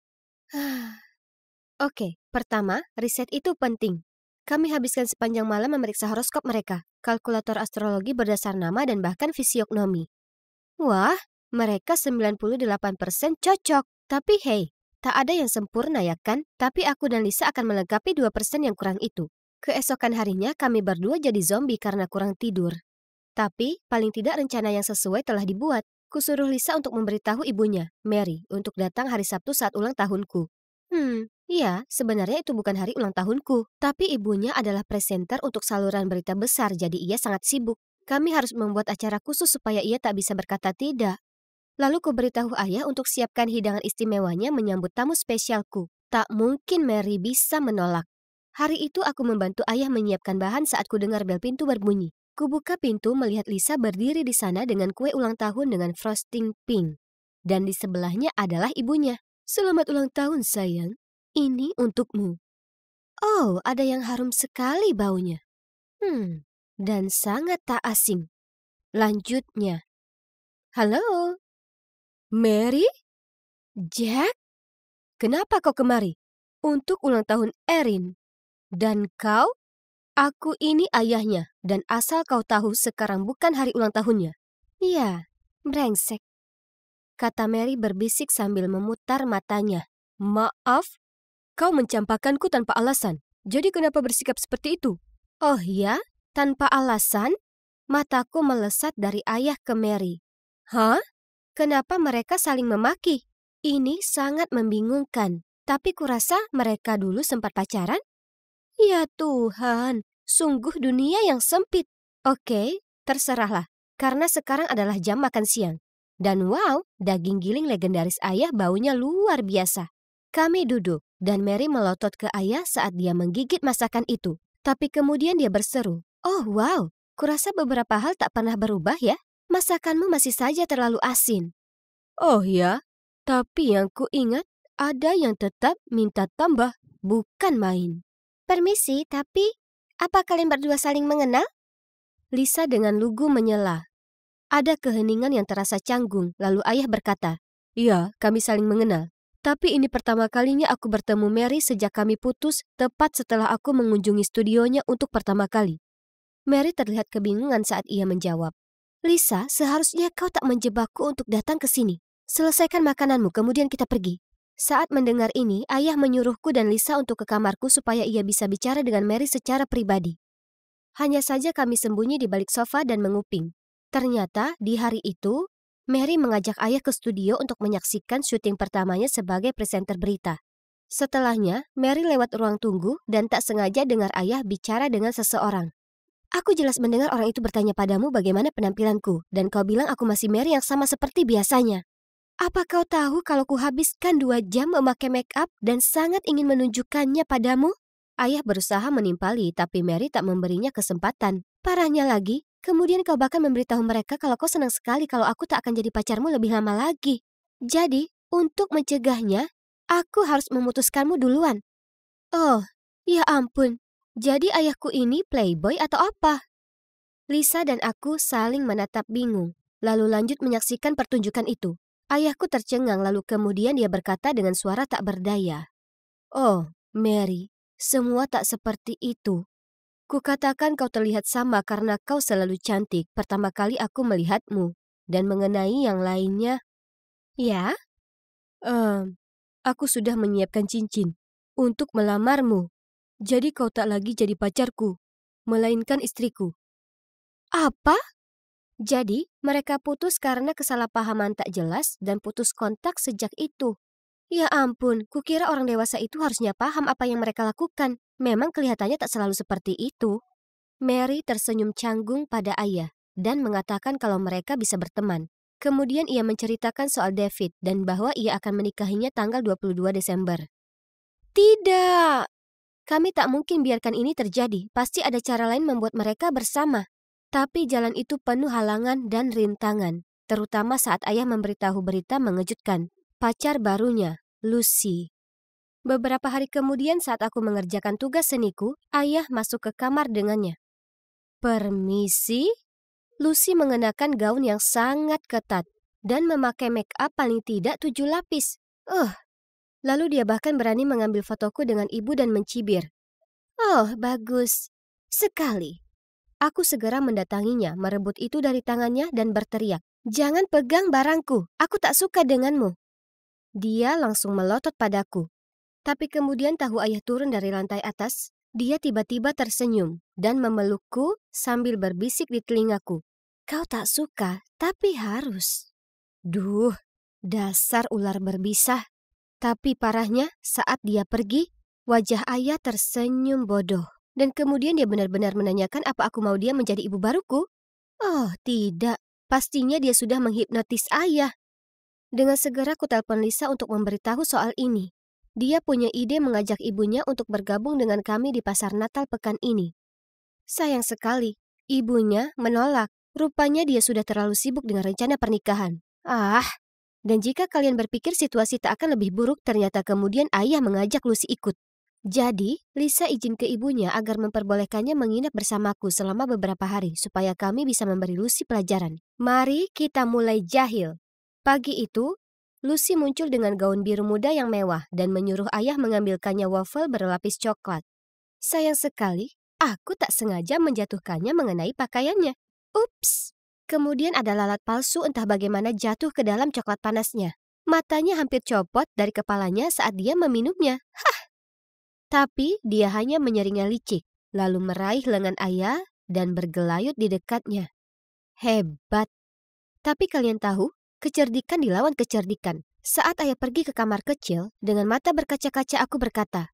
Oke, pertama, riset itu penting. Kami habiskan sepanjang malam memeriksa horoskop mereka, kalkulator astrologi berdasar nama dan bahkan fisiognomi. Wah, mereka 98% cocok. Tapi hey, tak ada yang sempurna ya kan? Tapi aku dan Lisa akan melengkapi 2% yang kurang itu. Keesokan harinya kami berdua jadi zombie karena kurang tidur. Tapi paling tidak rencana yang sesuai telah dibuat. Kusuruh Lisa untuk memberitahu ibunya, Mary, untuk datang hari Sabtu saat ulang tahunku. Iya, sebenarnya itu bukan hari ulang tahunku. Tapi ibunya adalah presenter untuk saluran berita besar, jadi ia sangat sibuk. Kami harus membuat acara khusus supaya ia tak bisa berkata tidak. Lalu kuberitahu ayah untuk siapkan hidangan istimewanya menyambut tamu spesialku. Tak mungkin Mary bisa menolak. Hari itu aku membantu ayah menyiapkan bahan saat ku dengar bel pintu berbunyi. Kubuka pintu melihat Lisa berdiri di sana dengan kue ulang tahun dengan frosting pink. Dan di sebelahnya adalah ibunya. Selamat ulang tahun sayang. Ini untukmu. Oh, ada yang harum sekali baunya. Dan sangat tak asing. Lanjutnya. Halo? Mary? Jack? Kenapa kau kemari? Untuk ulang tahun Erin. Dan kau? Aku ini ayahnya, dan asal kau tahu sekarang bukan hari ulang tahunnya. Iya, brengsek. Kata Mary berbisik sambil memutar matanya. Maaf? Kau mencampakkanku tanpa alasan. Jadi kenapa bersikap seperti itu? Oh ya? Tanpa alasan? Mataku melesat dari ayah ke Mary. Hah? Kenapa mereka saling memaki? Ini sangat membingungkan. Tapi kurasa mereka dulu sempat pacaran? Ya Tuhan, sungguh dunia yang sempit. Oke, terserahlah. Karena sekarang adalah jam makan siang. Dan wow, daging giling legendaris ayah baunya luar biasa. Kami duduk, dan Mary melotot ke ayah saat dia menggigit masakan itu. Tapi kemudian dia berseru, "Oh wow, kurasa beberapa hal tak pernah berubah ya? Masakanmu masih saja terlalu asin." Oh ya, tapi yang kuingat ada yang tetap minta tambah, bukan main. Permisi, tapi apa kalian berdua saling mengenal? Lisa dengan lugu menyela. Ada keheningan yang terasa canggung, lalu ayah berkata, "Iya, kami saling mengenal. Tapi ini pertama kalinya aku bertemu Mary sejak kami putus, tepat setelah aku mengunjungi studionya untuk pertama kali." Mary terlihat kebingungan saat ia menjawab, "Lisa, seharusnya kau tak menjebakku untuk datang ke sini. Selesaikan makananmu, kemudian kita pergi." Saat mendengar ini, ayah menyuruhku dan Lisa untuk ke kamarku supaya ia bisa bicara dengan Mary secara pribadi. Hanya saja kami sembunyi di balik sofa dan menguping. Ternyata di hari itu, Mary mengajak ayah ke studio untuk menyaksikan syuting pertamanya sebagai presenter berita. Setelahnya, Mary lewat ruang tunggu dan tak sengaja dengar ayah bicara dengan seseorang. "Aku jelas mendengar orang itu bertanya padamu bagaimana penampilanku, dan kau bilang aku masih Mary yang sama seperti biasanya. Apa kau tahu kalau kuhabiskan 2 jam memakai make up dan sangat ingin menunjukkannya padamu?" Ayah berusaha menimpali, tapi Mary tak memberinya kesempatan. Parahnya lagi, kemudian kau bahkan memberitahu mereka kalau kau senang sekali kalau aku tak akan jadi pacarmu lebih lama lagi. Jadi, untuk mencegahnya, aku harus memutuskanmu duluan. Oh, ya ampun. Jadi ayahku ini playboy atau apa? Lisa dan aku saling menatap bingung, lalu lanjut menyaksikan pertunjukan itu. Ayahku tercengang lalu kemudian dia berkata dengan suara tak berdaya, "Oh, Mary, semua tak seperti itu. Kukatakan kau terlihat sama karena kau selalu cantik pertama kali aku melihatmu. Dan mengenai yang lainnya..." "Ya? Aku sudah menyiapkan cincin untuk melamarmu. Jadi kau tak lagi jadi pacarku, melainkan istriku." "Apa?" Jadi, mereka putus karena kesalahpahaman tak jelas dan putus kontak sejak itu. Ya ampun, kukira orang dewasa itu harusnya paham apa yang mereka lakukan. Memang kelihatannya tak selalu seperti itu. Mary tersenyum canggung pada ayah dan mengatakan kalau mereka bisa berteman. Kemudian ia menceritakan soal David dan bahwa ia akan menikahinya tanggal 22 Desember. "Tidak! Kami tak mungkin biarkan ini terjadi. Pasti ada cara lain membuat mereka bersama." Tapi jalan itu penuh halangan dan rintangan, terutama saat ayah memberitahu berita mengejutkan. Pacar barunya, Lucy. Beberapa hari kemudian saat aku mengerjakan tugas seniku, ayah masuk ke kamar dengannya. "Permisi?" Lucy mengenakan gaun yang sangat ketat dan memakai make up paling tidak 7 lapis. Lalu dia bahkan berani mengambil fotoku dengan ibu dan mencibir. "Oh, bagus sekali." Aku segera mendatanginya, merebut itu dari tangannya dan berteriak, "Jangan pegang barangku, aku tak suka denganmu." Dia langsung melotot padaku. Tapi kemudian tahu ayah turun dari lantai atas, dia tiba-tiba tersenyum dan memelukku sambil berbisik di telingaku, "Kau tak suka, tapi harus." Duh, dasar ular berbisa. Tapi parahnya, saat dia pergi, wajah ayah tersenyum bodoh. Dan kemudian dia benar-benar menanyakan apa aku mau dia menjadi ibu baruku. Oh, tidak. Pastinya dia sudah menghipnotis ayah. Dengan segera ku telepon Lisa untuk memberitahu soal ini. Dia punya ide mengajak ibunya untuk bergabung dengan kami di pasar Natal pekan ini. Sayang sekali, ibunya menolak. Rupanya dia sudah terlalu sibuk dengan rencana pernikahan. Dan jika kalian berpikir situasi tak akan lebih buruk, ternyata kemudian ayah mengajak Lucy ikut. Jadi, Lisa izin ke ibunya agar memperbolehkannya menginap bersamaku selama beberapa hari supaya kami bisa memberi Lucy pelajaran. Mari kita mulai jahil. Pagi itu, Lucy muncul dengan gaun biru muda yang mewah dan menyuruh ayah mengambilkannya waffle berlapis coklat. Sayang sekali, aku tak sengaja menjatuhkannya mengenai pakaiannya. Ups! Kemudian ada lalat palsu entah bagaimana jatuh ke dalam coklat panasnya. Matanya hampir copot dari kepalanya saat dia meminumnya. Tapi dia hanya menyeringnya licik, lalu meraih lengan ayah dan bergelayut di dekatnya. Hebat. Tapi kalian tahu, kecerdikan dilawan kecerdikan. Saat ayah pergi ke kamar kecil, dengan mata berkaca-kaca aku berkata,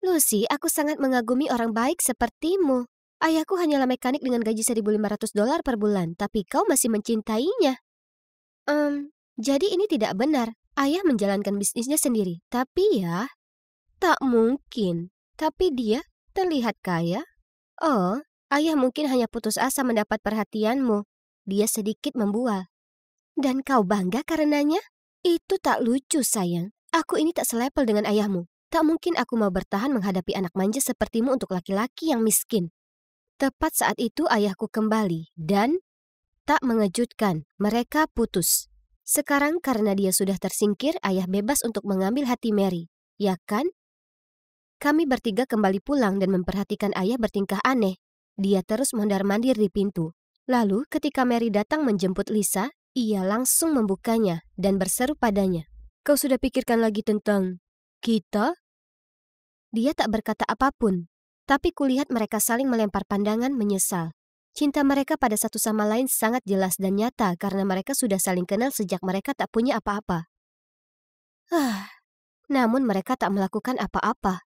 "Lucy, aku sangat mengagumi orang baik sepertimu. Ayahku hanyalah mekanik dengan gaji $1.500 per bulan, tapi kau masih mencintainya." Jadi ini tidak benar. Ayah menjalankan bisnisnya sendiri, tapi ya... Tak mungkin, tapi dia terlihat kaya. Oh, ayah mungkin hanya putus asa mendapat perhatianmu. Dia sedikit membual. Dan kau bangga karenanya? Itu tak lucu, sayang. Aku ini tak selepel dengan ayahmu. Tak mungkin aku mau bertahan menghadapi anak manja sepertimu untuk laki-laki yang miskin. Tepat saat itu ayahku kembali dan... Tak mengejutkan, mereka putus. Sekarang karena dia sudah tersingkir, ayah bebas untuk mengambil hati Mary, ya kan? Kami bertiga kembali pulang dan memperhatikan ayah bertingkah aneh. Dia terus mondar-mandir di pintu. Lalu ketika Mary datang menjemput Lisa, ia langsung membukanya dan berseru padanya. Kau sudah pikirkan lagi tentang kita? Dia tak berkata apapun, tapi kulihat mereka saling melempar pandangan menyesal. Cinta mereka pada satu sama lain sangat jelas dan nyata karena mereka sudah saling kenal sejak mereka tak punya apa-apa. Namun mereka tak melakukan apa-apa.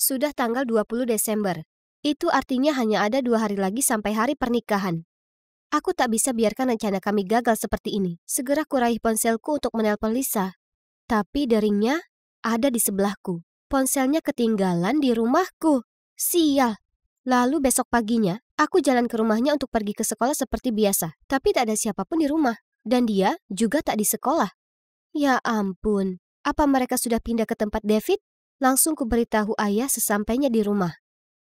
Sudah tanggal 20 Desember. Itu artinya hanya ada 2 hari lagi sampai hari pernikahan. Aku tak bisa biarkan rencana kami gagal seperti ini. Segera kuraih ponselku untuk menelpon Lisa. Tapi deringnya ada di sebelahku. Ponselnya ketinggalan di rumahku. Sial. Lalu besok paginya, aku jalan ke rumahnya untuk pergi ke sekolah seperti biasa. Tapi tak ada siapapun di rumah. Dan dia juga tak di sekolah. Ya ampun. Apa mereka sudah pindah ke tempat David? Langsung kuberitahu ayah sesampainya di rumah.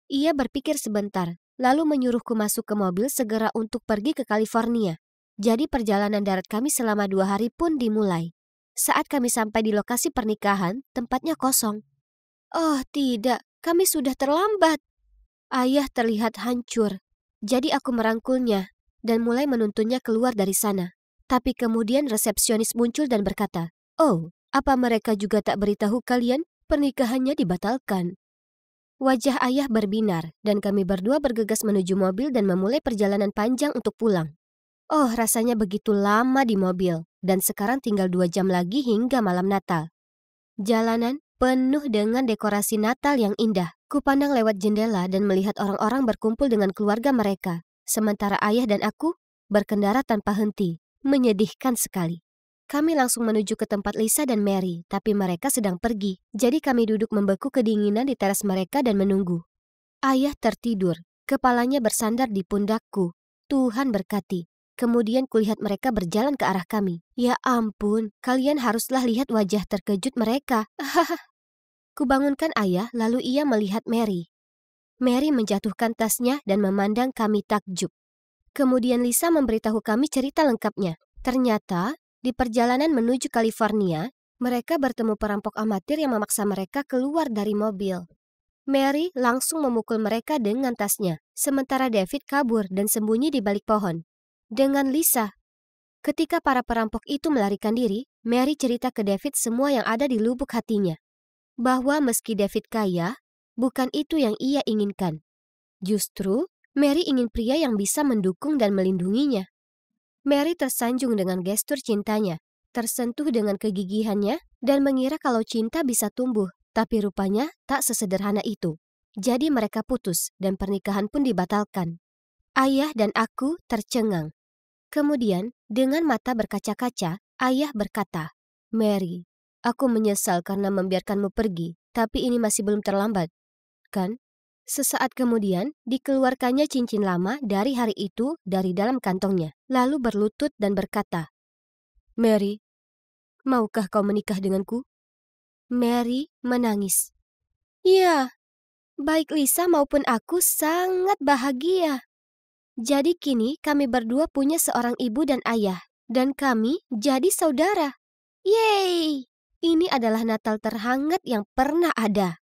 Ia berpikir sebentar, lalu menyuruhku masuk ke mobil segera untuk pergi ke California. Jadi perjalanan darat kami selama 2 hari pun dimulai. Saat kami sampai di lokasi pernikahan, tempatnya kosong. Oh tidak, kami sudah terlambat. Ayah terlihat hancur. Jadi aku merangkulnya dan mulai menuntunnya keluar dari sana. Tapi kemudian resepsionis muncul dan berkata, "Oh, apa mereka juga tak beritahu kalian pernikahannya dibatalkan?" Wajah ayah berbinar dan kami berdua bergegas menuju mobil dan memulai perjalanan panjang untuk pulang. Oh, rasanya begitu lama di mobil dan sekarang tinggal 2 jam lagi hingga malam Natal. Jalanan penuh dengan dekorasi Natal yang indah. Kupandang lewat jendela dan melihat orang-orang berkumpul dengan keluarga mereka. Sementara ayah dan aku berkendara tanpa henti. Menyedihkan sekali. Kami langsung menuju ke tempat Lisa dan Mary, tapi mereka sedang pergi. Jadi kami duduk membeku kedinginan di teras mereka dan menunggu. Ayah tertidur, kepalanya bersandar di pundakku. Tuhan berkati. Kemudian kulihat mereka berjalan ke arah kami. Ya ampun, kalian haruslah lihat wajah terkejut mereka. Kubangunkan ayah, lalu ia melihat Mary. Mary menjatuhkan tasnya dan memandang kami takjub. Kemudian Lisa memberitahu kami cerita lengkapnya. Ternyata, di perjalanan menuju California, mereka bertemu perampok amatir yang memaksa mereka keluar dari mobil. Mary langsung memukul mereka dengan tasnya, sementara David kabur dan sembunyi di balik pohon. Dengan Lisa. Ketika para perampok itu melarikan diri, Mary cerita ke David semua yang ada di lubuk hatinya. Bahwa meski David kaya, bukan itu yang ia inginkan. Justru, Mary ingin pria yang bisa mendukung dan melindunginya. Mary tersanjung dengan gestur cintanya, tersentuh dengan kegigihannya, dan mengira kalau cinta bisa tumbuh, tapi rupanya tak sesederhana itu. Jadi mereka putus, dan pernikahan pun dibatalkan. Ayah dan aku tercengang. Kemudian, dengan mata berkaca-kaca, ayah berkata, "Mary, aku menyesal karena membiarkanmu pergi, tapi ini masih belum terlambat, kan?" Sesaat kemudian, dikeluarkannya cincin lama dari hari itu dari dalam kantongnya, lalu berlutut dan berkata, "Mary, maukah kau menikah denganku?" Mary menangis. "Ya, baik Lisa maupun aku sangat bahagia. Jadi kini kami berdua punya seorang ibu dan ayah, dan kami jadi saudara. Yeay! Ini adalah Natal terhangat yang pernah ada."